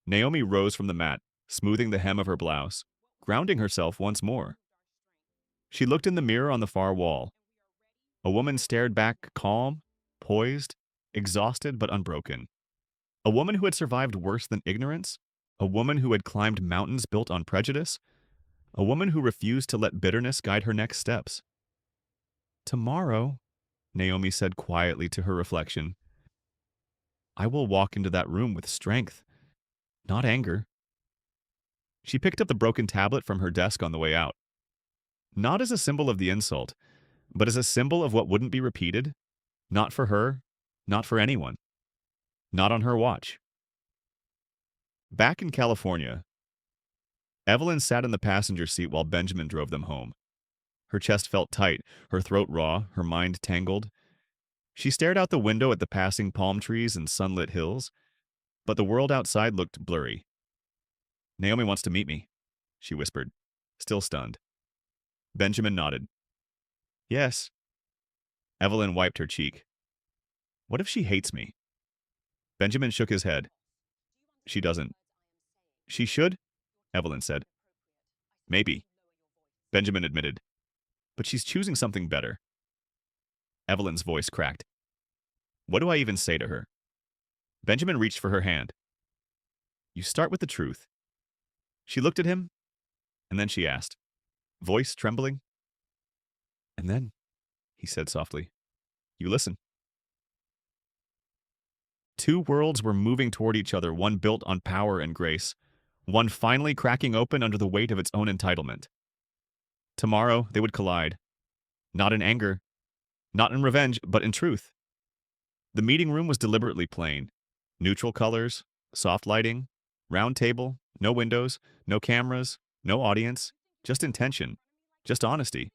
Naomi rose from the mat, smoothing the hem of her blouse, grounding herself once more. She looked in the mirror on the far wall. A woman stared back, calm, poised, exhausted but unbroken. A woman who had survived worse than ignorance. A woman who had climbed mountains built on prejudice. A woman who refused to let bitterness guide her next steps. Tomorrow, Naomi said quietly to her reflection, I will walk into that room with strength, not anger. She picked up the broken tablet from her desk on the way out. Not as a symbol of the insult, but as a symbol of what wouldn't be repeated. Not for her, not for anyone. Not on her watch. Back in California, Evelyn sat in the passenger seat while Benjamin drove them home. Her chest felt tight, her throat raw, her mind tangled. She stared out the window at the passing palm trees and sunlit hills, but the world outside looked blurry. Naomi wants to meet me, she whispered, still stunned. Benjamin nodded. Yes. Evelyn wiped her cheek. What if she hates me? Benjamin shook his head. She doesn't. She should, Evelyn said. Maybe, Benjamin admitted. But she's choosing something better. Evelyn's voice cracked. What do I even say to her? Benjamin reached for her hand. You start with the truth. She looked at him, and then she asked, voice trembling. And then, he said softly, you listen. Two worlds were moving toward each other, one built on power and grace, one finally cracking open under the weight of its own entitlement. Tomorrow, they would collide. Not in anger, not in revenge, but in truth. The meeting room was deliberately plain. Neutral colors, soft lighting, round table, no windows, no cameras, no audience, just intention, just honesty.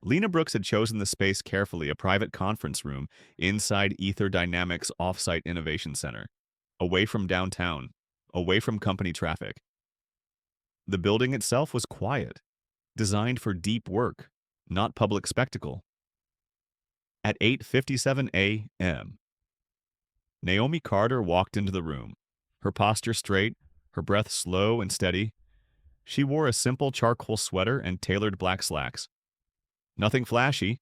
Lena Brooks had chosen the space carefully, a private conference room inside Ether Dynamics Offsite Innovation Center, away from downtown, away from company traffic. The building itself was quiet, designed for deep work, not public spectacle. At 8:57 a.m., Naomi Carter walked into the room, her posture straight, her breath slow and steady. She wore a simple charcoal sweater and tailored black slacks. Nothing flashy,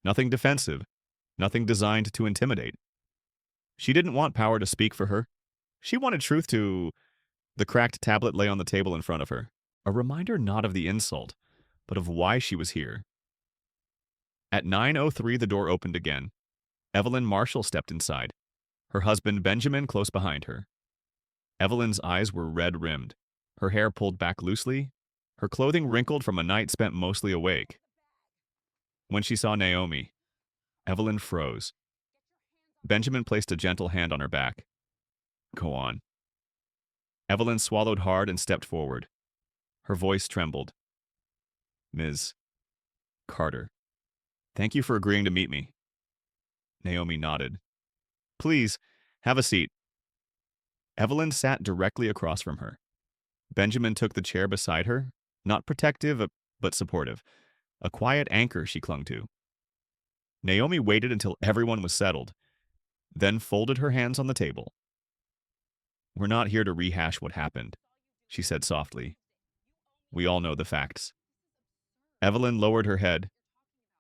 nothing defensive, nothing designed to intimidate. She didn't want power to speak for her. She wanted truth to... The cracked tablet lay on the table in front of her, a reminder not of the insult, but of why she was here. At 9:03, the door opened again. Evelyn Marshall stepped inside, her husband Benjamin close behind her. Evelyn's eyes were red-rimmed, her hair pulled back loosely, her clothing wrinkled from a night spent mostly awake. When she saw Naomi, Evelyn froze. Benjamin placed a gentle hand on her back. Go on. Evelyn swallowed hard and stepped forward. Her voice trembled. Ms. Carter, thank you for agreeing to meet me. Naomi nodded. Please, have a seat. Evelyn sat directly across from her. Benjamin took the chair beside her, not protective, but supportive, a quiet anchor she clung to. Naomi waited until everyone was settled, then folded her hands on the table. We're not here to rehash what happened, she said softly. We all know the facts. Evelyn lowered her head.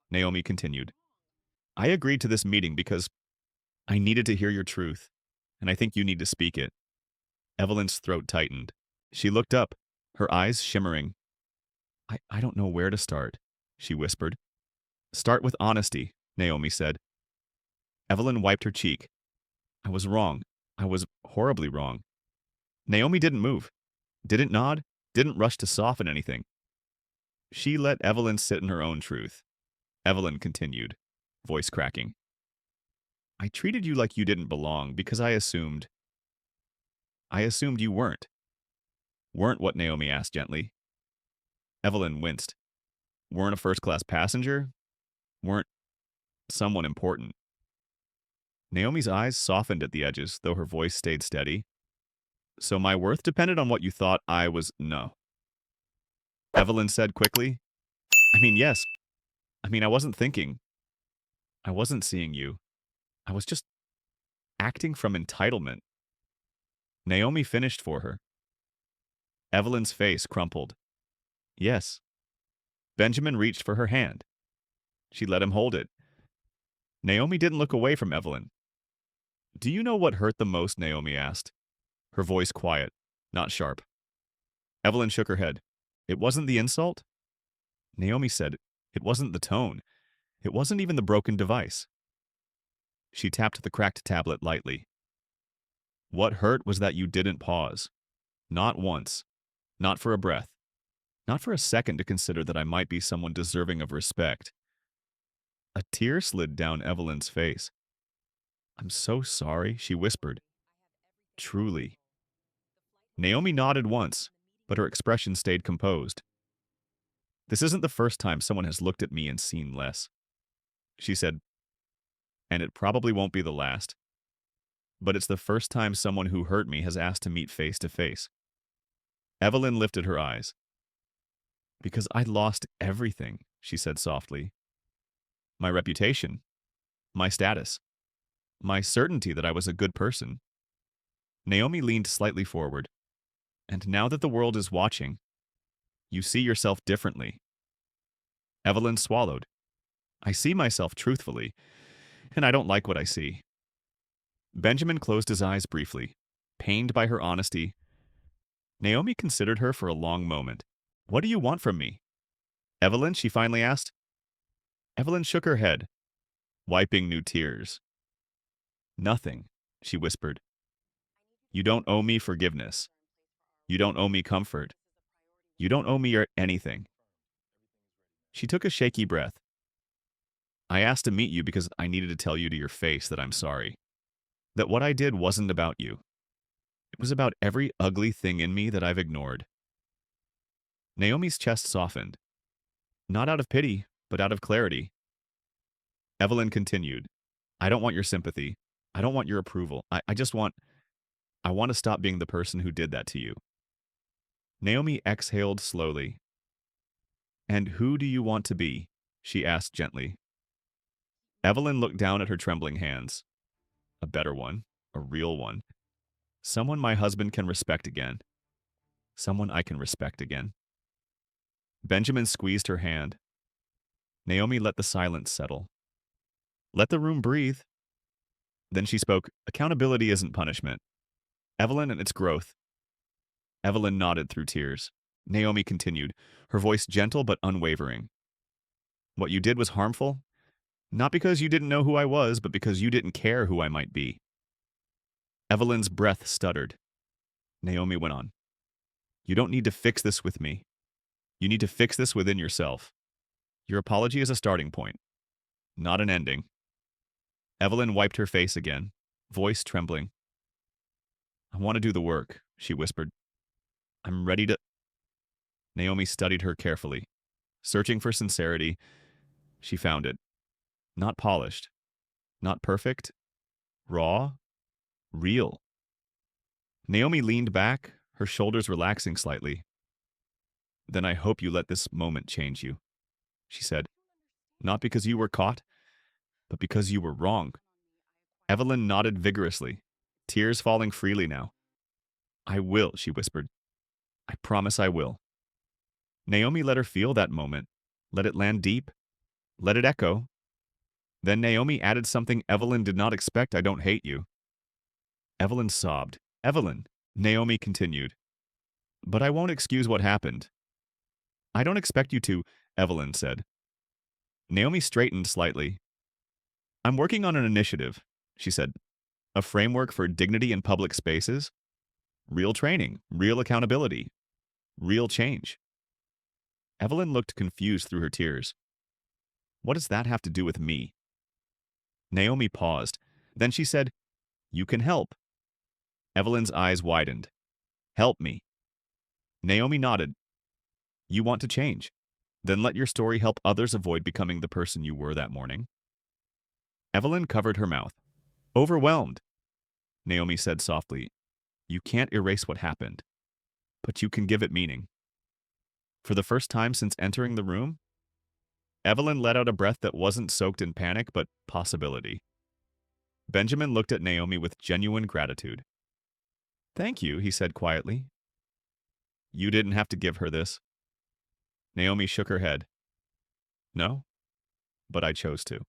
Naomi continued. I agreed to this meeting because I needed to hear your truth, and I think you need to speak it. Evelyn's throat tightened. She looked up, her eyes shimmering. I don't know where to start, she whispered. Start with honesty, Naomi said. Evelyn wiped her cheek. I was wrong. I was horribly wrong. Naomi didn't move, didn't nod, didn't rush to soften anything. She let Evelyn sit in her own truth. Evelyn continued, voice cracking. I treated you like you didn't belong because I assumed you weren't. Weren't what? Naomi asked gently. Evelyn winced. Weren't a first-class passenger? Weren't someone important? Naomi's eyes softened at the edges, though her voice stayed steady. So my worth depended on what you thought I was? No. Evelyn said quickly. Yes. I wasn't thinking. I wasn't seeing you. I was just acting from entitlement. Naomi finished for her. Evelyn's face crumpled. Yes. Benjamin reached for her hand. She let him hold it. Naomi didn't look away from Evelyn. Do you know what hurt the most? Naomi asked, her voice quiet, not sharp. Evelyn shook her head. It wasn't the insult? Naomi said, it wasn't the tone. It wasn't even the broken device. She tapped the cracked tablet lightly. What hurt was that you didn't pause. Not once. Not for a breath. Not for a second to consider that I might be someone deserving of respect. A tear slid down Evelyn's face. I'm so sorry, she whispered. Truly. Naomi nodded once, but her expression stayed composed. This isn't the first time someone has looked at me and seen less. She said, and it probably won't be the last. But it's the first time someone who hurt me has asked to meet face to face. Evelyn lifted her eyes. Because I lost everything, she said softly. My reputation, my status, my certainty that I was a good person. Naomi leaned slightly forward. And now that the world is watching, you see yourself differently. Evelyn swallowed. I see myself truthfully, and I don't like what I see. Benjamin closed his eyes briefly, pained by her honesty. Naomi considered her for a long moment. What do you want from me? Evelyn, she finally asked. Evelyn shook her head, wiping new tears. Nothing, she whispered. You don't owe me forgiveness. You don't owe me comfort. You don't owe me anything. She took a shaky breath. I asked to meet you because I needed to tell you to your face that I'm sorry. That what I did wasn't about you. It was about every ugly thing in me that I've ignored. Naomi's chest softened. Not out of pity, but out of clarity. Evelyn continued. I don't want your sympathy. I don't want your approval. I want to stop being the person who did that to you. Naomi exhaled slowly. And who do you want to be? She asked gently. Evelyn looked down at her trembling hands. A better one, a real one. Someone my husband can respect again. Someone I can respect again. Benjamin squeezed her hand. Naomi let the silence settle. Let the room breathe. Then she spoke, accountability isn't punishment. Evelyn and its growth. Evelyn nodded through tears. Naomi continued, her voice gentle but unwavering. What you did was harmful, not because you didn't know who I was, but because you didn't care who I might be. Evelyn's breath stuttered. Naomi went on. You don't need to fix this with me. You need to fix this within yourself. Your apology is a starting point, not an ending. Evelyn wiped her face again, voice trembling. I want to do the work, she whispered. I'm ready to... Naomi studied her carefully. Searching for sincerity, she found it. Not polished, not perfect, raw, real. Naomi leaned back, her shoulders relaxing slightly. Then I hope you let this moment change you, she said. Not because you were caught, but because you were wrong. Evelyn nodded vigorously, tears falling freely now. I will, she whispered. I promise I will. Naomi let her feel that moment, let it land deep, let it echo. Then Naomi added something Evelyn did not expect. I don't hate you. Evelyn sobbed. Evelyn, Naomi continued. But I won't excuse what happened. I don't expect you to, Evelyn said. Naomi straightened slightly. I'm working on an initiative, she said. A framework for dignity in public spaces. Real training, real accountability, real change. Evelyn looked confused through her tears. What does that have to do with me? Naomi paused. Then she said, "You can help." Evelyn's eyes widened. "Help me." Naomi nodded. "You want to change. Then let your story help others avoid becoming the person you were that morning." Evelyn covered her mouth. "Overwhelmed," Naomi said softly. "You can't erase what happened, but you can give it meaning." For the first time since entering the room, Evelyn let out a breath that wasn't soaked in panic, but possibility. Benjamin looked at Naomi with genuine gratitude. "Thank you," he said quietly. "You didn't have to give her this." Naomi shook her head. "No, but I chose to."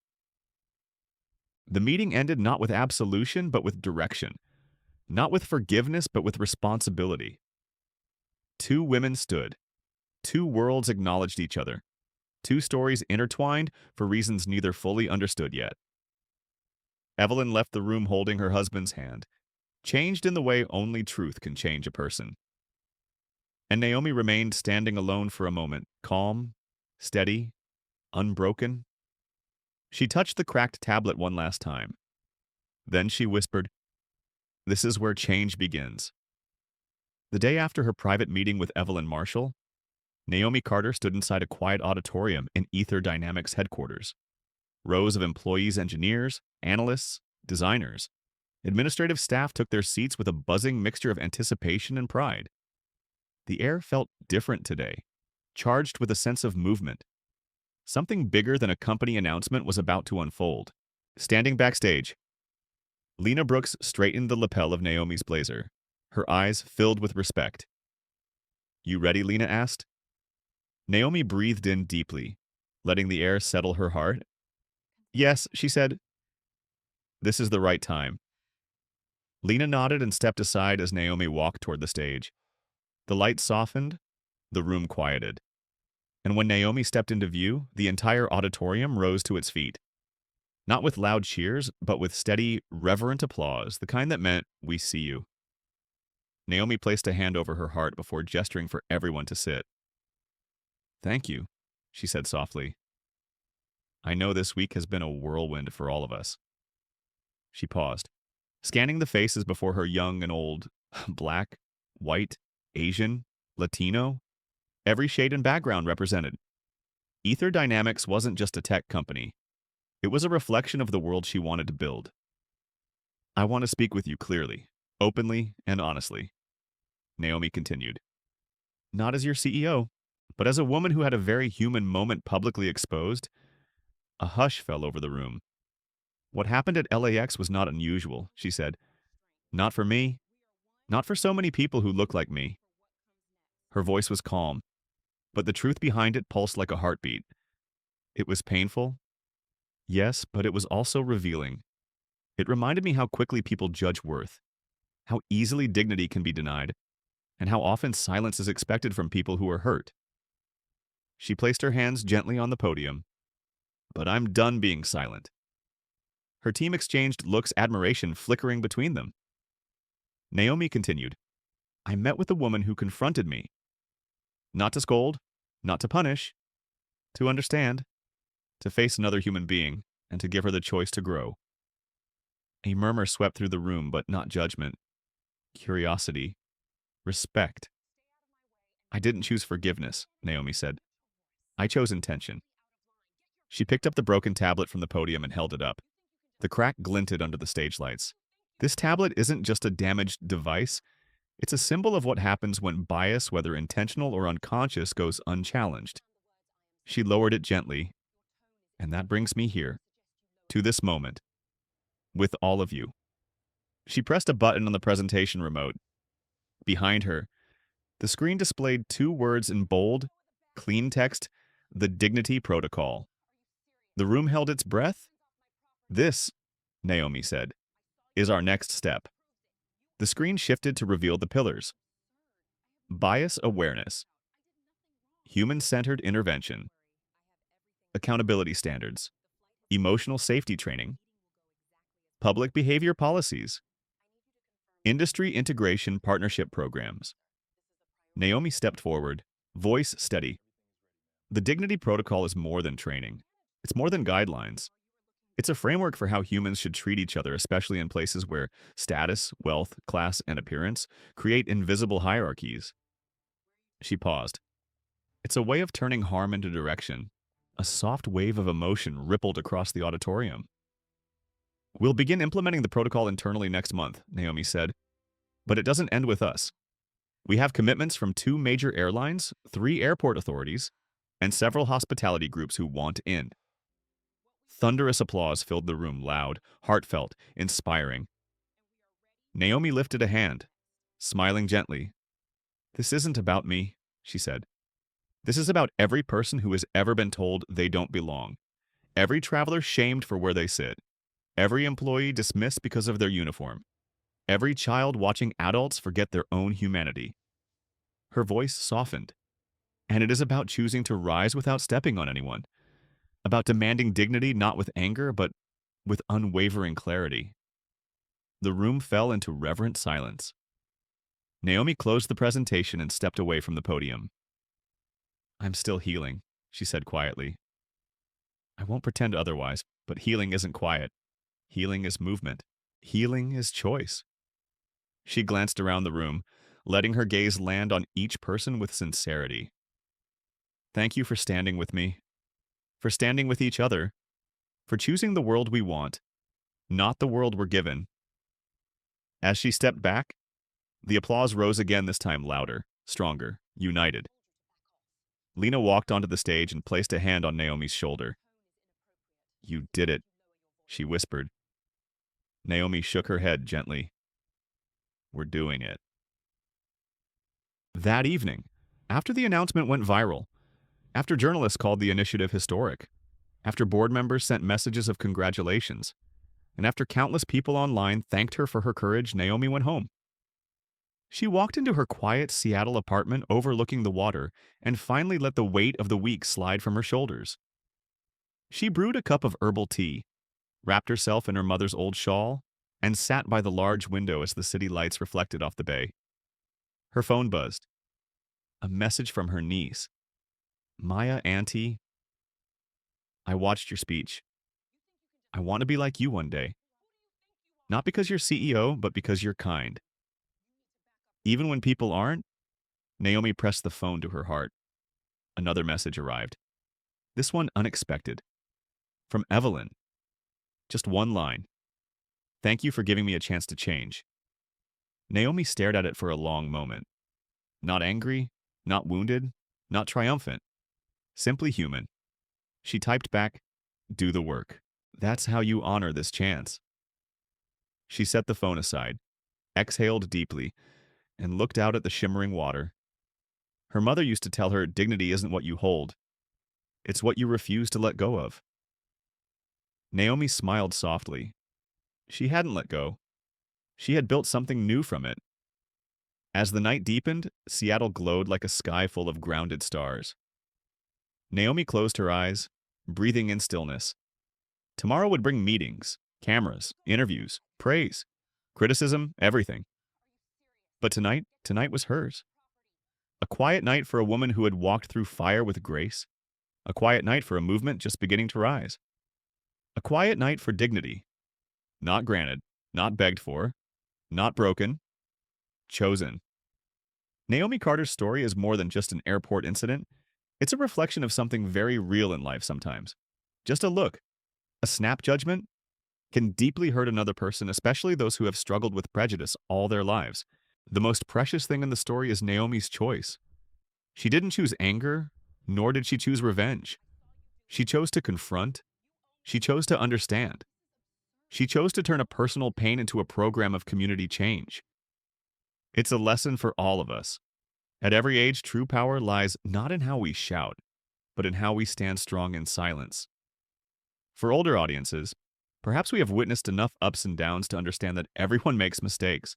The meeting ended not with absolution, but with direction. Not with forgiveness, but with responsibility. Two women stood. Two worlds acknowledged each other. Two stories intertwined for reasons neither fully understood yet. Evelyn left the room holding her husband's hand, changed in the way only truth can change a person. And Naomi remained standing alone for a moment, calm, steady, unbroken. She touched the cracked tablet one last time. Then she whispered, "This is where change begins." The day after her private meeting with Evelyn Marshall, Naomi Carter stood inside a quiet auditorium in Ether Dynamics headquarters. Rows of employees, engineers, analysts, designers. Administrative staff took their seats with a buzzing mixture of anticipation and pride. The air felt different today, charged with a sense of movement. Something bigger than a company announcement was about to unfold. Standing backstage, Lena Brooks straightened the lapel of Naomi's blazer, her eyes filled with respect. "You ready?" Lena asked. Naomi breathed in deeply, letting the air settle her heart. "Yes," she said. "This is the right time." Lena nodded and stepped aside as Naomi walked toward the stage. The light softened, the room quieted. And when Naomi stepped into view, the entire auditorium rose to its feet. Not with loud cheers, but with steady, reverent applause, the kind that meant, "We see you." Naomi placed a hand over her heart before gesturing for everyone to sit. "Thank you," she said softly. "I know this week has been a whirlwind for all of us." She paused, scanning the faces before her, young and old, black, white, Asian, Latino, every shade and background represented. Ether Dynamics wasn't just a tech company. It was a reflection of the world she wanted to build. "I want to speak with you clearly, openly, and honestly," Naomi continued. "Not as your CEO, but as a woman who had a very human moment publicly exposed." A hush fell over the room. "What happened at LAX was not unusual," she said. "Not for me. Not for so many people who look like me." Her voice was calm, but the truth behind it pulsed like a heartbeat. It was painful, yes, but it was also revealing. It reminded me how quickly people judge worth, how easily dignity can be denied, and how often silence is expected from people who are hurt. She placed her hands gently on the podium. "But I'm done being silent." Her team exchanged looks, admiration flickering between them. Naomi continued, "I met with a woman who confronted me. Not to scold, not to punish, to understand, to face another human being, and to give her the choice to grow." A murmur swept through the room, but not judgment. Curiosity. Respect. "I didn't choose forgiveness," Naomi said. "I chose intention." She picked up the broken tablet from the podium and held it up. The crack glinted under the stage lights. This tablet isn't just a damaged device. It's a symbol of what happens when bias, whether intentional or unconscious, goes unchallenged. She lowered it gently, and that brings me here, to this moment, with all of you. She pressed a button on the presentation remote. Behind her, the screen displayed two words in bold, clean text: "The Dignity Protocol." The room held its breath. "This," Naomi said, "is our next step." The screen shifted to reveal the pillars: bias awareness, human-centered intervention, accountability standards, emotional safety training, public behavior policies, industry integration partnership programs. Naomi stepped forward, voice steady. "The Dignity Protocol is more than training. It's more than guidelines. It's a framework for how humans should treat each other, especially in places where status, wealth, class, and appearance create invisible hierarchies. She paused. It's a way of turning harm into direction. A soft wave of emotion rippled across the auditorium. We'll begin implementing the protocol internally next month, Naomi said. But it doesn't end with us. We have commitments from 2 major airlines, 3 airport authorities, and several hospitality groups who want in. Thunderous applause filled the room, loud, heartfelt, inspiring. Naomi lifted a hand, smiling gently. This isn't about me, she said. This is about every person who has ever been told they don't belong. Every traveler shamed for where they sit. Every employee dismissed because of their uniform. Every child watching adults forget their own humanity. Her voice softened. And it is about choosing to rise without stepping on anyone. About demanding dignity not with anger, but with unwavering clarity. The room fell into reverent silence. Naomi closed the presentation and stepped away from the podium. I'm still healing, she said quietly. I won't pretend otherwise, but healing isn't quiet. Healing is movement. Healing is choice. She glanced around the room, letting her gaze land on each person with sincerity. Thank you for standing with me, for standing with each other, for choosing the world we want, not the world we're given. As she stepped back, the applause rose again, this time louder, stronger, united. Lena walked onto the stage and placed a hand on Naomi's shoulder. You did it, she whispered. Naomi shook her head gently. We're doing it. That evening, after the announcement went viral, after journalists called the initiative historic, after board members sent messages of congratulations, and after countless people online thanked her for her courage, Naomi went home. She walked into her quiet Seattle apartment overlooking the water and finally let the weight of the week slide from her shoulders. She brewed a cup of herbal tea, wrapped herself in her mother's old shawl, and sat by the large window as the city lights reflected off the bay. Her phone buzzed. A message from her niece. Maya, Auntie, I watched your speech. I want to be like you one day. Not because you're CEO, but because you're kind. Even when people aren't, Naomi pressed the phone to her heart. Another message arrived. This one unexpected. From Evelyn. Just one line. Thank you for giving me a chance to change. Naomi stared at it for a long moment. Not angry, not wounded, not triumphant. Simply human. She typed back, do the work. That's how you honor this chance. She set the phone aside, exhaled deeply, and looked out at the shimmering water. Her mother used to tell her dignity isn't what you hold. It's what you refuse to let go of. Naomi smiled softly. She hadn't let go. She had built something new from it. As the night deepened, Seattle glowed like a sky full of grounded stars. Naomi closed her eyes, breathing in stillness. Tomorrow would bring meetings, cameras, interviews, praise, criticism, everything. But tonight was hers. A quiet night for a woman who had walked through fire with grace. A quiet night for a movement just beginning to rise. A quiet night for dignity. Not granted, not begged for, not broken, chosen. Naomi Carter's story is more than just an airport incident. It's a reflection of something very real in life sometimes. Just a look, a snap judgment, can deeply hurt another person, especially those who have struggled with prejudice all their lives. The most precious thing in the story is Naomi's choice. She didn't choose anger, nor did she choose revenge. She chose to confront. She chose to understand. She chose to turn a personal pain into a program of community change. It's a lesson for all of us. At every age, true power lies not in how we shout, but in how we stand strong in silence. For older audiences, perhaps we have witnessed enough ups and downs to understand that everyone makes mistakes,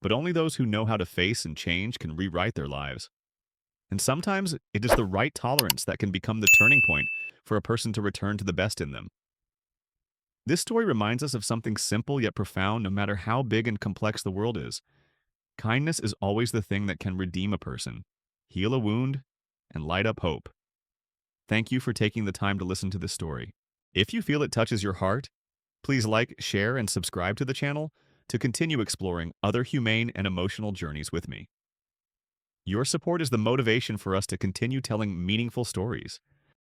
but only those who know how to face and change can rewrite their lives. And sometimes it is the right tolerance that can become the turning point for a person to return to the best in them. This story reminds us of something simple yet profound, no matter how big and complex the world is. Kindness is always the thing that can redeem a person, heal a wound, and light up hope. Thank you for taking the time to listen to this story. If you feel it touches your heart, please like, share, and subscribe to the channel to continue exploring other humane and emotional journeys with me. Your support is the motivation for us to continue telling meaningful stories